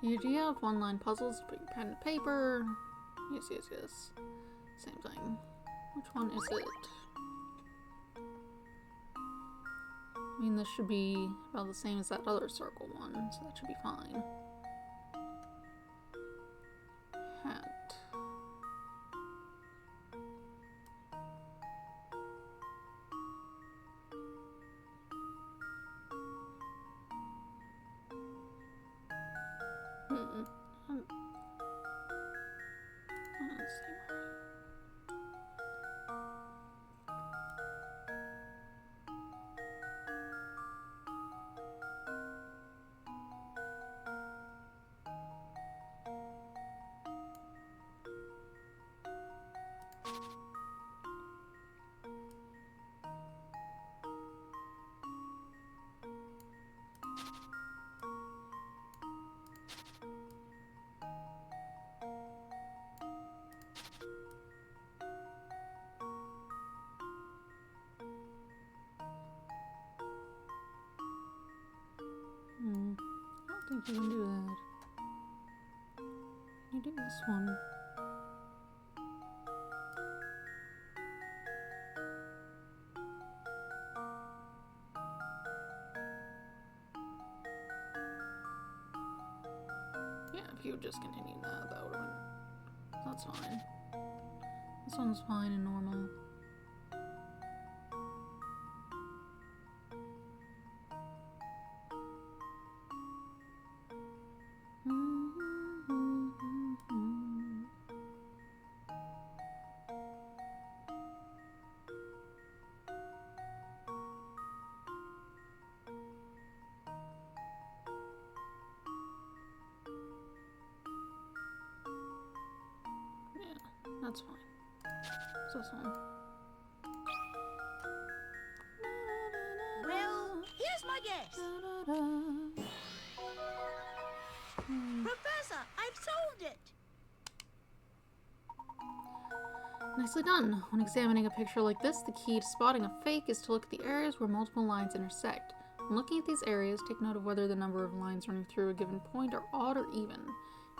The idea of one-line puzzles, put your pen and paper. Yes, yes, yes. Same thing. Which one is it? I mean, this should be about the same as that other circle one, so that should be fine. Hat. Let's see. I don't think you can do that. You do this one. Yeah, if you would just continue that, that would have been... That's fine. This one's fine and normal. That's fine. So this one. Well, here's my guess. Professor, I've solved it. Nicely done. When examining a picture like this, the key to spotting a fake is to look at the areas where multiple lines intersect. When looking at these areas, take note of whether the number of lines running through a given point are odd or even.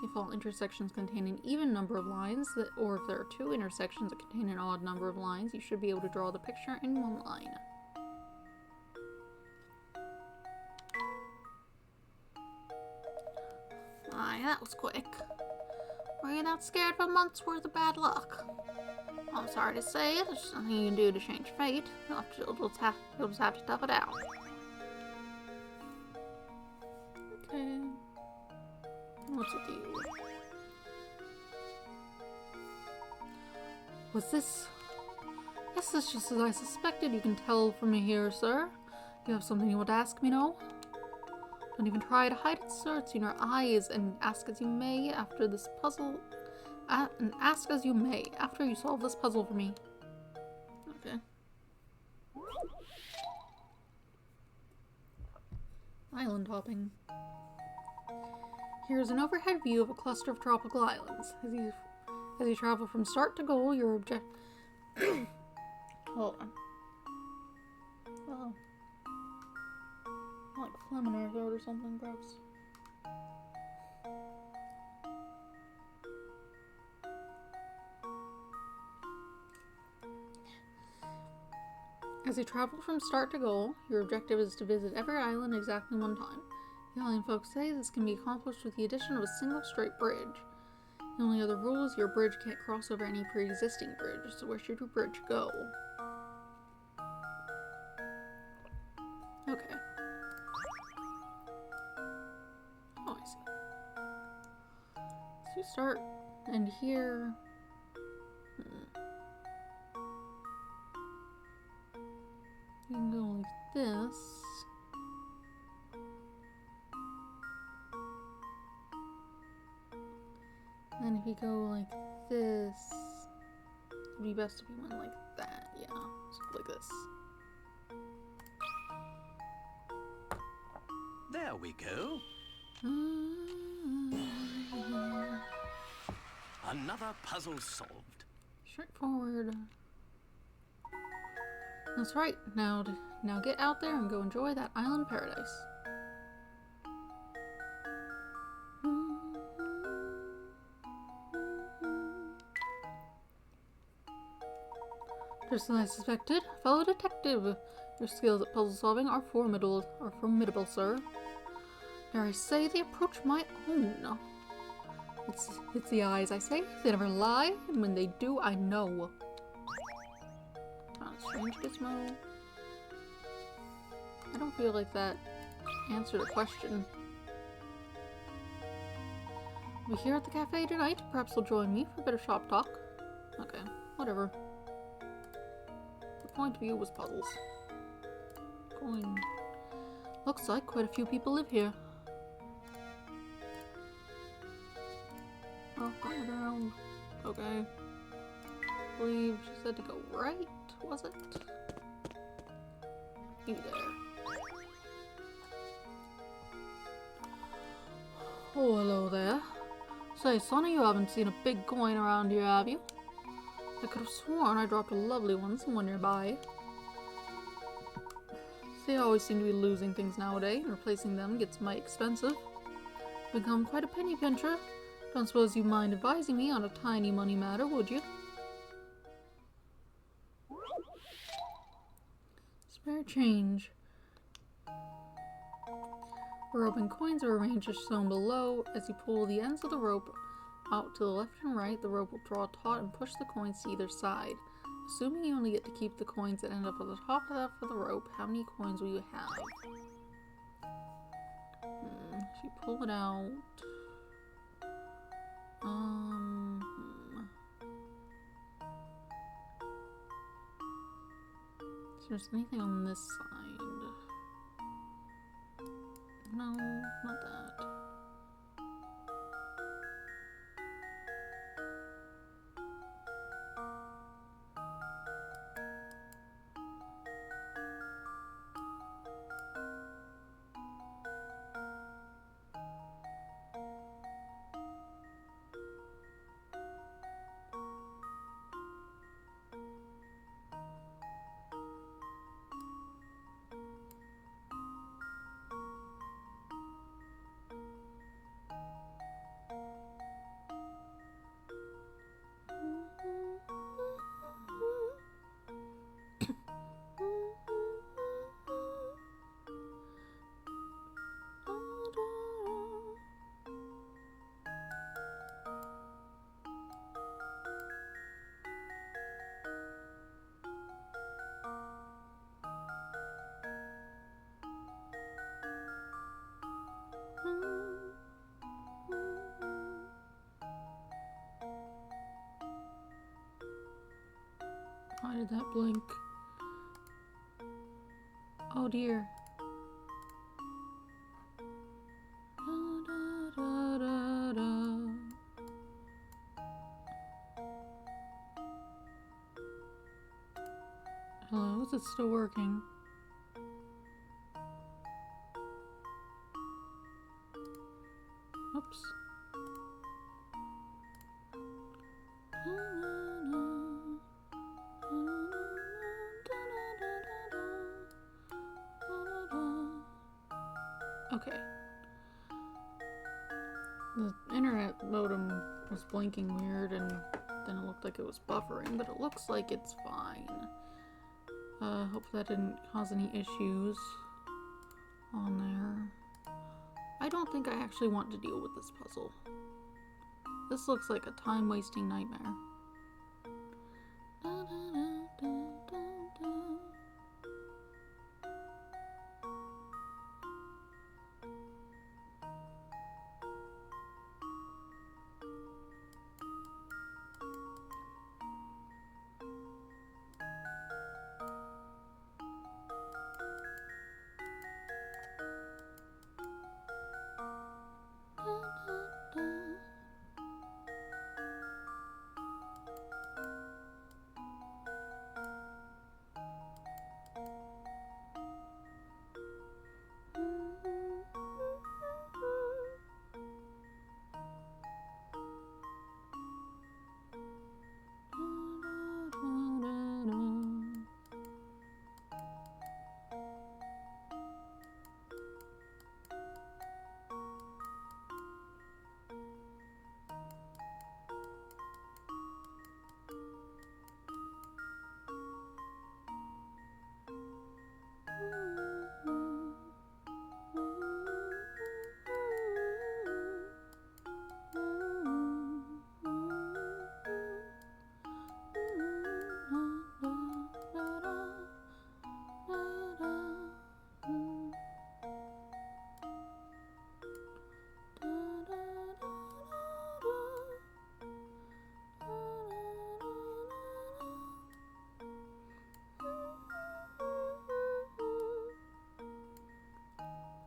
If all intersections contain an even number of lines, or if there are two intersections that contain an odd number of lines, you should be able to draw the picture in one line. Aye, that was quick. Were you that scared of a month's worth of bad luck? I'm sorry to say, there's nothing you can do to change fate. You'll just have to tough it out. Okay. What's with you? Was this? Yes, it's just as I suspected. You can tell from here, sir. You have something you want to ask me, no? Don't even try to hide it, sir. It's in your eyes, and ask as you may after this puzzle. And ask as you may after you solve this puzzle for me. Okay. Island hopping. Here's an overhead view of a cluster of tropical islands. As you travel from start to goal, your object. Hold on. Oh. Like phlegm in our throat or something gross. As you travel from start to goal, your objective is to visit every island exactly one time. The island folks say this can be accomplished with the addition of a single straight bridge. The only other rule is your bridge can't cross over any pre-existing bridge, so where should your bridge go? Okay. Oh, I see. So you start, and here... You can go like this. Then if you go like this, it'd be best if you went like that, yeah. So like this. There we go. Another puzzle solved. Straightforward. That's right. Now get out there and go enjoy that island paradise. Just as I suspected, fellow detective, your skills at puzzle solving are formidable, sir. Dare I say they approach my own. It's the eyes, I say. They never lie, and when they do, I know. Strange gizmo. I don't feel like that answered a question. We're here at the cafe tonight. Perhaps you'll join me for a bit of shop talk. Okay, whatever. The point of view was puzzles. Looks like quite a few people live here. Oh, going around. Okay. I believe she said to go right. Was it? You there. Oh, hello there. Say, Sonny, you haven't seen a big coin around here, have you? I could have sworn I dropped a lovely one somewhere nearby. They always seem to be losing things nowadays, and replacing them gets mighty expensive. Become quite a penny pincher. Don't suppose you'd mind advising me on a tiny money matter, would you? Spare change. Rope and coins are arranged as shown below. As you pull the ends of the rope out to the left and right, the rope will draw taut and push the coins to either side. Assuming you only get to keep the coins that end up at the top half of the rope, how many coins will you have? If you pull it out... Is there anything on this side? No, not that. Why did that blink? Oh dear. Hello, is it still working? Oops. Okay. The internet modem was blinking weird and then it looked like it was buffering, but it looks like it's fine. Hope that didn't cause any issues on there. I don't think I actually want to deal with this puzzle. This looks like a time-wasting nightmare.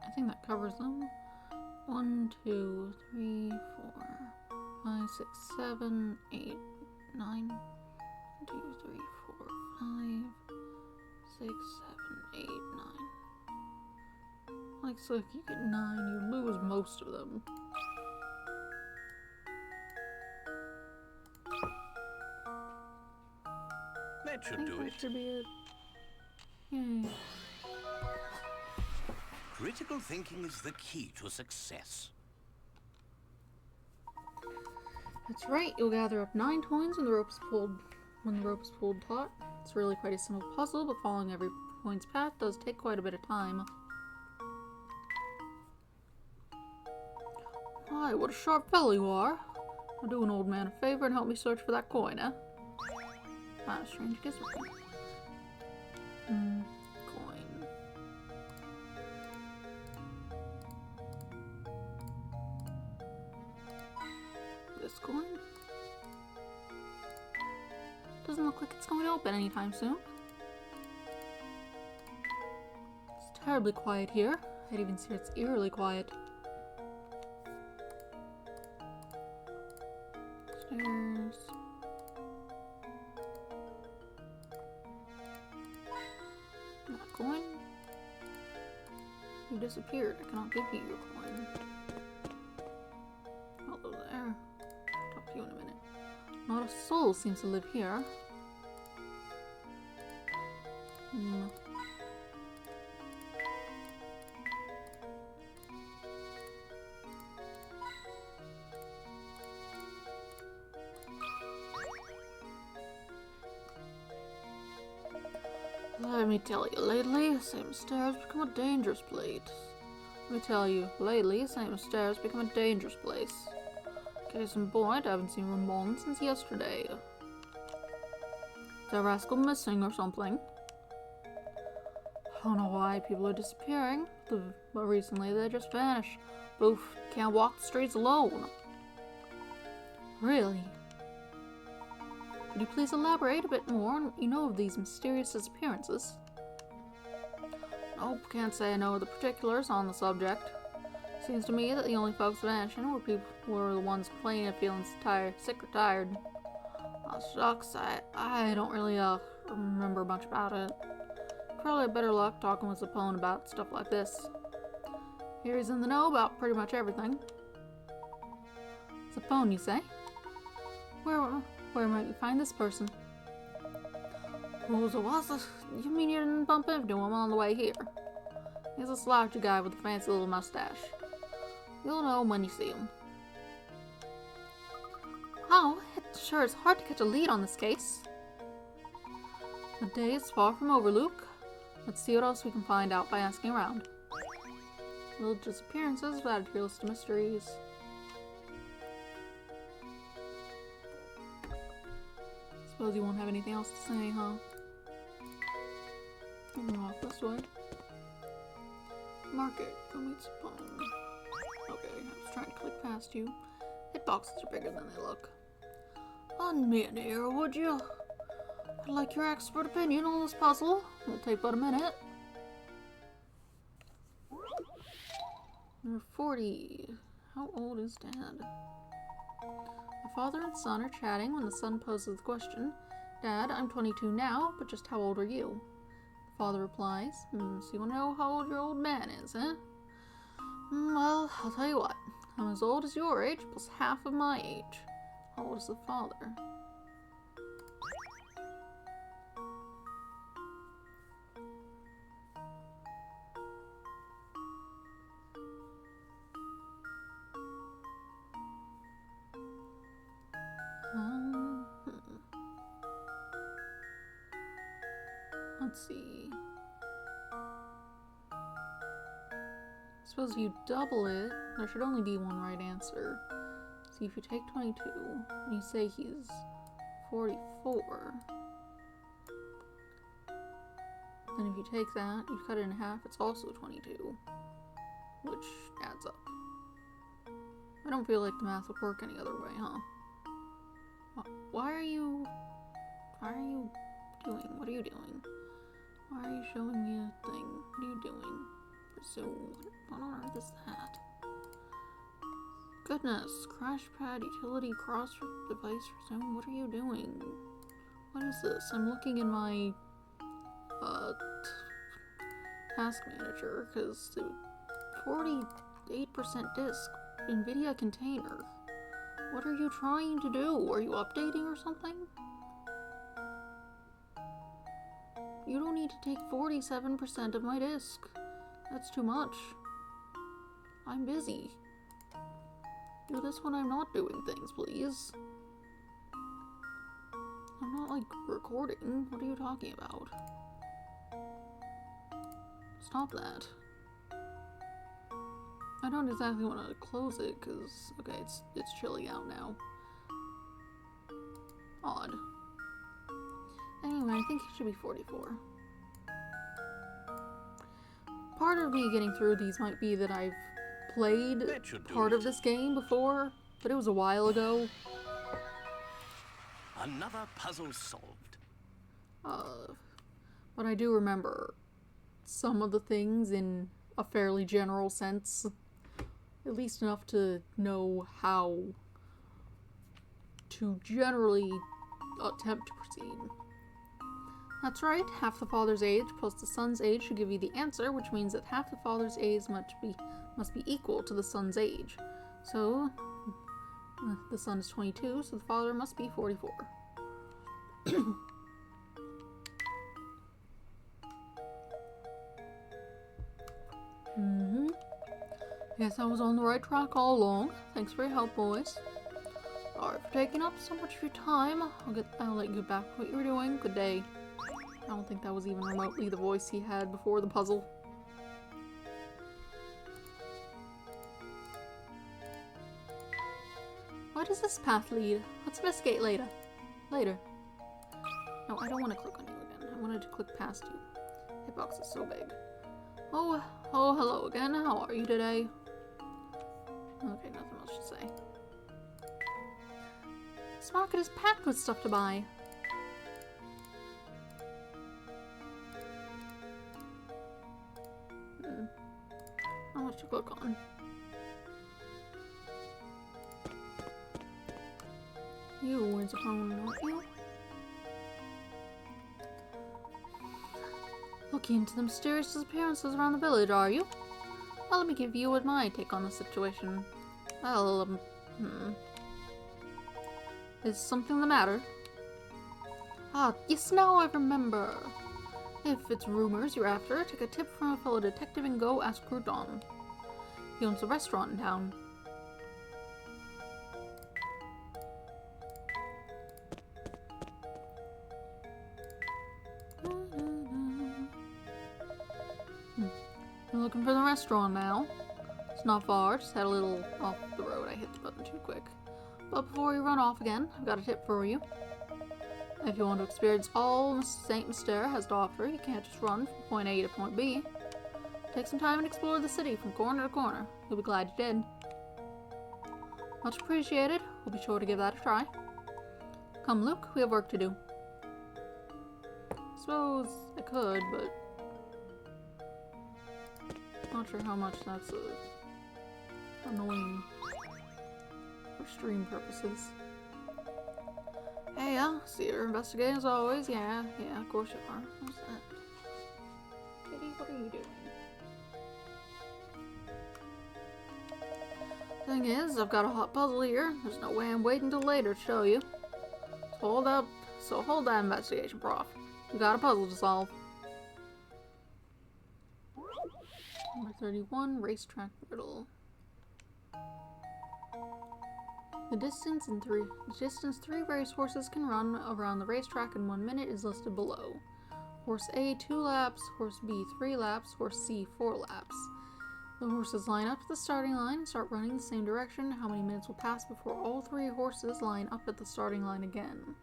I think that covers them. 1, 2, 3, 4, 5, 6, 7, 8, 9. 1, 2, 3, 4, 5, 6, 7, 8, 9. Like, so if you get 9, you lose most of them. That should do it. Should be it. Yay. Critical thinking is the key to success. That's right, you'll gather up 9 coins when the rope is pulled taut. It's really quite a simple puzzle, but following every coin's path does take quite a bit of time. Why, what a sharp fellow you are. I'll do an old man a favor and help me search for that coin, eh? Ah, strange gizmo. Coin. This coin? Doesn't look like it's going to open anytime soon. It's terribly quiet here. I'd even say it's eerily quiet. Stairs. That coin? You disappeared. I cannot give you your coin. Hello there. Talk to you in a minute. Not a soul seems to live here. Let me tell you, lately, Sam Stairs become a dangerous place. Let me tell you, lately, Sam Stairs become a dangerous place. Case in point, I haven't seen Ramon since yesterday. Is that rascal missing or something? I don't know why people are disappearing, but recently they just vanish. Boof, can't walk the streets alone. Really? Could you please elaborate a bit more on what you know of these mysterious disappearances? Nope, can't say I know the particulars on the subject. Seems to me that the only folks vanishing were the ones complaining of feeling sick or tired. Aw, shucks, I don't really, remember much about it. Probably had better luck talking with Zapone about stuff like this. Here he's in the know about pretty much everything. Zapone, you say? Where might we find this person? Who's a what? You mean you didn't bump into him on the way here? He's a slouchy guy with a fancy little mustache. You'll know him when you see him. Wow, it sure is hard to catch a lead on this case. The day is far from over, Luke. Let's see what else we can find out by asking around. Little disappearances have added to your list of mysteries. Suppose you won't have anything else to say, huh? I'm off this way. Market, go meet Zapone. Okay, I was trying to click past you. Hitboxes are bigger than they look. Lend me an ear, would you? I'd like your expert opinion on this puzzle. It'll take but a minute. Number 40. How old is Dad? A father and son are chatting when the son poses the question, Dad, I'm 22 now, but just how old are you? The father replies, so you want to know how old your old man is, eh? Well, I'll tell you what. I'm as old as your age, plus half of my age. How old is the father? Let's see. Suppose if you double it, there should only be one right answer. See, if you take 22 and you say he's 44, then if you take that, you cut it in half, it's also 22, which adds up. I don't feel like the math would work any other way, huh? Why are you doing? What are you doing? Why are you showing me a thing? What are you doing? Resume. What on earth is that? Goodness. Crash pad, utility, cross device, resume. What are you doing? What is this? I'm looking in my, task manager, because the 48% disk NVIDIA container. What are you trying to do? Are you updating or something? You don't need to take 47% of my disk. That's too much. I'm busy. Do this when I'm not doing things, please. I'm not, like, recording. What are you talking about? Stop that. I don't exactly want to close it, because, okay, it's chilly out now. Odd. Anyway, I think it should be 44. Part of me getting through these might be that I've played part of this game before, but it was a while ago. Another puzzle solved. But I do remember some of the things in a fairly general sense. At least enough to know how to generally attempt to proceed. That's right, half the father's age plus the son's age should give you the answer, which means that half the father's age must be equal to the son's age. So, the son is 22, so the father must be 44. Guess I was on the right track all along. Thanks for your help, boys. Sorry for taking up so much of your time. I'll let you get back to what you were doing. Good day. I don't think that was even remotely the voice he had before the puzzle. Where does this path lead? Let's investigate later. Later. No, I don't want to click on you again. I wanted to click past you. Hitbox is so big. Oh, hello again. How are you today? Okay, nothing else to say. This market is packed with stuff to buy. book on. You wins upon, aren't you? Looking into the mysterious disappearances around the village, are you? Well, let me give you my take on the situation. Well, is something the matter? Ah, yes, now I remember. If it's rumors you're after, take a tip from a fellow detective and go ask Crouton. He owns a restaurant in town. I'm looking for the restaurant now. It's not far, just had a little off the road. I hit the button too quick. But before you run off again, I've got a tip for you. If you want to experience all Saint Mystere has to offer, you can't just run from point A to point B. Take some time and explore the city from corner to corner. You'll be glad you did. Much appreciated. We'll be sure to give that a try. Come, Luke, we have work to do. Suppose I could, but not sure how much that's annoying for stream purposes. Hey, see you're investigating as always. Yeah, of course you are. What's that? Kitty, what are you doing? Thing is, I've got a hot puzzle here. There's no way I'm waiting till later to show you. So hold that investigation, Prof. We got a puzzle to solve. Number 31, racetrack riddle. The distance three racehorses can run around the racetrack in 1 minute is listed below. Horse A, 2 laps. Horse B, 3 laps. Horse C, 4 laps. The horses line up to the starting line and start running the same direction. How many minutes will pass before all 3 horses line up at the starting line again?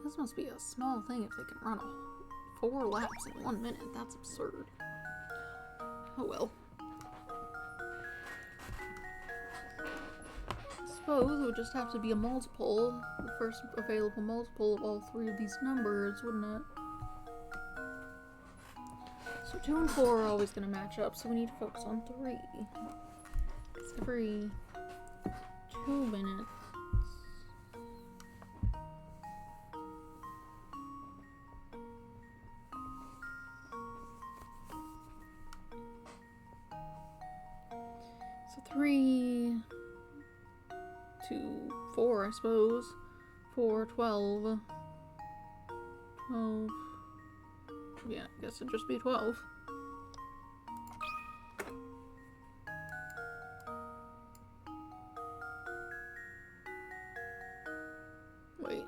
This must be a small thing if they can run 4 laps in 1 minute. That's absurd. Oh well. I suppose it would just have to be a multiple, the first available multiple of all 3 of these numbers, wouldn't it? So 2 and 4 are always going to match up, so we need to focus on 3. It's every 2 minutes. So 3 to 4, I suppose. 4, 12. 12. Yeah, I guess it'd just be 12. Wait.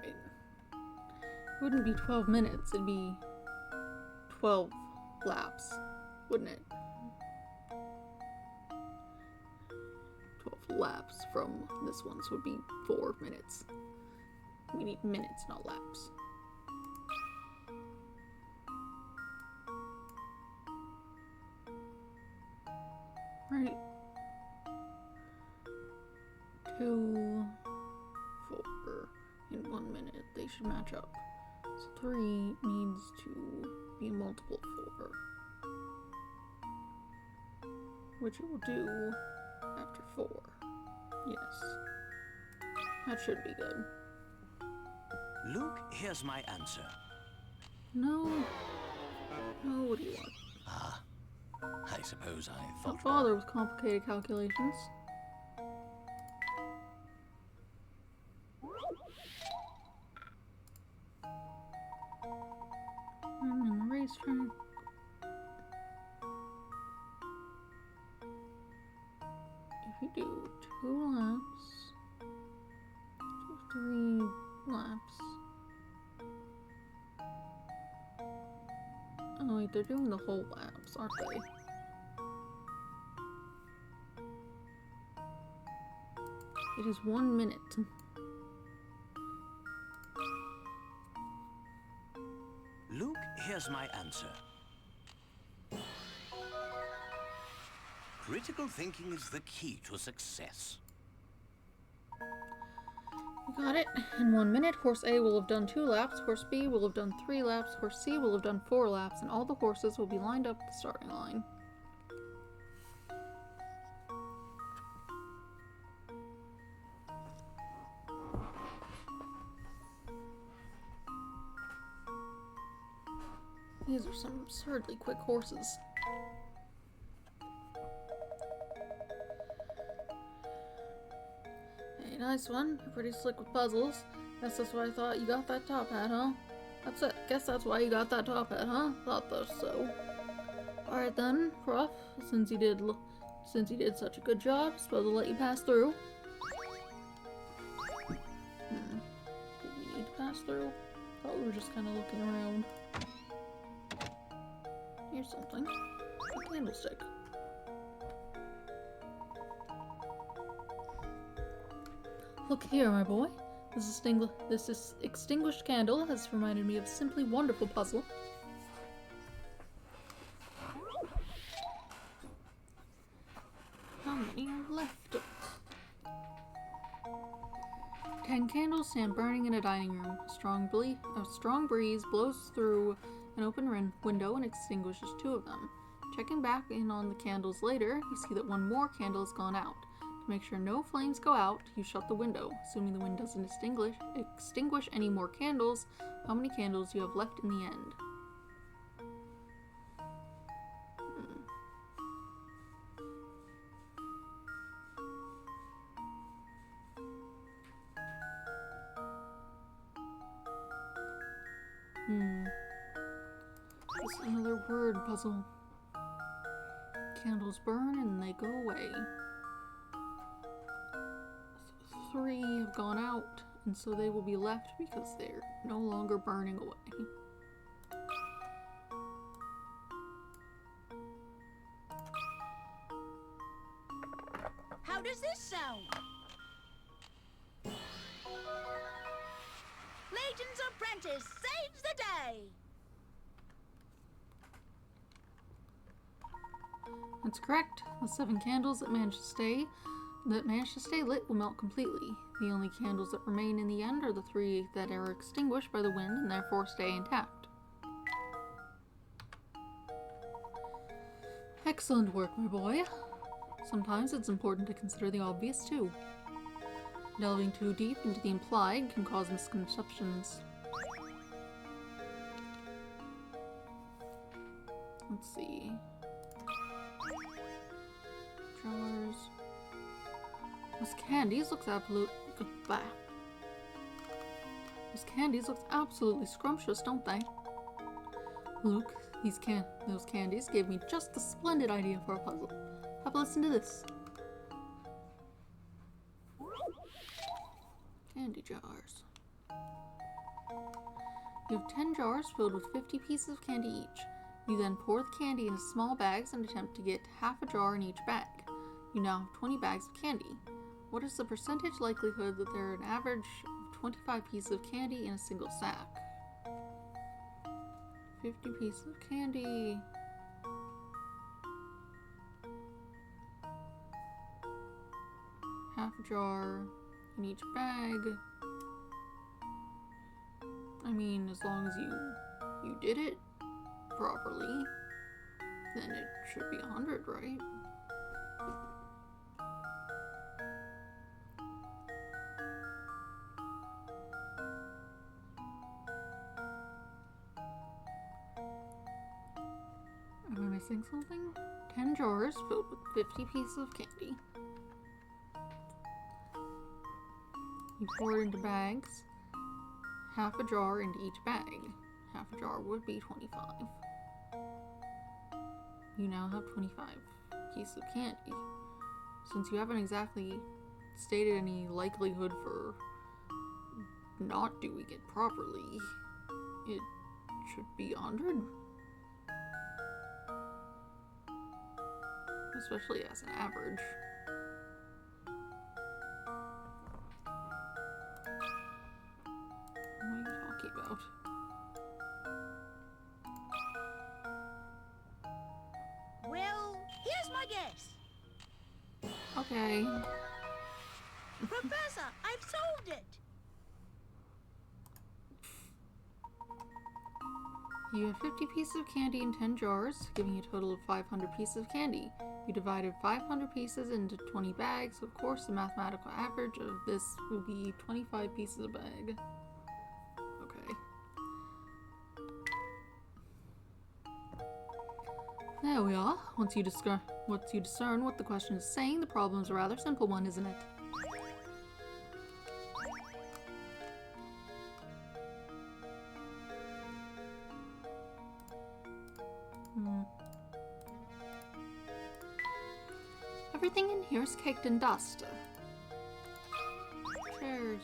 It wouldn't be 12 minutes, it'd be 12 laps, wouldn't it? 12 laps from this one, so it would be 4 minutes. We need minutes, not laps. Right. 2, 4 in 1 minute. They should match up. So 3 needs to be a multiple of 4. Which it will do after 4. Yes. That should be good. Luke, here's my answer. No. No, what do you want? Ah, I suppose I Don't thought... bother with complicated calculations. I'm in the racetrack. If you do 2 laps, 3 laps. Oh wait, they're doing the whole laps, aren't they? It is 1 minute. Luke, here's my answer. Critical thinking is the key to success. You Got it. In 1 minute, horse A will have done 2 laps, horse B will have done 3 laps, horse C will have done 4 laps, and all the horses will be lined up at the starting line. These are some absurdly quick horses. Hey, nice one. You're pretty slick with puzzles. Guess that's why I thought you got that top hat, huh? That's it. Guess that's why you got that top hat, huh? Thought so. Alright then, Prof. Since you did such a good job, suppose I'll let you pass through. Did we need to pass through? Thought we were just kind of looking around. Here's something. A candlestick. Look here, my boy. This extinguished candle has reminded me of a simply wonderful puzzle. How many are left? 10 candles stand burning in a dining room. A strong breeze blows through an open window and extinguishes 2 of them. Checking back in on the candles later, you see that 1 more candle has gone out. To make sure no flames go out, you shut the window. Assuming the wind doesn't extinguish any more candles, how many candles do you have left in the end? This is another word puzzle. Candles burn and they go away. 3 have gone out, and so they will be left because they're no longer burning away. How does this sound? Layton's apprentice saves the day! That's correct. The 7 candles that managed to stay lit will melt completely. The only candles that remain in the end are the 3 that are extinguished by the wind and therefore stay intact. Excellent work, my boy. Sometimes it's important to consider the obvious too. Delving too deep into the implied can cause misconceptions. Let's see. Jars. Those candies looks absolutely scrumptious, don't they? Luke, those candies gave me just the splendid idea for a puzzle. Have a listen to this. Candy jars. You have 10 jars filled with 50 pieces of candy each. You then pour the candy into small bags and attempt to get half a jar in each bag. You now have 20 bags of candy. What is the percentage likelihood that there are an average of 25 pieces of candy in a single sack? 50 pieces of candy. Half a jar in each bag. I mean, as long as you did it properly, then it should be 100, right? Am I missing something? 10 jars filled with 50 pieces of candy. You pour it into bags. Half a jar into each bag. Half a jar would be 25. You now have 25 pieces of candy. Since you haven't exactly stated any likelihood for not doing it properly, it should be 100. Especially as an average. What are you talking about? Well, here's my guess. Okay. Professor, I've solved it. You have 50 pieces of candy in 10 jars, giving you a total of 500 pieces of candy. You divided 500 pieces into 20 bags. Of course, the mathematical average of this would be 25 pieces a bag. Okay. There we are. Once you discern what the question is saying, the problem is a rather simple one, isn't it? Everything in here is caked in dust. Chairs.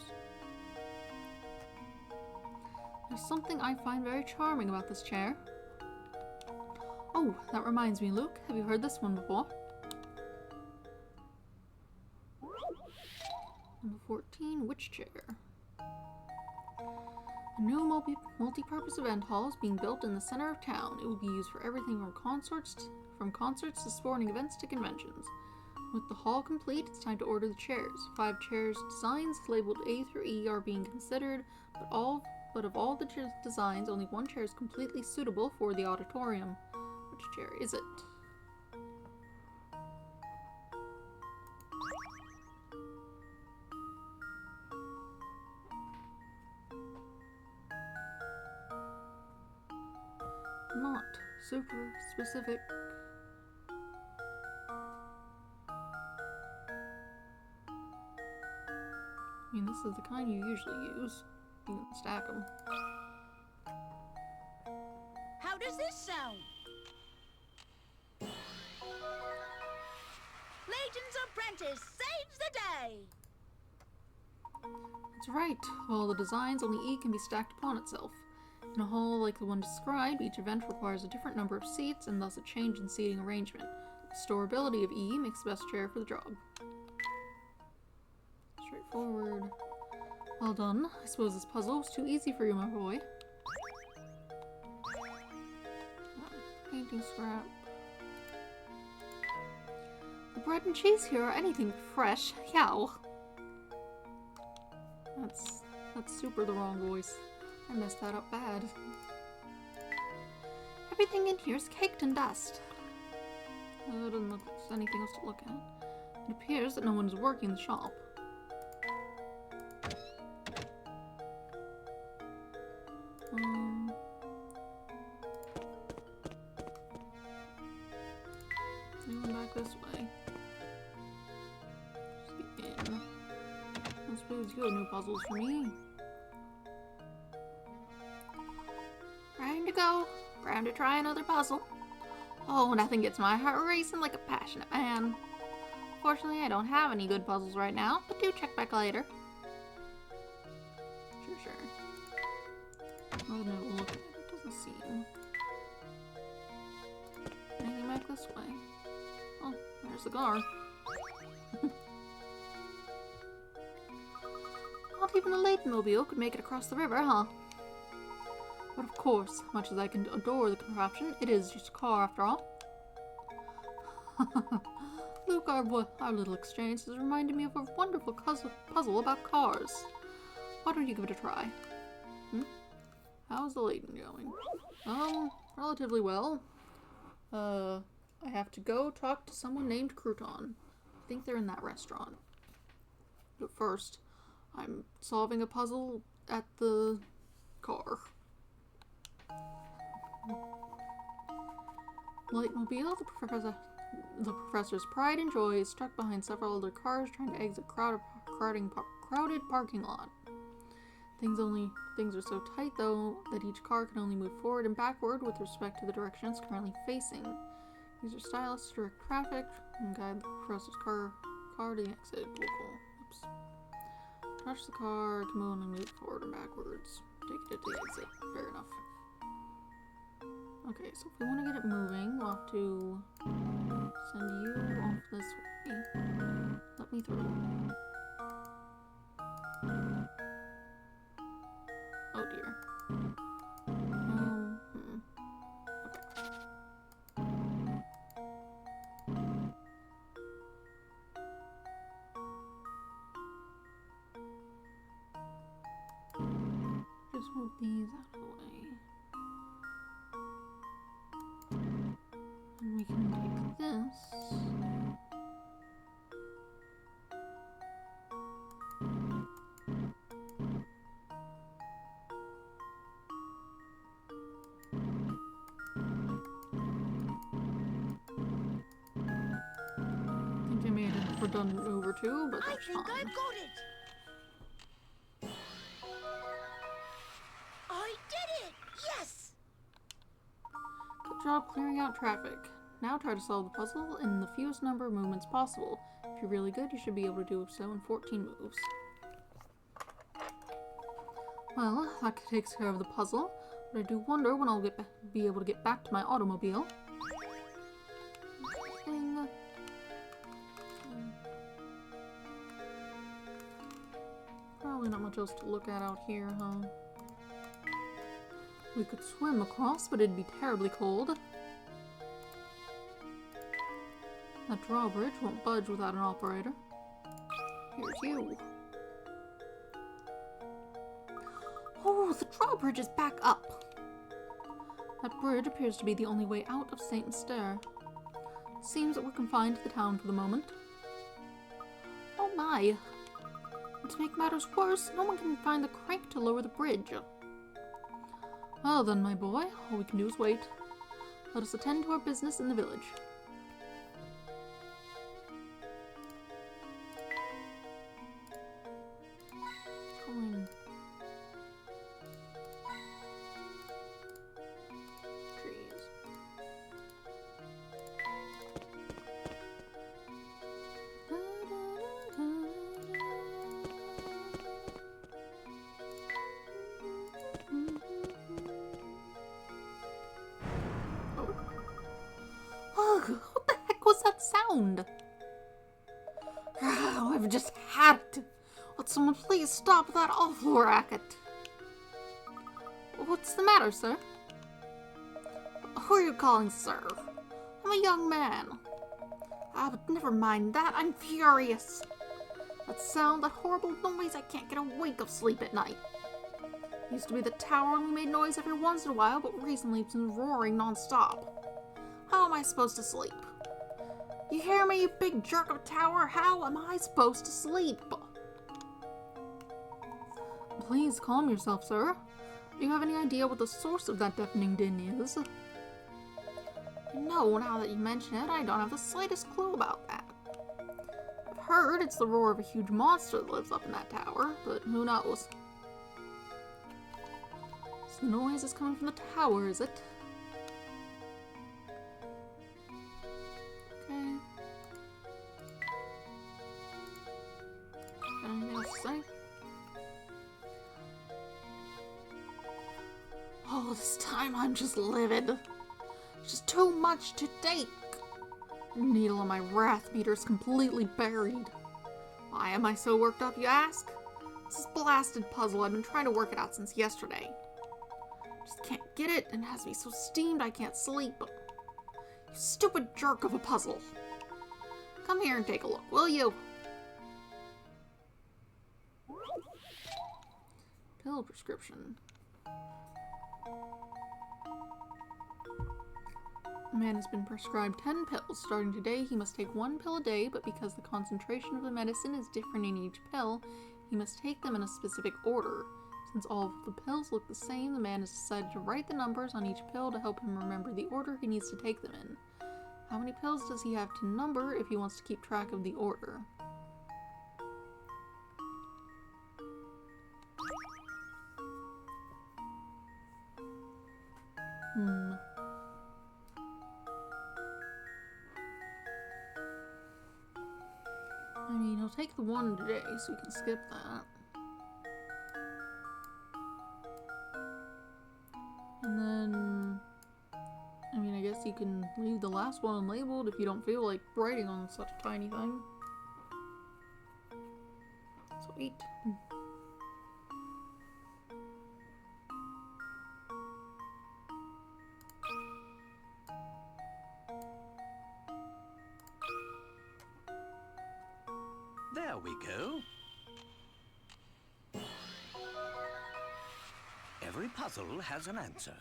There's something I find very charming about this chair. Oh, that reminds me, Luke. Have you heard this one before? Number 14, which chair? A new multi-purpose event hall is being built in the center of town. It will be used for everything from concerts to sporting events to conventions. With the hall complete, it's time to order the chairs. 5 chairs designs labeled A through E are being considered, but of all the designs, only one chair is completely suitable for the auditorium. Which chair is it? Not super specific. I mean, this is the kind you usually use. You can stack them. How does this sound? Layton's apprentice saves the day! That's right. All the designs, only E can be stacked upon itself. In a hall like the one described, each event requires a different number of seats and thus a change in seating arrangement. The storability of E makes the best chair for the job. Straightforward. Well done. I suppose this puzzle was too easy for you, my boy. Painting scrap. The bread and cheese here are anything but fresh. Yow. That's super the wrong voice. I messed that up bad. Everything in here is caked in dust. There doesn't look like there's anything else to look at. It appears that no one is working the shop. Anyone back this way? Just in. I suppose you have new puzzles for me. Raring to go. Round to try another puzzle. Oh, nothing gets my heart racing like a passionate man. Fortunately, I don't have any good puzzles right now, but do check back later. Sure. Oh no, look at it. It doesn't seem. Anything back this way? Oh, there's the car. Not even a Layton mobile could make it across the river, huh? But of course, much as I can adore the contraption, it is just a car after all. Luke, our little exchange has reminded me of a wonderful puzzle about cars. Why don't you give it a try? How's the Layton going? Relatively well. I have to go talk to someone named Crouton. I think they're in that restaurant. But first, I'm solving a puzzle at the car. Lightmobile, the professor's pride and joy, is stuck behind several other cars trying to exit crowded parking lot. Things are so tight, though, that each car can only move forward and backward with respect to the direction it's currently facing. Use your stylus to direct traffic and guide the professor's car to the exit. Cool. Oops. Touch the car to move and move forward and backwards. Take it to the exit. Fair enough. Okay, so if we want to get it moving, we'll have to send you off this way. Let me through. Oh dear. Just move these out of the way. this. I think I made a redundant move or two, but I that's think fine. I've got it. I did it! Yes! Good job clearing out traffic. Now try to solve the puzzle in the fewest number of movements possible. If you're really good, you should be able to do so in 14 moves. Well, that takes care of the puzzle, but I do wonder when I'll be able to get back to my automobile. Thing. Probably not much else to look at out here, huh? We could swim across, but it'd be terribly cold. That drawbridge won't budge without an operator. Here's you. Oh, the drawbridge is back up. That bridge appears to be the only way out of Satan's Stair. Seems that we're confined to the town for the moment. Oh my. And to make matters worse, no one can find the crank to lower the bridge. Well then, my boy, all we can do is wait. Let us attend to our business in the village. Coin. Trees. Ugh, what the heck was that sound? Oh, I've just had it. Would someone please stop that awful racket? What's the matter, sir? Who are you calling sir? I'm a young man. Ah, but never mind that. I'm furious. That sound, that horrible noise, I can't get a wink of sleep at night. Used to be the tower and we made noise every once in a while, but recently it's been roaring non-stop. How am I supposed to sleep? You hear me, you big jerk of a tower? How am I supposed to sleep? Please calm yourself, sir. Do you have any idea what the source of that deafening din is? No, now that you mention it, I don't have the slightest clue about that. I've heard it's the roar of a huge monster that lives up in that tower, but who knows? So the noise is coming from the tower, is it? Okay. Anything else to say? Oh, this time I'm just livid. It's just too much to take. The needle on my wrath meter is completely buried. Why am I so worked up, you ask? This blasted puzzle, I've been trying to work it out since yesterday. Just can't get it, and it has me so steamed I can't sleep. You stupid jerk of a puzzle. Come here and take a look, will you? Pill prescription. A man has been prescribed 10 pills. Starting today, he must take 1 pill a day, but because the concentration of the medicine is different in each pill, he must take them in a specific order. Since all of the pills look the same, the man has decided to write the numbers on each pill to help him remember the order he needs to take them in. How many pills does he have to number if he wants to keep track of the order? I mean, he'll take the 1 today, so you can skip that. And then, I mean, I guess you can leave the last one unlabeled if you don't feel like writing on such a tiny thing. Sweet. There we go. Every puzzle has an answer.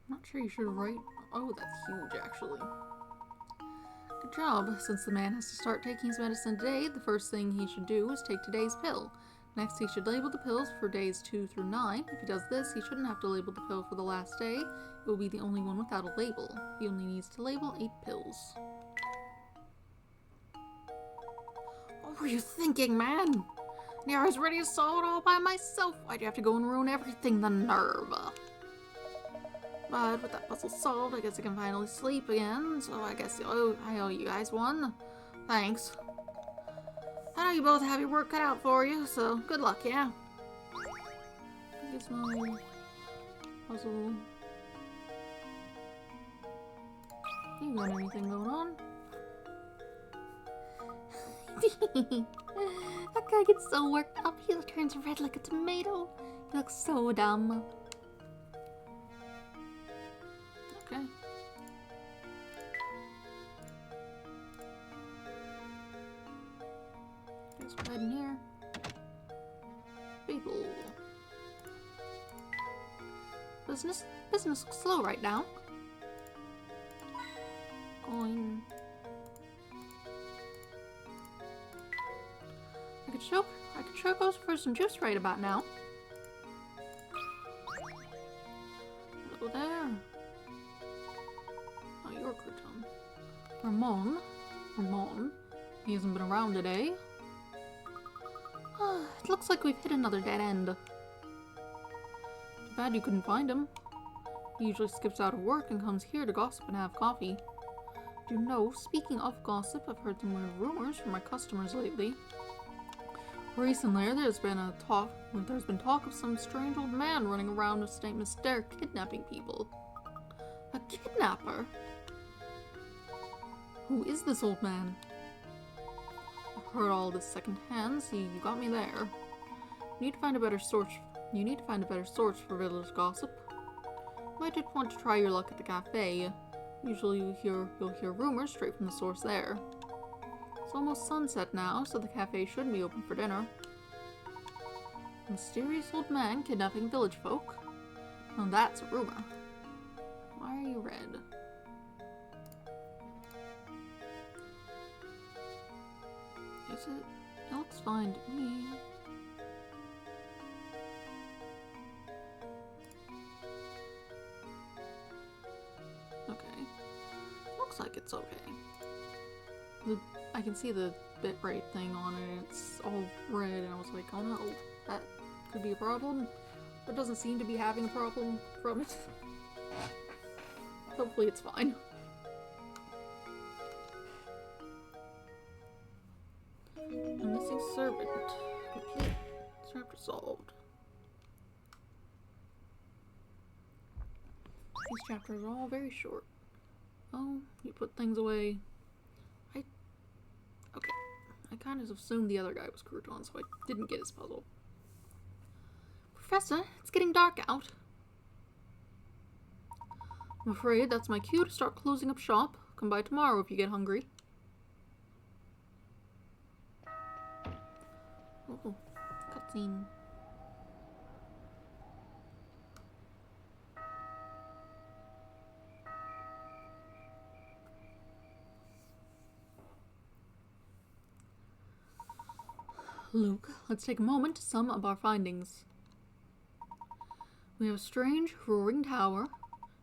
I'm not sure you should write. Oh, that's huge, actually. Good job. Since the man has to start taking his medicine today, the first thing he should do is take today's pill. Next, he should label the pills for days 2 through 9. If he does this, he shouldn't have to label the pill for the last day. It will be the only one without a label. He only needs to label 8 pills. What were you thinking, man? I was ready to solve it all by myself. Why'd you have to go and ruin everything? The nerve. But with that puzzle solved, I guess I can finally sleep again. So I guess I owe you guys one. Thanks. I know you both have your work cut out for you, so good luck, yeah? I guess my puzzle... You got anything going on? That guy gets so worked up, he turns red like a tomato. He looks so dumb. Okay. Guess we're heading here. People. Business looks slow right now. Going. I could sure go for some juice right about now. Hello there. Oh, you're Crouton. Ramon. He hasn't been around today. It looks like we've hit another dead end. Too bad you couldn't find him. He usually skips out of work and comes here to gossip and have coffee. You know, speaking of gossip, I've heard some weird rumors from my customers lately. Recently, there's been talk of some strange old man running around with St. Mystere kidnapping people. A kidnapper? Who is this old man? I've heard all this secondhand, so you got me there. You need to find a better source for village gossip. You might just want to try your luck at the cafe. Usually you'll hear rumors straight from the source there. It's almost sunset now, so the cafe should be open for dinner. Mysterious old man kidnapping village folk? Well, that's a rumor. Why are you red? Is it? It looks fine to me. Okay. Looks like it's okay. I can see the bitrate thing on it, it's all red, and I was like, oh no, that could be a problem. But it doesn't seem to be having a problem from it. Hopefully it's fine. A missing servant. Complete. Chapter solved. These chapters are all very short. Oh, you put things away. Okay. I kind of assumed the other guy was Crouton, so I didn't get his puzzle. Professor, it's getting dark out. I'm afraid that's my cue to start closing up shop. Come by tomorrow if you get hungry. Oh, cutscene. Luke, let's take a moment to sum up our findings. We have a strange, roaring tower,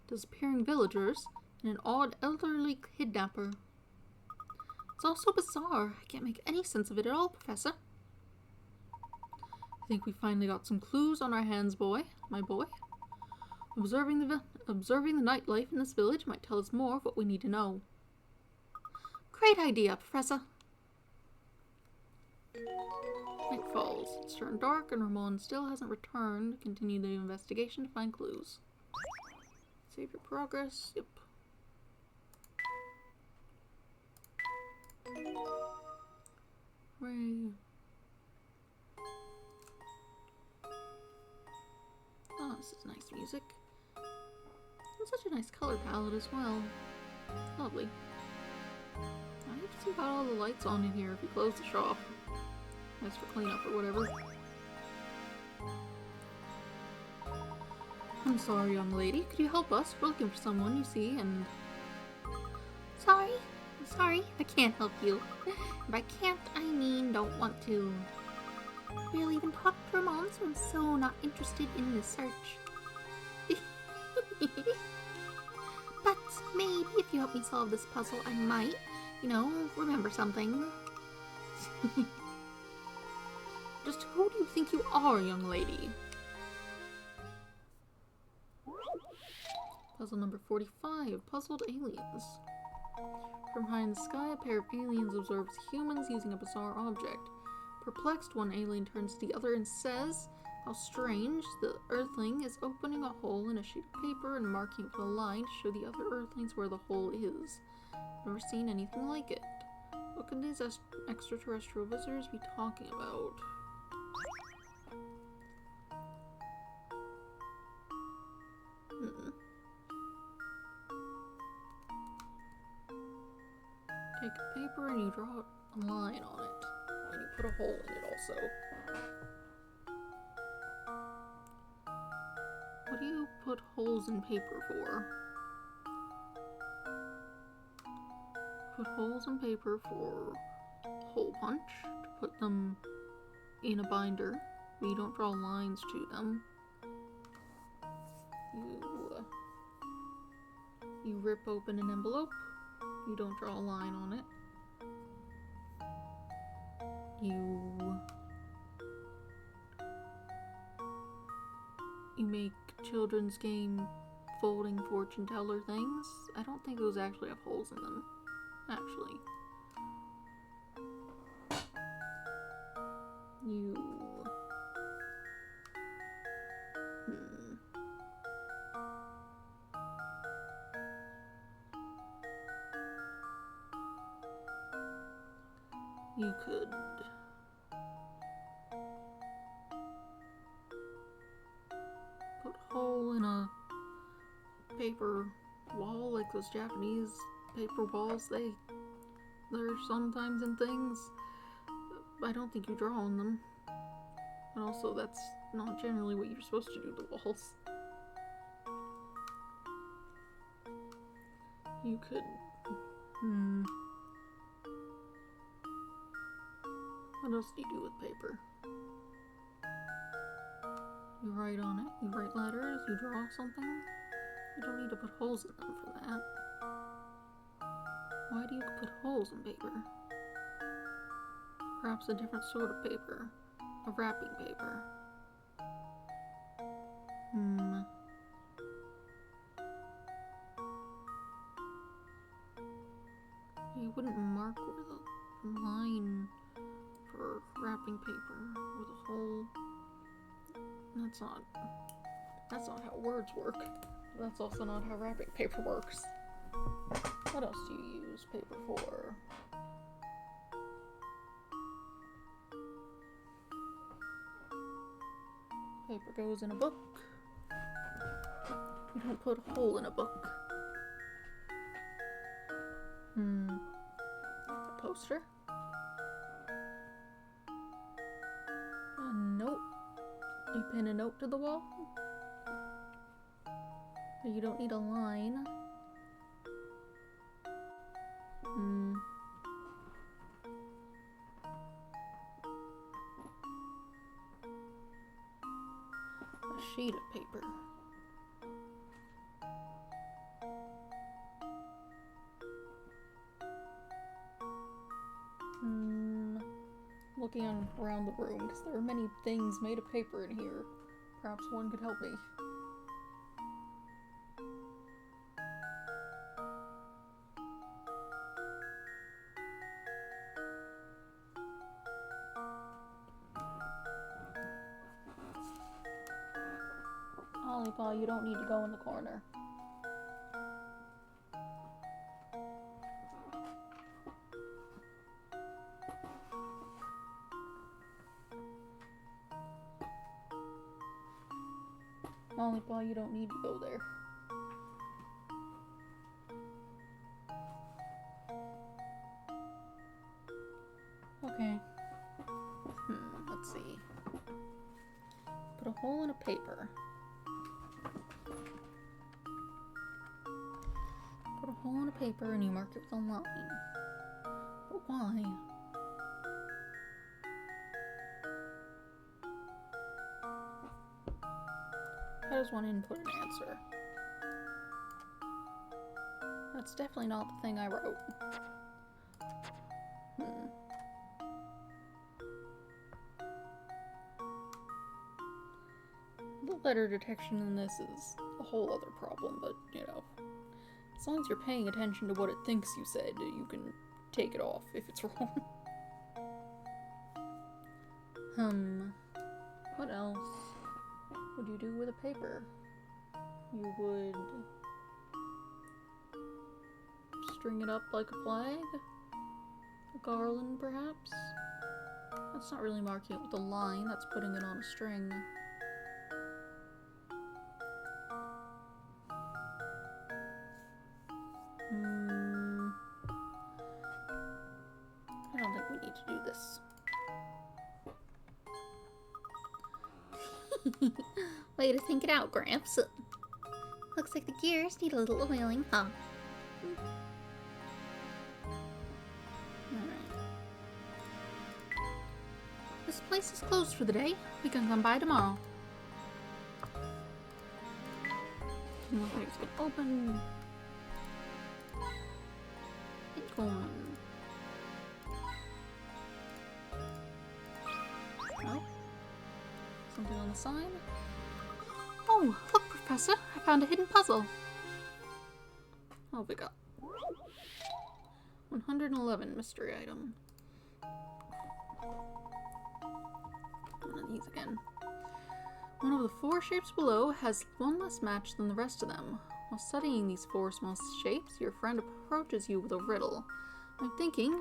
disappearing villagers, and an odd elderly kidnapper. It's all so bizarre. I can't make any sense of it at all, Professor. I think we finally got some clues on our hands, my boy. Observing the nightlife in this village might tell us more of what we need to know. Great idea, Professor. Night falls. It's turned dark and Ramon still hasn't returned. Continue the investigation to find clues. Save your progress. Yep. Hooray. Oh, this is nice music. And such a nice color palette as well. Lovely. I have to see about all the lights on in here if you close the shop. Nice for cleanup or whatever. I'm sorry, young lady. Could you help us? We're looking for someone, you see, and... Sorry? Sorry, I can't help you. By can't, I mean don't want to. Barely even talk to her mom, so I'm so not interested in this search. But maybe if you help me solve this puzzle, I might, remember something. Just who do you think you are, young lady? Puzzle number 45, Puzzled Aliens. From high in the sky, a pair of aliens observes humans using a bizarre object. Perplexed, one alien turns to the other and says, "How strange, the Earthling is opening a hole in a sheet of paper and marking it with a line to show the other Earthlings where the hole is. Never seen anything like it. What could these extraterrestrial visitors be talking about?" Take a paper and you draw a line on it. And you put a hole in it also. What do you put holes in paper for? Put holes in paper for hole punch, to put them in a binder, but you don't draw lines to them. You rip open an envelope, you don't draw a line on it. You make children's game folding fortune teller things. I don't think those actually have holes in them, actually. You could put a hole in a paper wall, like those Japanese paper walls. They're sometimes in things. I don't think you draw on them. And also, that's not generally what you're supposed to do to walls. You could... What else do you do with paper? You write on it, you write letters, you draw something. You don't need to put holes in them for that. Why do you put holes in paper? Perhaps a different sort of paper. A wrapping paper. You wouldn't mark with a line for wrapping paper with a hole. That's not how words work. That's also not how wrapping paper works. What else do you use paper for? Paper goes in a book. You don't put a hole in a book. A poster? A note? You pin a note to the wall? You don't need a line. A sheet of paper. Looking around the room, because there are many things made of paper in here. Perhaps one could help me. Ollie, you don't need to go in the corner. Ollie, you don't need to go there. Okay. Let's see. Put a hole in a paper. Put a hole all on a paper and you mark it with a line. But why? How does one input an answer? That's definitely not the thing I wrote. The letter detection in this is a whole other problem, but, you know, as long as you're paying attention to what it thinks you said, you can take it off if it's wrong. What else would you do with a paper? You would string it up like a flag? A garland, perhaps? That's not really marking it with a line, that's putting it on a string. I don't think we need to do this. Way to think it out, Gramps. Looks like the gears need a little oiling, huh? Alright. This place is closed for the day. We can come by tomorrow. Nothing's gonna open. It's going. Oh. Something on the sign? Oh, look, Professor. I found a hidden puzzle. What have we got? 111 mystery item. One of these again. One of the 4 shapes below has one less match than the rest of them. While studying these 4 small shapes, your friend approaches you with a riddle. I'm thinking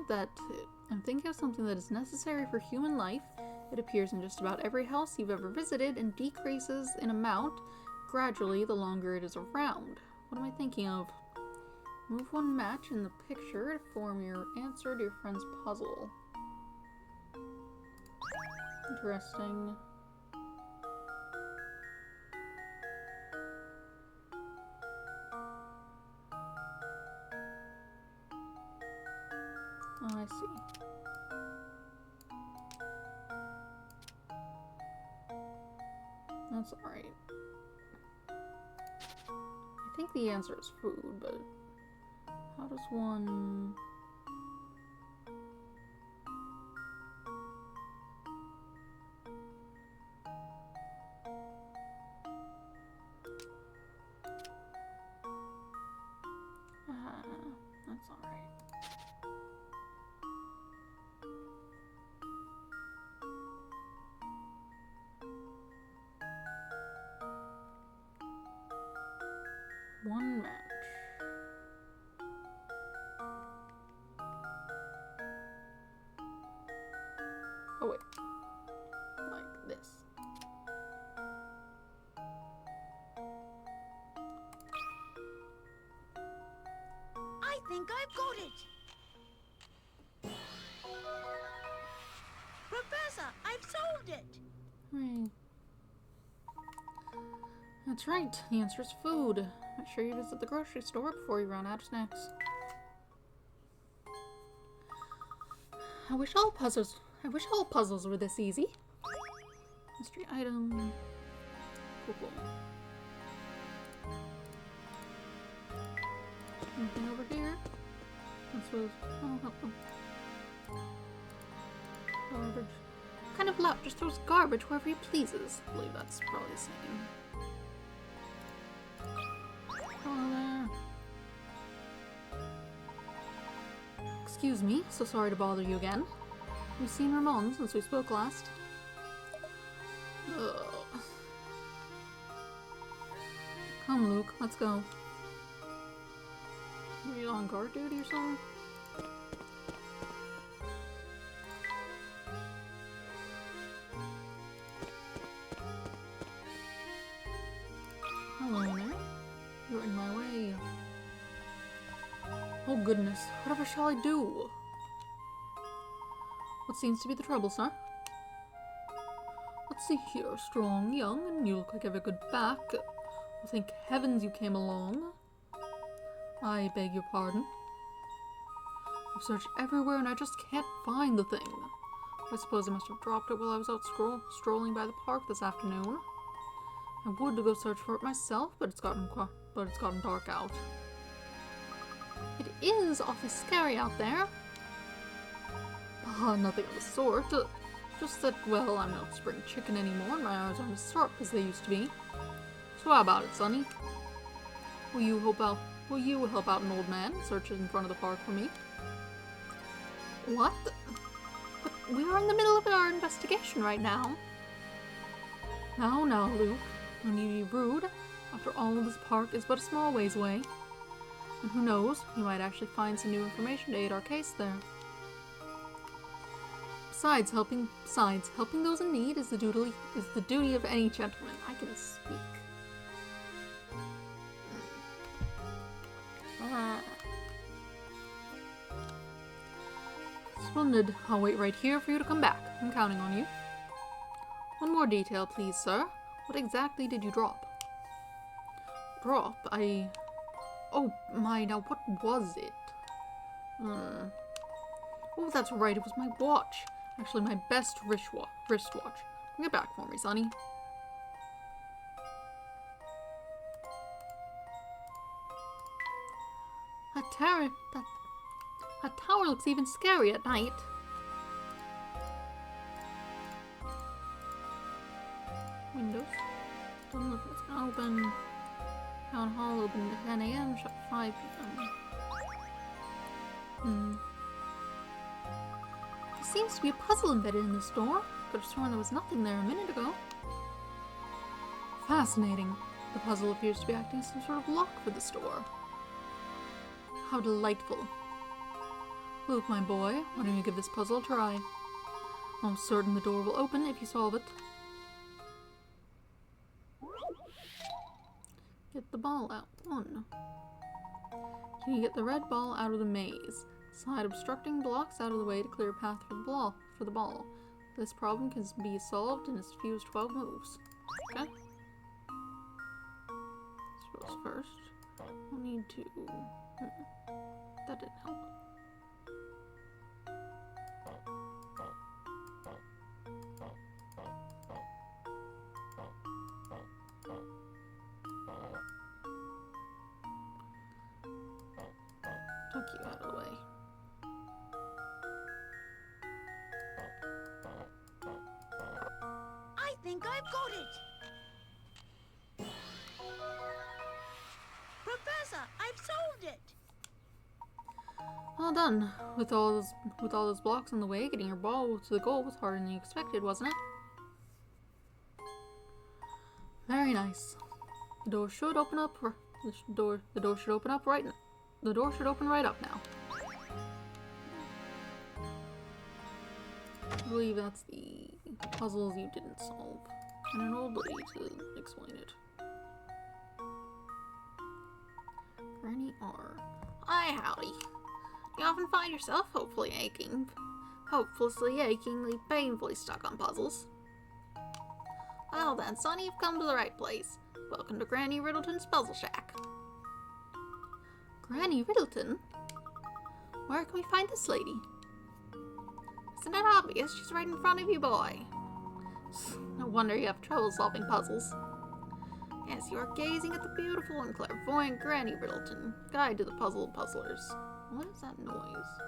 of something that is necessary for human life. It appears in just about every house you've ever visited and decreases in amount gradually the longer it is around. What am I thinking of? Move one match in the picture to form your answer to your friend's puzzle. Interesting. Oh, I see. That's alright. I think the answer is food, but how does one... That's alright. One match. Oh wait. Like this. I think I've got it. Professor, I've solved it. Hooray. That's right. The answer is food. Make sure you visit the grocery store before you run out of snacks. I wish all puzzles were this easy. Mystery item. Cool. Anything over here? This was... Oh, help them. Garbage. What kind of lout just throws garbage wherever he pleases? I believe that's probably the same. Hello there. Excuse me, so sorry to bother you again. Have you seen Ramon since we spoke last? Ugh. Come, Luke, let's go. Are you on guard duty or something? Hello there. You're in my way. Oh goodness, whatever shall I do? What seems to be the trouble, sir? Let's see here. Strong, young, and you look like you have a good back. Well, thank heavens you came along. I beg your pardon? I've searched everywhere and I just can't find the thing. I suppose I must have dropped it while I was out strolling by the park this afternoon. I would go search for it myself, but it's gotten dark out. It is awfully scary out there. Nothing of the sort. Just that, well, I'm no spring chicken anymore and my eyes aren't as sharp as they used to be. So how about it, Sonny? Will you help out an old man search in front of the park for me? What? But we are in the middle of our investigation right now. Now, Luke. No need to be rude. After all, this park is but a small ways away. And who knows, we might actually find some new information to aid our case there. Besides, helping those in need is the duty of any gentleman. I can speak. Splendid. I'll wait right here for you to come back. I'm counting on you. One more detail, please, sir. What exactly did you drop? Drop? Oh my, now what was it? Oh, that's right, it was my watch. Actually, my best wristwatch. Bring it back for me, Sonny. That tower looks even scary at night. Windows. Doesn't look like it's gonna open. Town hall open at 10 a.m. Shut at 5 p.m. There seems to be a puzzle embedded in this door. Could have sworn there was nothing there a minute ago. Fascinating. The puzzle appears to be acting as some sort of lock for this door. How delightful. Luke, my boy, why don't you give this puzzle a try? I'm certain the door will open if you solve it. Get the ball out. 1. Can you get the red ball out of the maze? Slide obstructing blocks out of the way to clear a path for the ball. This problem can be solved in as few as 12 moves. Okay. Suppose first, we'll need to... That didn't help. Took you out of the way. I think I've got it! Professor, I've solved it! Well done. With all those blocks in the way, getting your ball to the goal was harder than you expected, wasn't it? Very nice. The door should open up. The door should open up right now. The door should open right up now. I believe that's the puzzles you didn't solve. And an old lady to explain it. Granny R. Hi, howdy. You often find yourself hopelessly achingly, painfully stuck on puzzles. Well then, Sonny, you've come to the right place. Welcome to Granny Riddleton's Puzzle Shack. Granny Riddleton? Where can we find this lady? Isn't that obvious? She's right in front of you, boy. No wonder you have trouble solving puzzles. Yes, you are gazing at the beautiful and clairvoyant Granny Riddleton, guide to the puzzlers. What is that noise?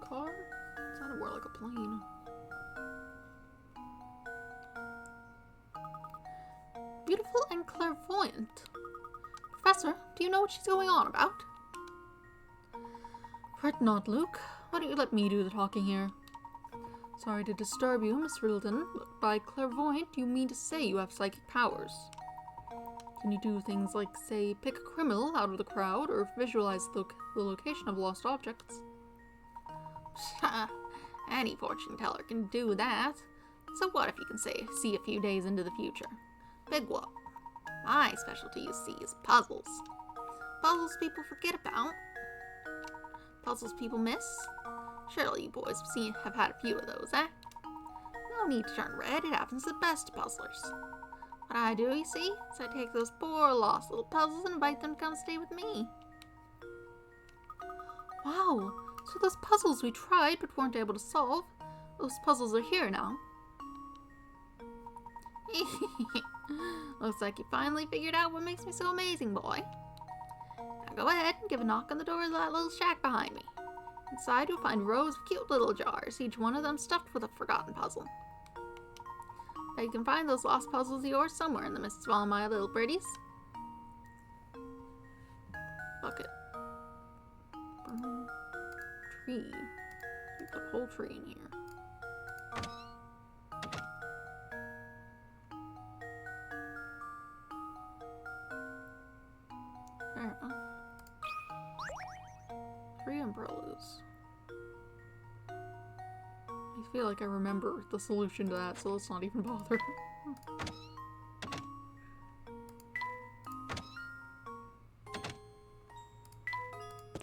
Car? It sounded more like a plane. Beautiful and clairvoyant. Professor, do you know what she's going on about? Fret not, Luke. Why don't you let me do the talking here? Sorry to disturb you, Miss Riddleton, but by clairvoyant you mean to say you have psychic powers. Can you do things like, say, pick a criminal out of the crowd, or visualize the location of lost objects? Any fortune teller can do that. So what if you can see a few days into the future? Big whoop. My specialty, you see, is puzzles. Puzzles people forget about. Puzzles people miss. Surely you boys have had a few of those, eh? No need to turn red, it happens to the best puzzlers. What I do, you see, is I take those poor lost little puzzles and invite them to come stay with me. Wow, so those puzzles we tried but weren't able to solve, those puzzles are here now. Looks like you finally figured out what makes me so amazing, boy. Now go ahead and give a knock on the door of that little shack behind me. Inside you'll find rows of cute little jars, each one of them stuffed with a forgotten puzzle. Now you can find those lost puzzles of yours somewhere in the midst of all my little pretties. Bucket. Tree. You put a whole tree in here. Fair enough. 3 umbrellas. I feel like I remember the solution to that, so let's not even bother.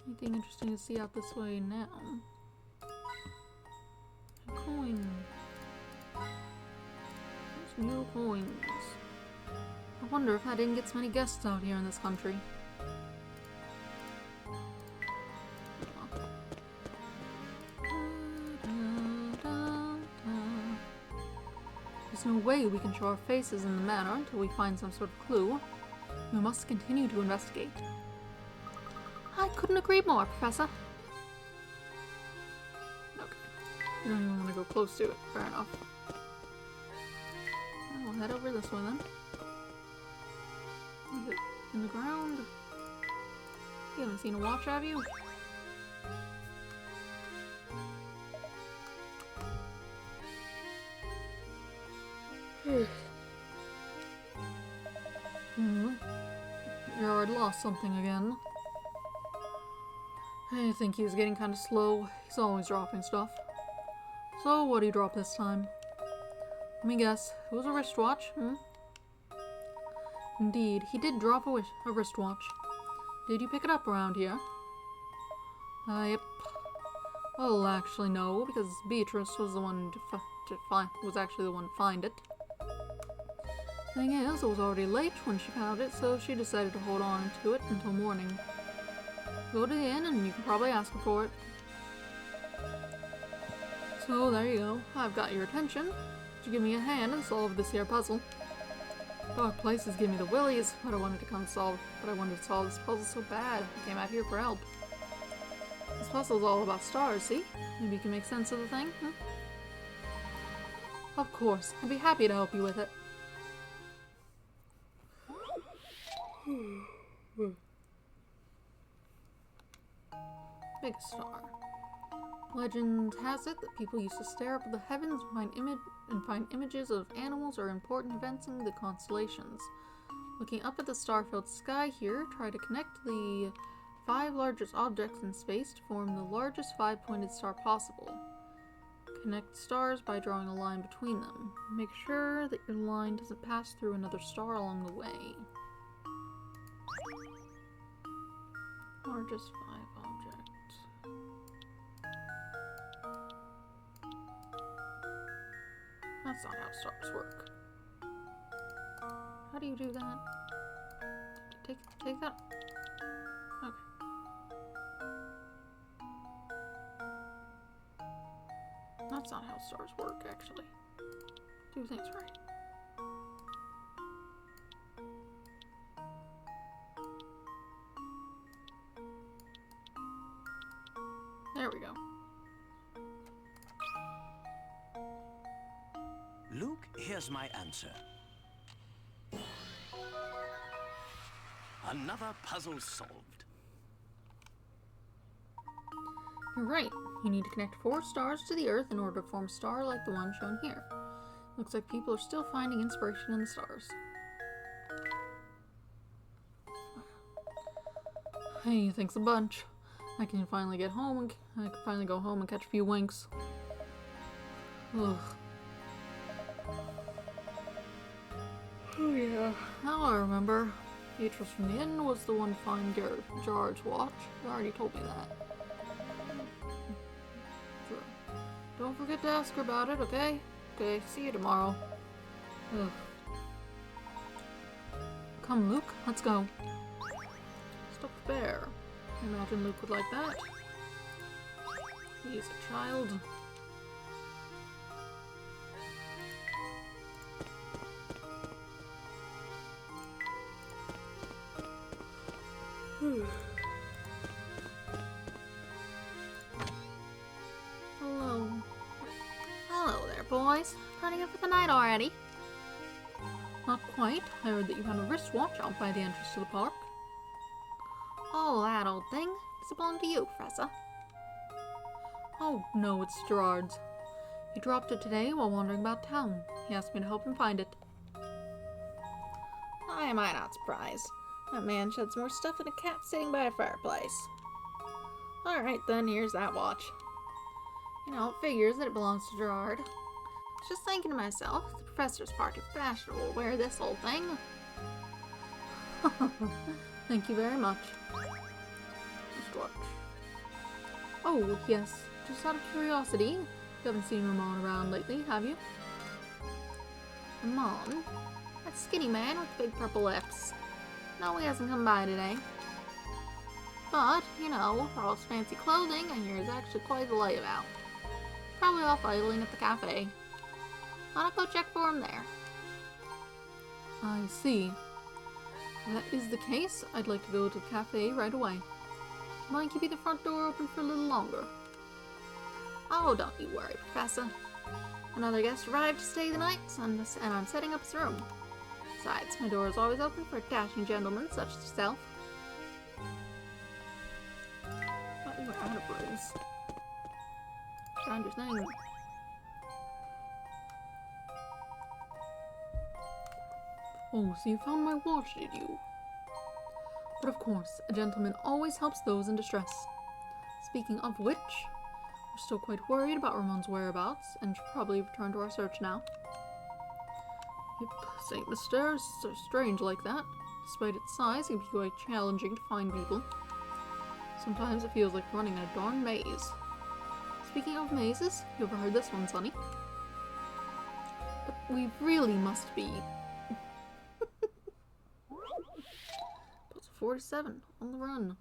Anything interesting to see out this way now? A coin. There's new coins. I wonder if I didn't get so many guests out here in this country. There's no way we can show our faces in the manor until we find some sort of clue. We must continue to investigate. I couldn't agree more, Professor. Okay. You don't even want to go close to it. Fair enough. Well, we'll head over this way then. Is it in the ground? You haven't seen a watch, have you? Yard lost something again. I think he was getting kind of slow. He's always dropping stuff. So, what did he drop this time? Let me guess. It was a wristwatch, Indeed, he did drop a wristwatch. Did you pick it up around here? Yep. Well, actually, no, because Beatrice was the one was actually the one to find it. Thing is, it was already late when she found it, so she decided to hold on to it until morning. Go to the inn and you can probably ask her for it. So there you go. I've got your attention. Would you give me a hand and solve this here puzzle? Dark places give me the willies, but I wanted to solve this puzzle so bad. I came out here for help. This puzzle's all about stars, see? Maybe you can make sense of the thing, Of course, I'd be happy to help you with it. Big star. Legend has it that people used to stare up at the heavens and find images of animals or important events in the constellations. Looking up at the star-filled sky here, try to connect the 5 largest objects in space to form the largest 5-pointed star possible. Connect stars by drawing a line between them. Make sure that your line doesn't pass through another star along the way. Largest 5 objects. That's not how stars work. How do you do that? Take that? Okay. That's not how stars work, actually. Do things right. There we go. Luke, here's my answer. Another puzzle solved. You're right. You need to connect 4 stars to the Earth in order to form a star like the one shown here. Looks like people are still finding inspiration in the stars. Hey, thanks a bunch. I can finally get home and I can finally go home and catch a few winks. Ugh. Oh yeah. Now I remember. Beatrice from the inn was the one to find Gerard's watch. You already told me that. Sure. Don't forget to ask her about it, okay? Okay, see you tomorrow. Ugh. Come, Luke, let's go. Stuffed bear. I imagine Luke would like that. He's a child. Hello. Hello there, boys. Partying up for the night already? Not quite. I heard that you had a wristwatch out by the entrance to the park. Oh, that old thing. Does it belong to you, Professor? Oh, no, it's Gerard's. He dropped it today while wandering about town. He asked me to help him find it. Why am I not surprised? That man sheds more stuff than a cat sitting by a fireplace. Alright then, here's that watch. You know, it figures that it belongs to Gerard. I was just thinking to myself, the professor's far too fashionable to wear this old thing. Thank you very much. Wristwatch. Oh, yes. Just out of curiosity, you haven't seen Ramon around lately, have you? Ramon? That skinny man with the big purple lips. No, he hasn't come by today. But, you know, for all his fancy clothing, I hear he's actually quite a layabout. Probably off idling at the cafe. Wanna go check for him there? I see. If that is the case, I'd like to go to the cafe right away. Mind keeping the front door open for a little longer? Oh, don't you worry, Professor. Another guest arrived to stay the night, and I'm setting up his room. Besides, my door is always open for dashing gentlemen such as yourself. Thought you were out of rooms. Found your thing. Oh, so you found my watch, did you? But of course, a gentleman always helps those in distress. Speaking of which, we're still quite worried about Ramon's whereabouts, and should probably return to our search now. Yep, St. Mystere is so strange like that. Despite its size, it can be quite challenging to find people. Sometimes it feels like running in a darn maze. Speaking of mazes, you ever heard this one, Sonny? But we really must be. Puzzle 47, on the run.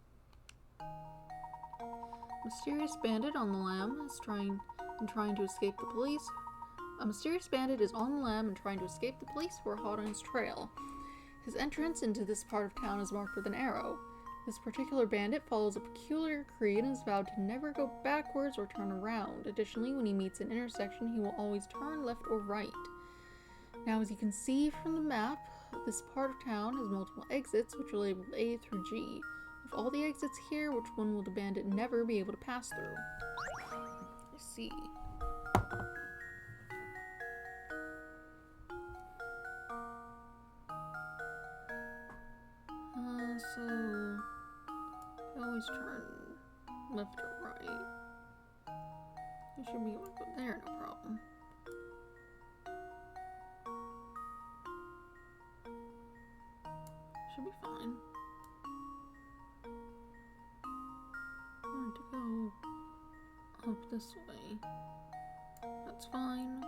Mysterious bandit on the lam is trying to escape the police. A mysterious bandit is on the lam and trying to escape the police who are hot on his trail. His entrance into this part of town is marked with an arrow. This particular bandit follows a peculiar creed and is vowed to never go backwards or turn around. Additionally, when he meets an intersection, he will always turn left or right. Now, as you can see from the map, this part of town has multiple exits, which are labeled A through G. Of all the exits here, which one will the bandit never be able to pass through? I see. So always turn left or right. You should be able to go there, no problem. Should be fine. I want to go up this way. That's fine.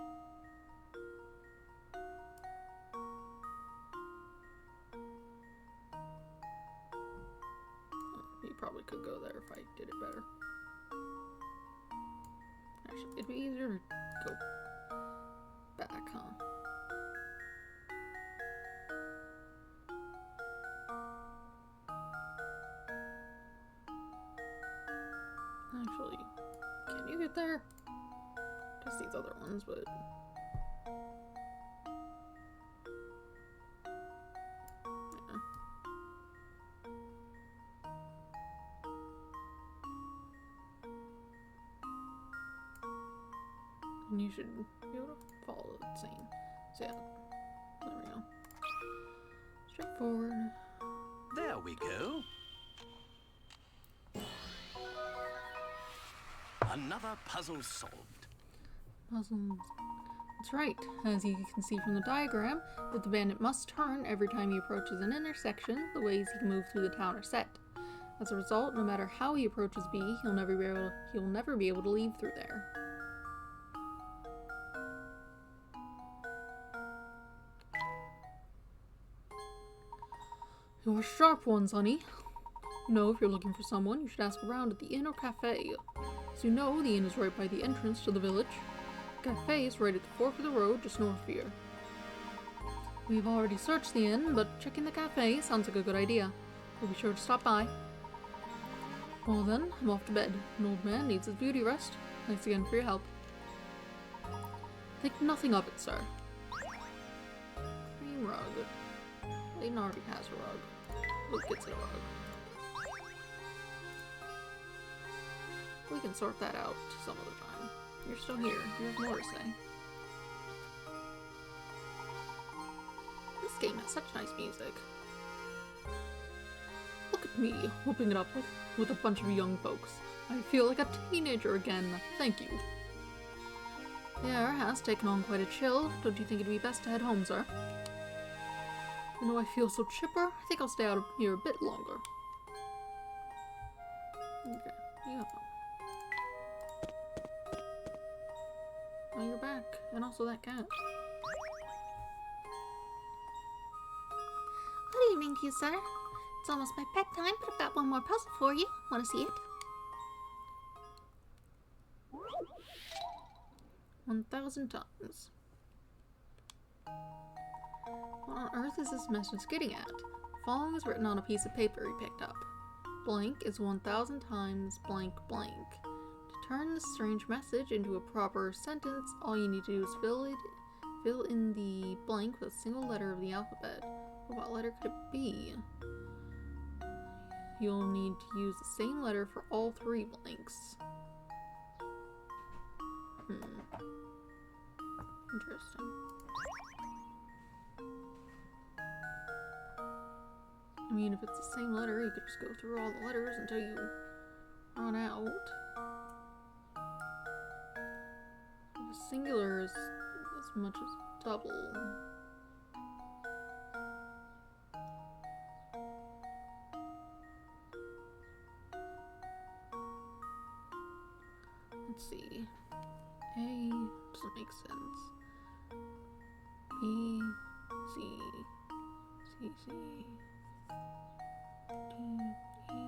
You probably could go there if I did it better. Actually, it'd be easier to go back, huh? Actually, can you get there? Just these other ones, but... yeah. And you should be able to follow the scene. So yeah, there we go. Straightforward. There we go. Another puzzle solved. Puzzles. That's right. As you can see from the diagram, that the bandit must turn every time he approaches an intersection. The ways he can move through the town are set. As a result, no matter how he approaches B, he'll never be able to leave through there. You're sharp ones, honey. You know, if you're looking for someone, you should ask around at the inn or cafe. As you know, the inn is right by the entrance to the village. The cafe is right at the fork of the road just north of here. We've already searched the inn, but checking the cafe sounds like a good idea. We'll be sure to stop by. Well then, I'm off to bed. An old man needs his beauty rest. Thanks again for your help. Think nothing of it, sir. Cream rug. Layton already has a rug. Luke gets a rug. We can sort that out some other time. You're still here. You have more to say. This game has such nice music. Look at me, whooping it up with a bunch of young folks. I feel like a teenager again. Thank you. The air has taken on quite a chill. Don't you think it'd be best to head home, sir? You know, I feel so chipper. I think I'll stay out here a bit longer. Okay, yeah. Oh, you're back. And also that cat. Good evening to you, sir. It's almost my pet time, but I've got one more puzzle for you. Want to see it? 1,000 times. What on earth is this message getting at? The following is written on a piece of paper he picked up. Blank is 1,000 times blank blank. To turn this strange message into a proper sentence, all you need to do is fill in the blank with a single letter of the alphabet. What letter could it be? You'll need to use the same letter for all 3 blanks. Interesting. I mean, if it's the same letter, you could just go through all the letters until you run out. The singular is as much as double. Let's see. A doesn't make sense. B, C, C, C, D, E.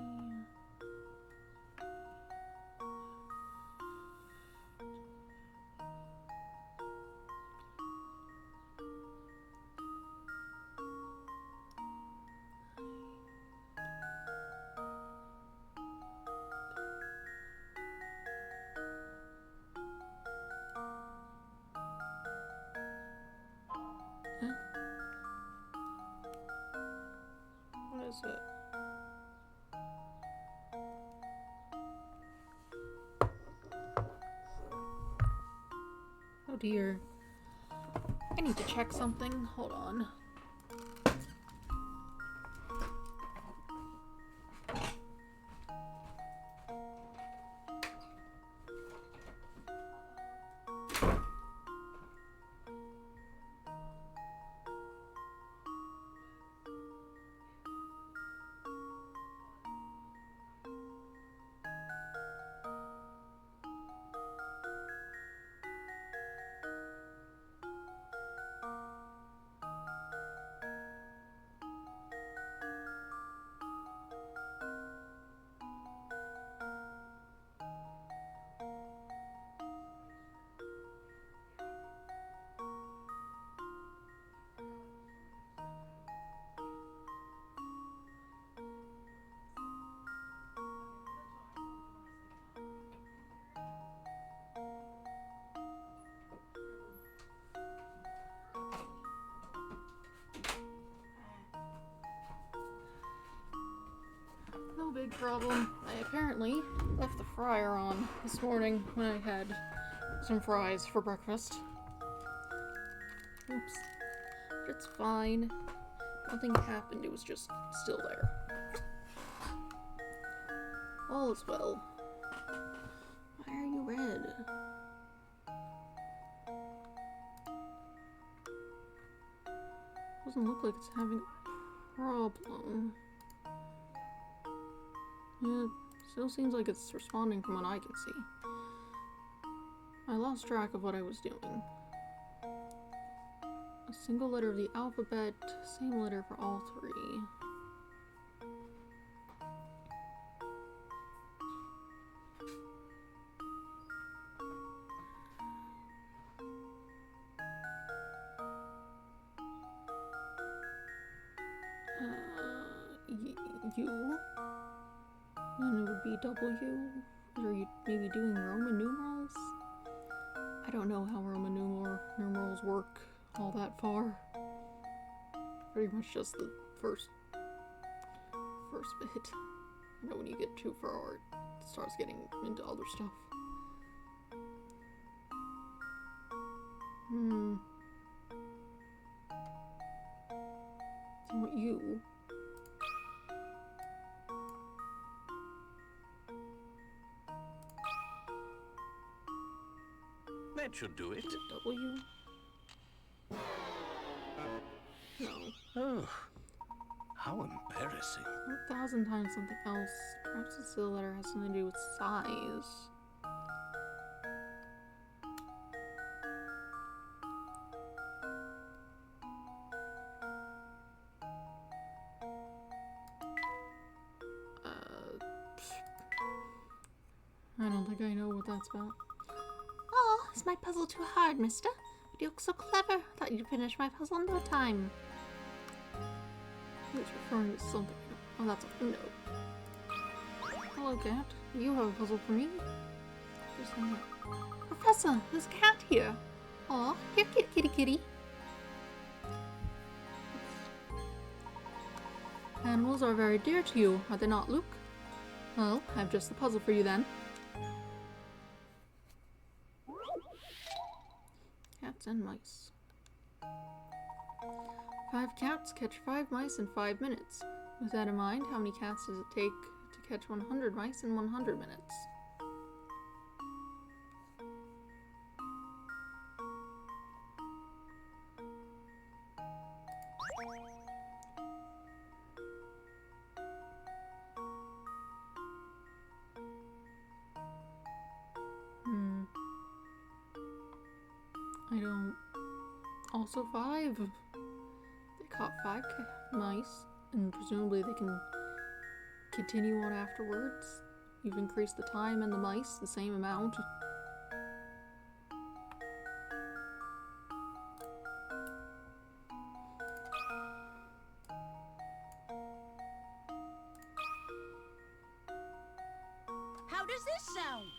What is it? Oh dear. I need to check something. Hold on. No big problem. I apparently left the fryer on this morning when I had some fries for breakfast. Oops. But it's fine. Nothing happened, it was just still there. All is well. Why are you red? Doesn't look like it's having a problem. Yeah, still seems like it's responding from what I can see. I lost track of what I was doing. A single letter of the alphabet, same letter for all 3. U. Then it would be W. Are you maybe doing Roman numerals? I don't know how Roman numerals work all that far. Pretty much just the first bit. You know, when you get too far, it starts getting into other stuff. So what U? That should do it. Is it W? No. Oh, how embarrassing. 1,000 times something else. Perhaps the still letter has something to do with size. I don't think I know what that's about. Oh, is my puzzle too hard, mister? But you look so clever. Thought you'd finish my puzzle in no time. It's referring to something. Oh, that's a no. Hello, cat. Do you have a puzzle for me? Professor, there's a cat here. Aw, here, kitty, kitty. Animals are very dear to you, are they not, Luke? Well, I have just the puzzle for you then. Cats and mice. 5 cats catch 5 mice in 5 minutes. With that in mind, how many cats does it take to catch 100 mice in 100 minutes? I don't... Also 5. They caught 5 mice, and presumably they can continue on afterwards. You've increased the time and the mice the same amount. How does this sound?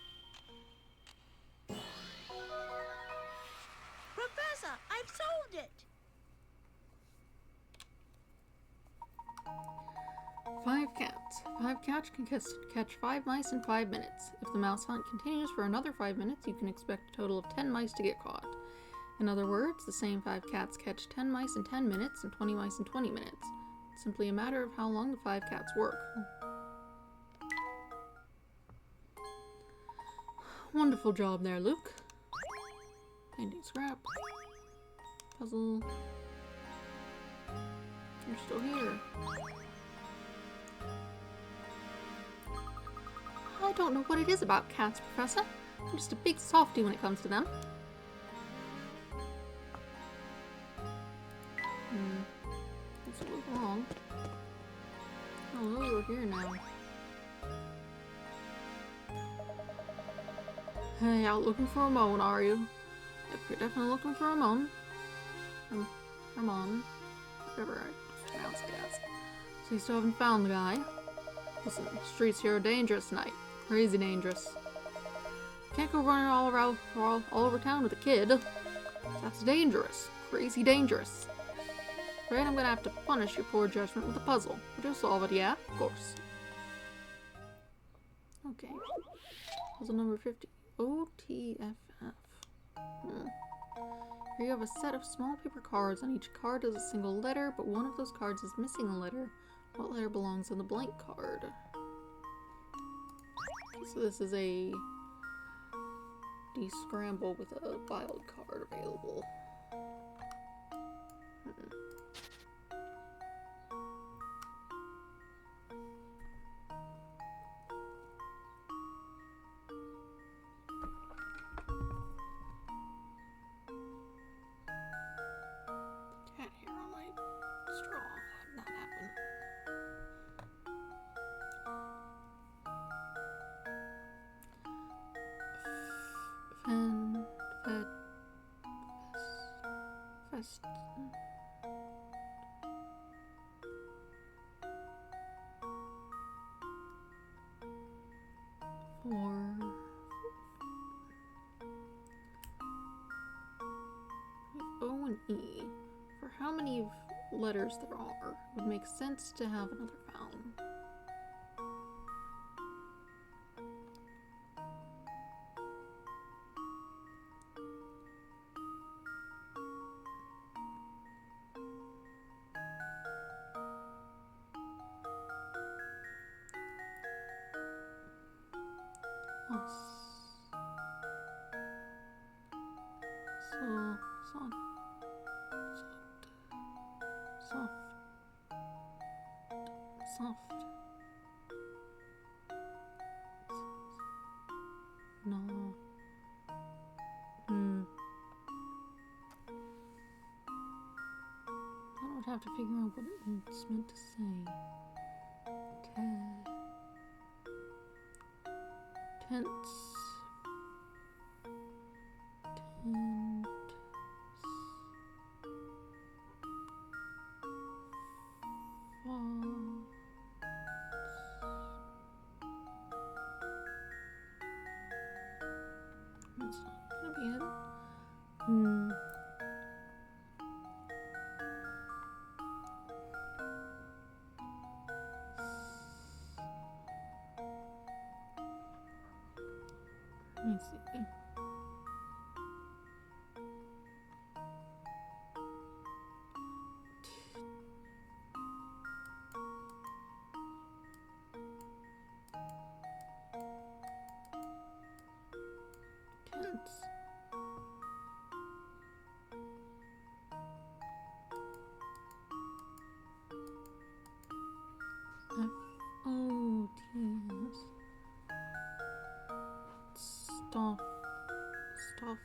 Professor, I've solved it! 5 cats. 5 cats can catch 5 mice in 5 minutes. If the mouse hunt continues for another 5 minutes, you can expect a total of 10 mice to get caught. In other words, the same 5 cats catch 10 mice in 10 minutes and 20 mice in 20 minutes. It's simply a matter of how long the 5 cats work. Wonderful job there, Luke. Painting scrap. Puzzle. You're still here. I don't know what it is about cats, Professor. I'm just a big softie when it comes to them. What's a little wrong? Oh, well, you're here now. Hey, out looking for a moan, are you? Yep, you're definitely looking for a moan. Ramon. Whatever I pronounce it as. So you still haven't found the guy. Listen, the streets here are dangerous tonight. Crazy dangerous. Can't go running all over town with a kid. That's dangerous. Crazy dangerous. Afraid I'm gonna have to punish your poor judgment with a puzzle. But you'll solve it, yeah? Of course. Okay. Puzzle number 50. OTFF. Here you have a set of small paper cards. On each card is a single letter, but one of those cards is missing a letter. What letter belongs on the blank card? Okay, so this is a de-scramble with a wild card available. Cat hair on my straw. How did that happen? Fest. or O and E. For how many letters there are, it would make sense to have another vowel. Soft. No. I would have to figure out what it's meant to say. Tense. That's not gonna be it. Let me see. Tense. F-O-T-S. Stuff. Stuff.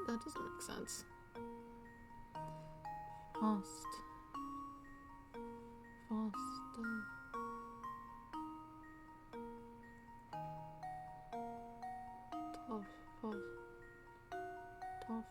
That doesn't make sense. Fast. Tough.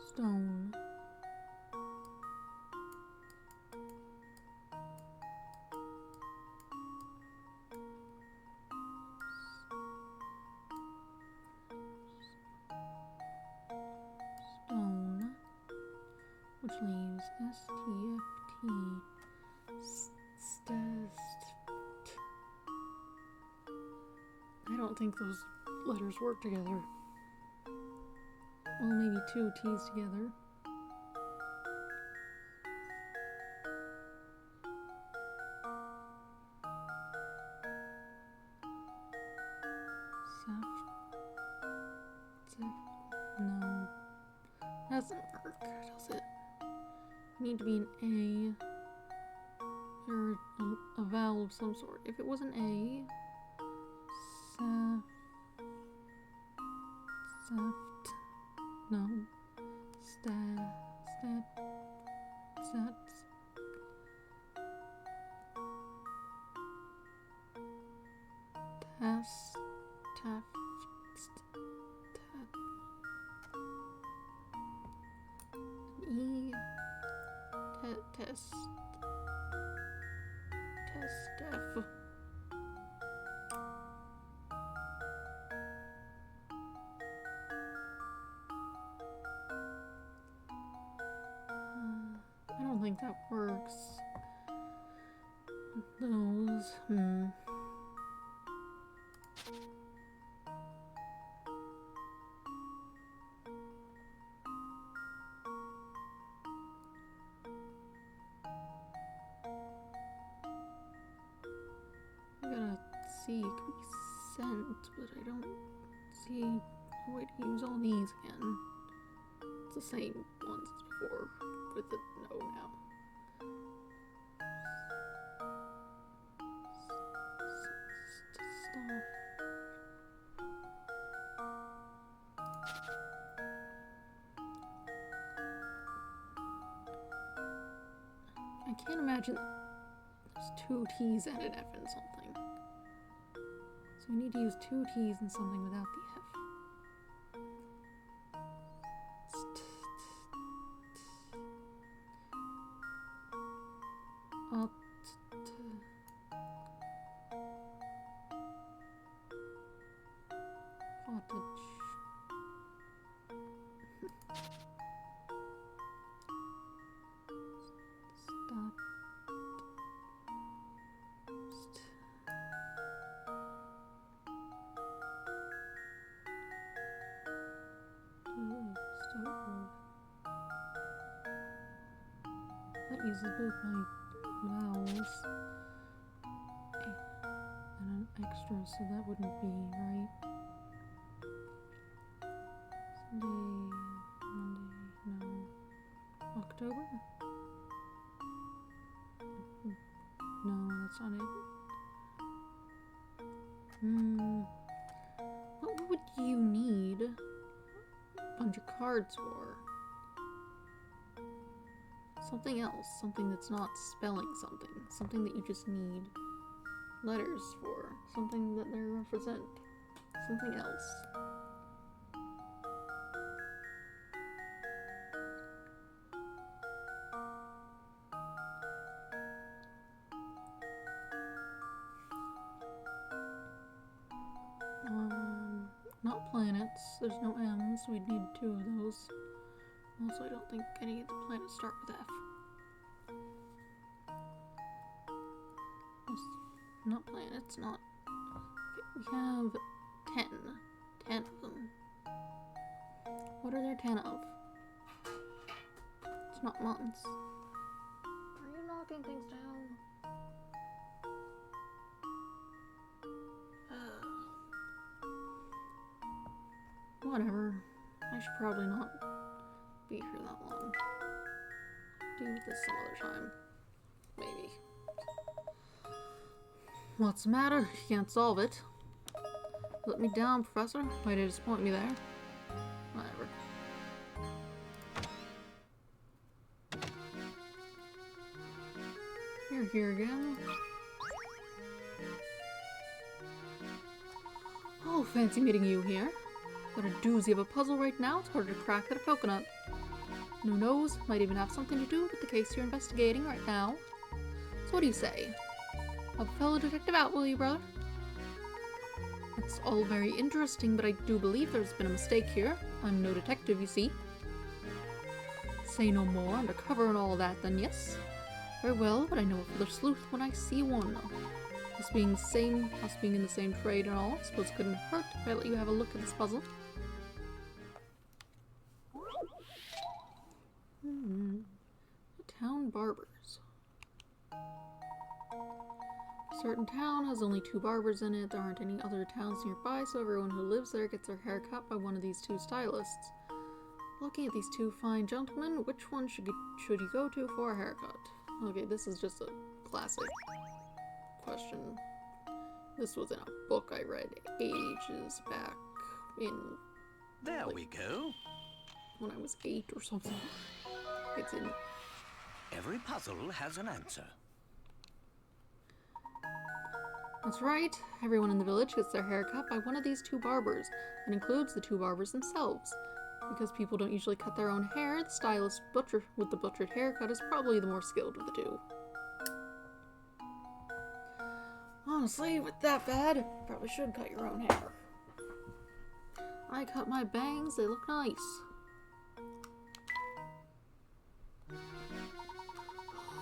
Stone. Stone, which leaves S-T-F-T. I don't think those letters work together. Well, maybe two T's together. No. Doesn't work, does it? Need to be an A. Or a vowel of some sort. If it was an A, Saft. No. Sats. Testef. I don't think that works. Those, I gotta see it can be sent, but I don't see a way to use all these again. It's the same ones as before, with the no now. Stop. I can't imagine there's two T's and an F in something. So we need to use two T's and something without the F. Cottage. That uses both my vowels and an extra, so that wouldn't be right. Sunday, Monday, no. October? No, that's not it. What would you need a bunch of cards for? Something else, something that's not spelling something, something that you just need letters for, something that they represent, something else. Not planets, there's no M's, we'd need two of those. Also, I don't think any of the planets start with F. Not planets, not... Okay, we have 10. 10 of them. What are there 10 of? It's not months. Are you knocking things down? Whatever. I should probably not be here that long. Do this some other time. Maybe. What's the matter? You can't solve it. Let me down, Professor. Way to disappoint me there. Whatever. You're here again. Oh, fancy meeting you here. Got a doozy of a puzzle right now. It's harder to crack than a coconut. And who knows, might even have something to do with the case you're investigating right now. So what do you say? Help a fellow detective out, will you, brother? It's all very interesting, but I do believe there's been a mistake here. I'm no detective, you see. Say no more, undercover and all that, then yes. Very well, but I know a further sleuth when I see one. Us being in the same trade and all, I suppose it couldn't hurt if I let you have a look at this puzzle. The town barbers. A certain town has only 2 barbers in it. There aren't any other towns nearby, so everyone who lives there gets their hair cut by one of these 2 stylists. Looking at these 2 fine gentlemen, which one should you go to for a haircut? Okay, this is just a classic question. This was in a book I read ages back in... There we go. When I was 8 or something. It's in... Every puzzle has an answer. That's right. Everyone in the village gets their hair cut by one of these 2 barbers. It includes the 2 barbers themselves. Because people don't usually cut their own hair, the stylist butcher with the butchered haircut is probably the more skilled of the 2. Honestly, with that bad, you probably should cut your own hair. I cut my bangs, they look nice.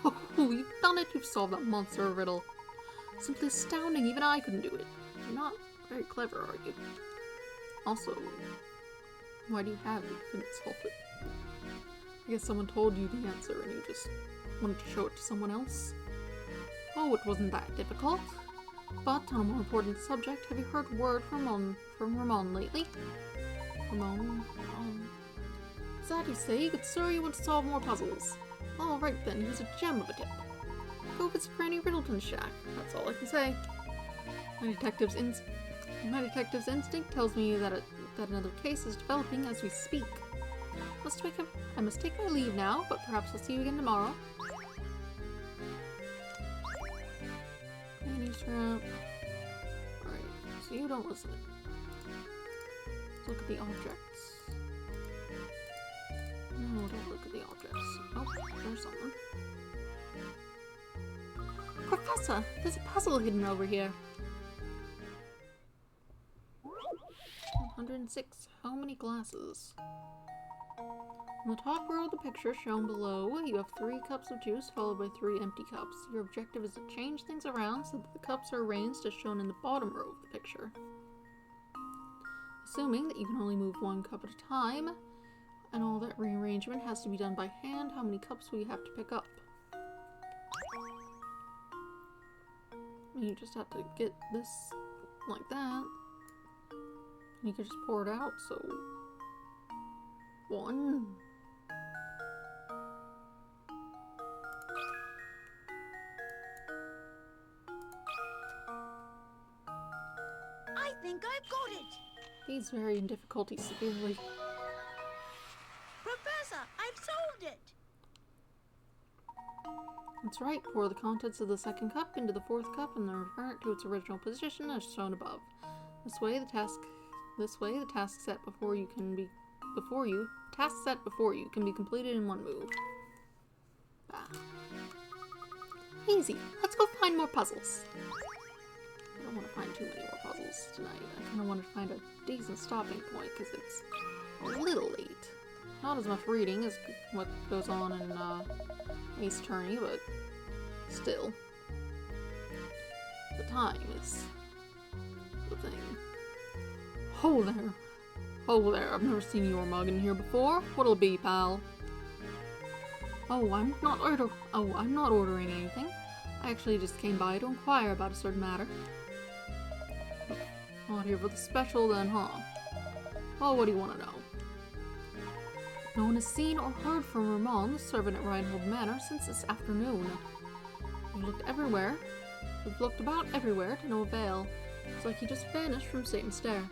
Oh, you've done it! You've solved that monster riddle. Simply astounding, even I couldn't do it. You're not very clever, are you? Also, why do you have it if you couldn't solve it? I guess someone told you the answer and you just wanted to show it to someone else? Oh, it wasn't that difficult. But on a more important subject, have you heard word from Ramon lately? Ramon? Sad you say, good sir, you want to solve more puzzles. Alright then, here's a gem of a tip. Go visit Granny Riddleton's shack. That's all I can say. My detective's instinct tells me that another case is developing as we speak. I must take my leave now, but perhaps I'll see you again tomorrow. Candy strap. Alright, so you don't listen. Let's look at the objects. No, don't look at the objects. Oh, there's something. Professor, there's a puzzle hidden over here. 106. How many glasses? On the top row of the picture shown below, you have 3 cups of juice followed by 3 empty cups. Your objective is to change things around so that the cups are arranged as shown in the bottom row of the picture. Assuming that you can only move 1 cup at a time, and all that rearrangement has to be done by hand, how many cups will you have to pick up? You just have to get this like that. And you can just pour it out, so 1. I think I've got it! He's varying difficulty severely. Professor, I've solved it! That's right, pour the contents of the 2nd cup into the 4th cup and then return it to its original position as shown above. This way the task set before you can be completed in 1 move. Ah. Easy. Let's go find more puzzles. I don't want to find too many more puzzles tonight. I kind of want to find a decent stopping point because it's a little late. Not as much reading as what goes on in Ace Attorney, but still. The time is the thing. Ho there! Ho there, I've never seen your mug in here before. What'll it be, pal? I'm not ordering anything. I actually just came by to inquire about a certain matter. Not here for the special then, huh? Well, what do you want to know? No one has seen or heard from Ramon, the servant at Reinhold Manor, since this afternoon. We've looked everywhere. We've looked about everywhere to no avail. It's like he just vanished from Satan's Stair.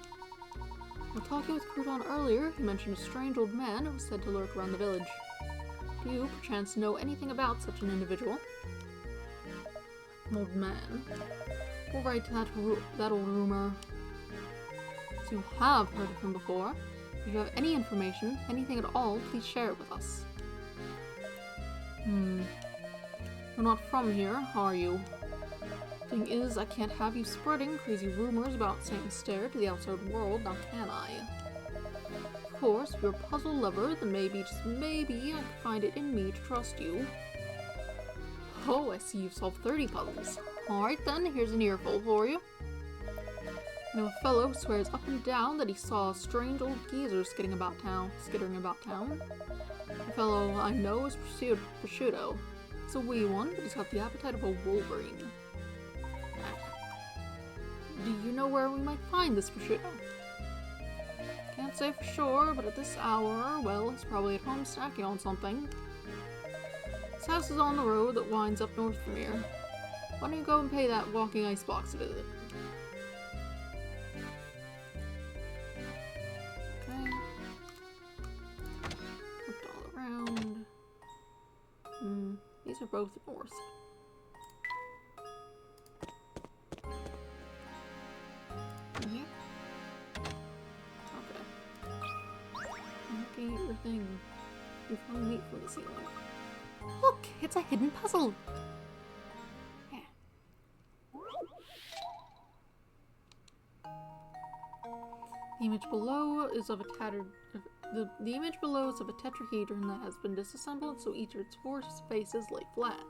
While talking with Crouton earlier, he mentioned a strange old man who was said to lurk around the village. Do you, perchance, know anything about such an individual? An old man. We'll write to that old rumor. So you have heard of him before. If you have any information, anything at all, please share it with us. You're not from here, are you? Thing is, I can't have you spreading crazy rumors about Satan's Stair to the outside world, now can I? Of course, if you're a puzzle lover, then maybe, just maybe, I could find it in me to trust you. Oh, I see you've solved 30 puzzles. Alright then, here's an earful for you. I know a fellow who swears up and down that he saw a strange old geezer skittering about town. The fellow I know is Prosciutto. It's a wee one, but he's got the appetite of a wolverine. Do you know where we might find this Prosciutto? Can't say for sure, but at this hour, well, he's probably at home snacking on something. His house is on the road that winds up north from here. Why don't you go and pay that walking icebox a visit? Okay. Looked all around. These are both north. Here? Okay. Looking at your thing. You found meat from the ceiling. Look! It's a hidden puzzle! Yeah. The image below is of a the image below is of a tetrahedron that has been disassembled, so each of its 4 faces lay flat.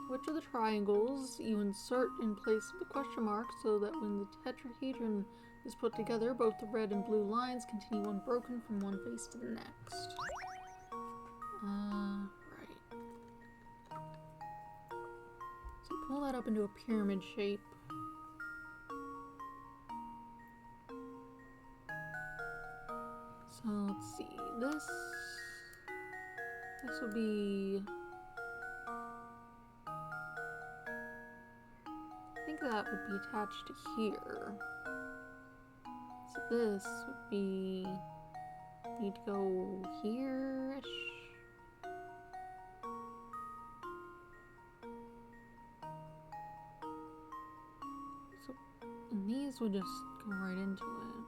Which of the triangles you insert in place of the question mark so that when the tetrahedron is put together, both the red and blue lines continue unbroken from one face to the next. Right. So pull that up into a pyramid shape. So let's see. This would be. I think that would be attached to here. So this would be. Need to go here-ish. So, and these would just go right into it.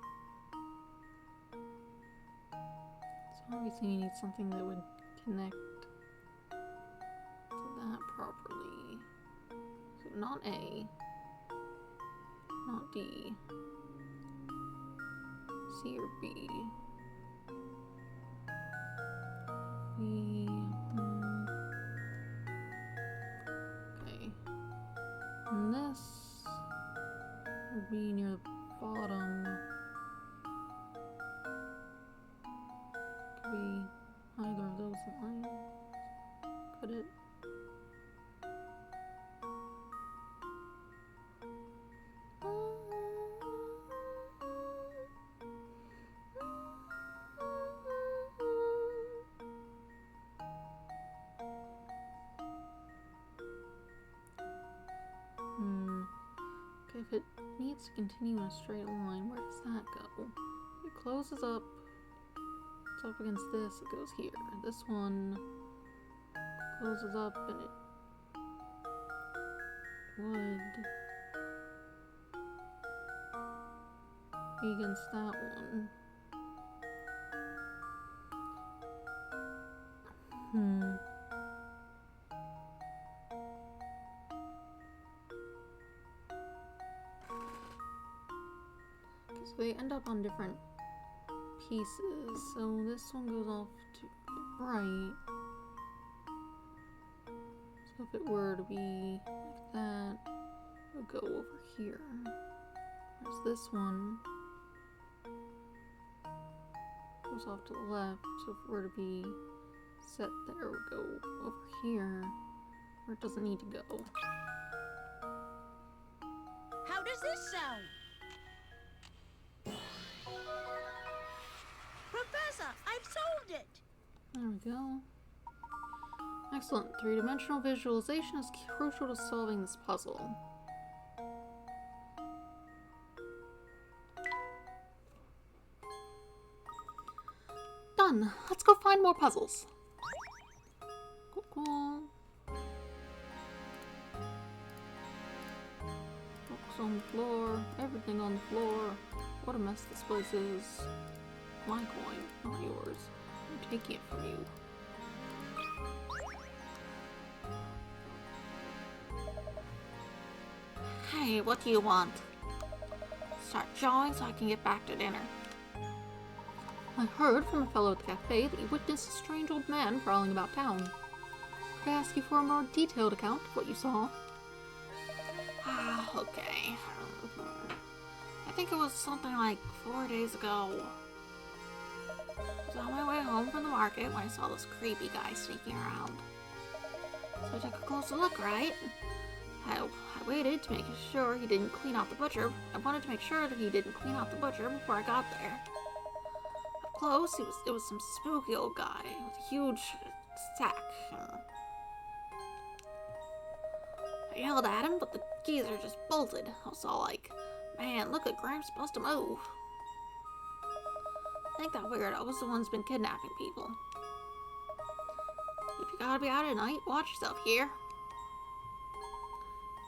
So obviously you need something that would connect to that properly. So not A, not D, C or B. Okay. And this would be near the bottom. Could be either of those lines. Could it? Okay, if it needs to continue in a straight line, where does that go? It closes up. It's up against this, it goes here. This one closes up and it would be against that one. So they end up on different pieces. So this one goes off to the right. So if it were to be like that, it would go over here. Whereas this one goes off to the left. So if it were to be set there, it would go over here, where it doesn't need to go. How does this sound? Professor, I've solved it! There we go. Excellent. Three-dimensional visualization is crucial to solving this puzzle. Done. Let's go find more puzzles. Cool. Books on the floor. Everything on the floor. What a mess this place is. My coin, not yours. I'm taking it from you. Hey, what do you want? Start jawing so I can get back to dinner. I heard from a fellow at the cafe that you witnessed a strange old man prowling about town. Could I ask you for a more detailed account of what you saw? Ah, okay. I think it was something like 4 days ago. I was on my way home from the market when I saw this creepy guy sneaking around. So I took a closer look, right? I waited to make sure he didn't clean out the butcher. I wanted to make sure that he didn't clean out the butcher before I got there. Up close, it was some spooky old guy with a huge sack. I yelled at him, but the geezer just bolted. I was all like, man, look at Gramps supposed to move. I think that weirdo was the one who's been kidnapping people. If you gotta be out at night, watch yourself here.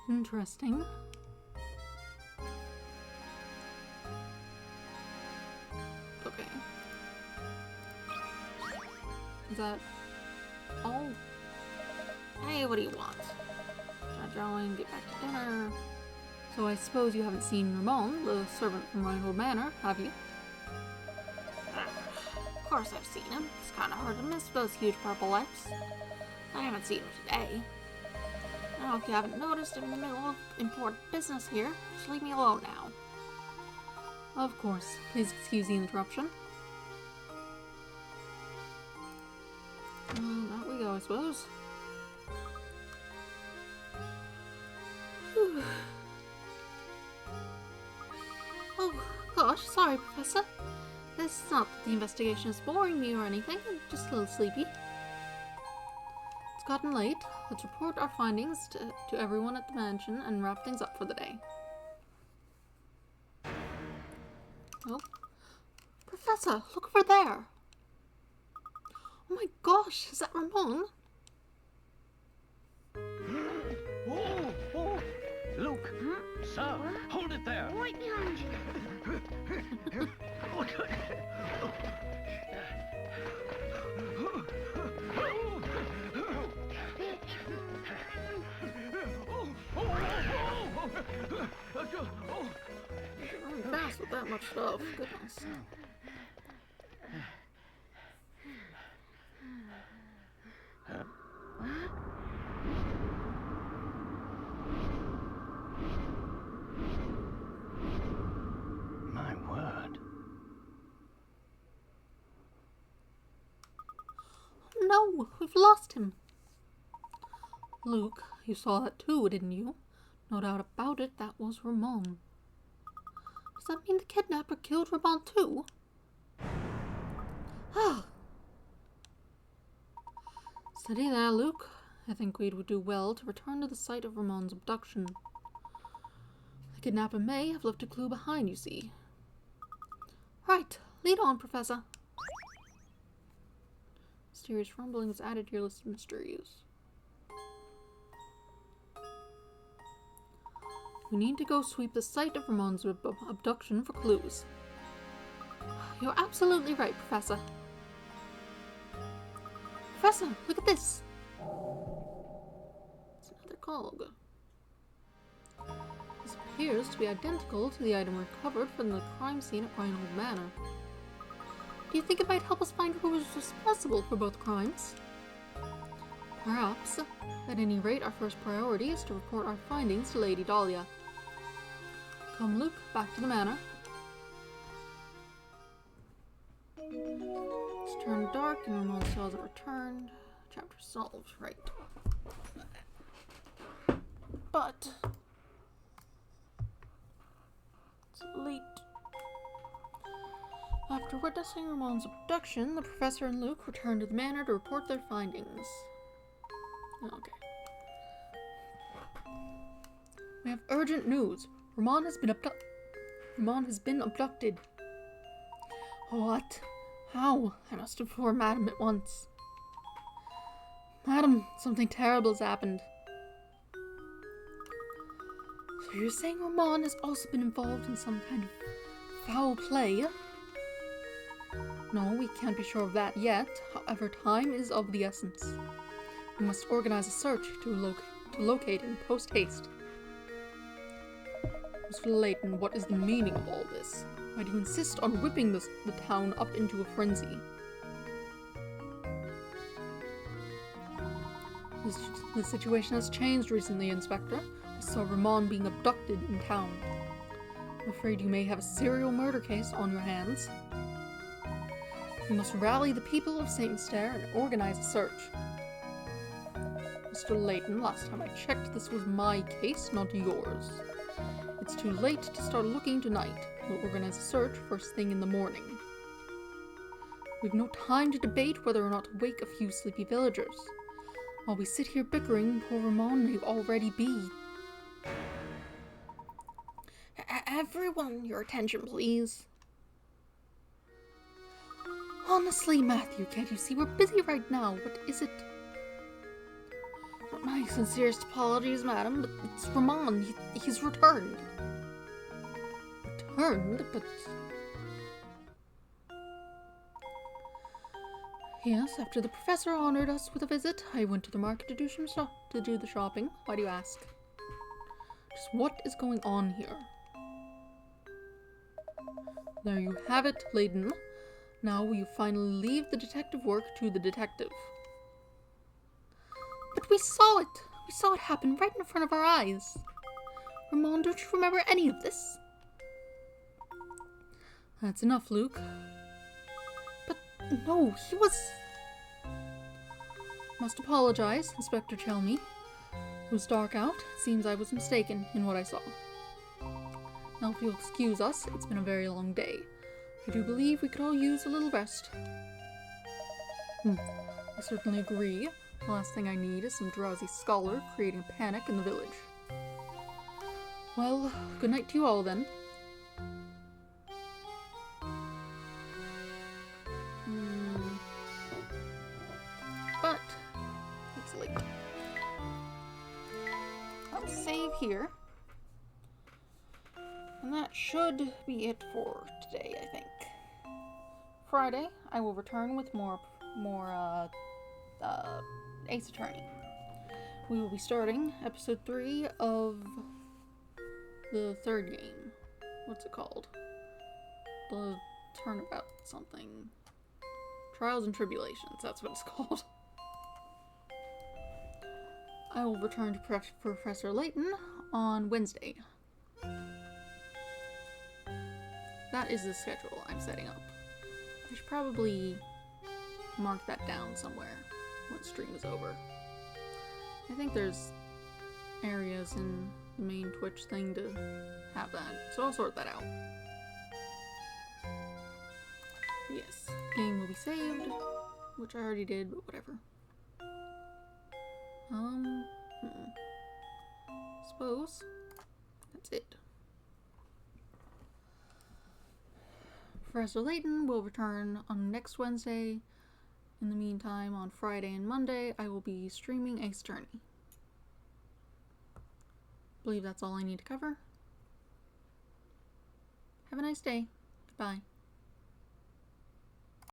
Interesting. Okay. Is that all? Hey, what do you want? Start drawing, get back to dinner. So I suppose you haven't seen Ramon, the servant from Reinhold Manor, have you? Of course I've seen him. It's kind of hard to miss those huge purple lips. I haven't seen him today. Now, if you haven't noticed, I'm in the middle of important business here. Just leave me alone now. Of course. Please excuse the interruption. Out we go, I suppose. Whew. Oh, gosh, sorry, Professor. This is not that the investigation is boring me or anything. I'm just a little sleepy. It's gotten late. Let's report our findings to everyone at the mansion and wrap things up for the day. Oh. Professor, look over there. Oh my gosh, is that Ramon? Oh, Luke, sir, hold it there. Right behind you. Running fast with that much stuff. Goodness. My word. No, we've lost him. Luke, you saw that too, didn't you? No doubt about it, that was Ramon. Does that mean the kidnapper killed Ramon too? Ah. Steady there, Luke. I think we would do well to return to the site of Ramon's abduction. The kidnapper may have left a clue behind, you see. Right, lead on, Professor. Mysterious rumblings added to your list of mysteries. We need to go sweep the site of Ramon's abduction for clues. You're absolutely right, Professor. Professor, look at this. It's another cog. This appears to be identical to the item recovered from the crime scene at Reinhold Manor. Do you think it might help us find who was responsible for both crimes? Perhaps. At any rate, our first priority is to report our findings to Lady Dahlia. Come, Luke, back to the manor. It's turned dark and Ramon still hasn't returned. Chapter solved, right. But it's late. After witnessing Ramon's abduction, the professor and Luke return to the manor to report their findings. Okay. We have urgent news. Ramon has been abducted. What? How? I must inform Madam at once. Madam, something terrible has happened. So you're saying Ramon has also been involved in some kind of foul play? No, we can't be sure of that yet. However, time is of the essence. We must organize a search to locate him post-haste. Mr. Layton, what is the meaning of all this? Why do you insist on whipping the town up into a frenzy? The situation has changed recently, Inspector. I saw Ramon being abducted in town. I'm afraid you may have a serial murder case on your hands. You must rally the people of St. Stair and organize a search. Mr. Layton, last time I checked, this was my case, not yours. It's too late to start looking tonight. We'll organize a search first thing in the morning. We've no time to debate whether or not to wake a few sleepy villagers. While we sit here bickering, poor Ramon may already be. Everyone, your attention, please. Honestly, Matthew, can't you see we're busy right now? What is it? My sincerest apologies, madam, but it's Ramon. He's returned. Returned? But... Yes, after the professor honored us with a visit, I went to the market to do the shopping. Why do you ask? Just what is going on here? There you have it, Layton. Now will you finally leave the detective work to the detective? But we saw it! We saw it happen right in front of our eyes. Ramon, don't you remember any of this? That's enough, Luke. But no, he was... Must apologize, Inspector Chelmy. It was dark out. It seems I was mistaken in what I saw. Now if you'll excuse us, it's been a very long day. I do believe we could all use a little rest. I certainly agree. The last thing I need is some drowsy scholar creating panic in the village. Well, good night to you all then. But it's late. I'll save here. And that should be it for today, I think. Friday, I will return with more Ace Attorney. We will be starting episode 3 of the third game. What's it called? The Turnabout something. Trials and Tribulations, that's what it's called. I will return to Professor Layton on Wednesday. That is the schedule I'm setting up. I should probably mark that down somewhere when stream is over. I think there's areas in the main Twitch thing to have that, so I'll sort that out. Yes, game will be saved, which I already did, but whatever. Suppose that's it. Professor Layton will return on next Wednesday. In the meantime, on Friday and Monday, I will be streaming Ace Attorney. I believe that's all I need to cover. Have a nice day. Goodbye.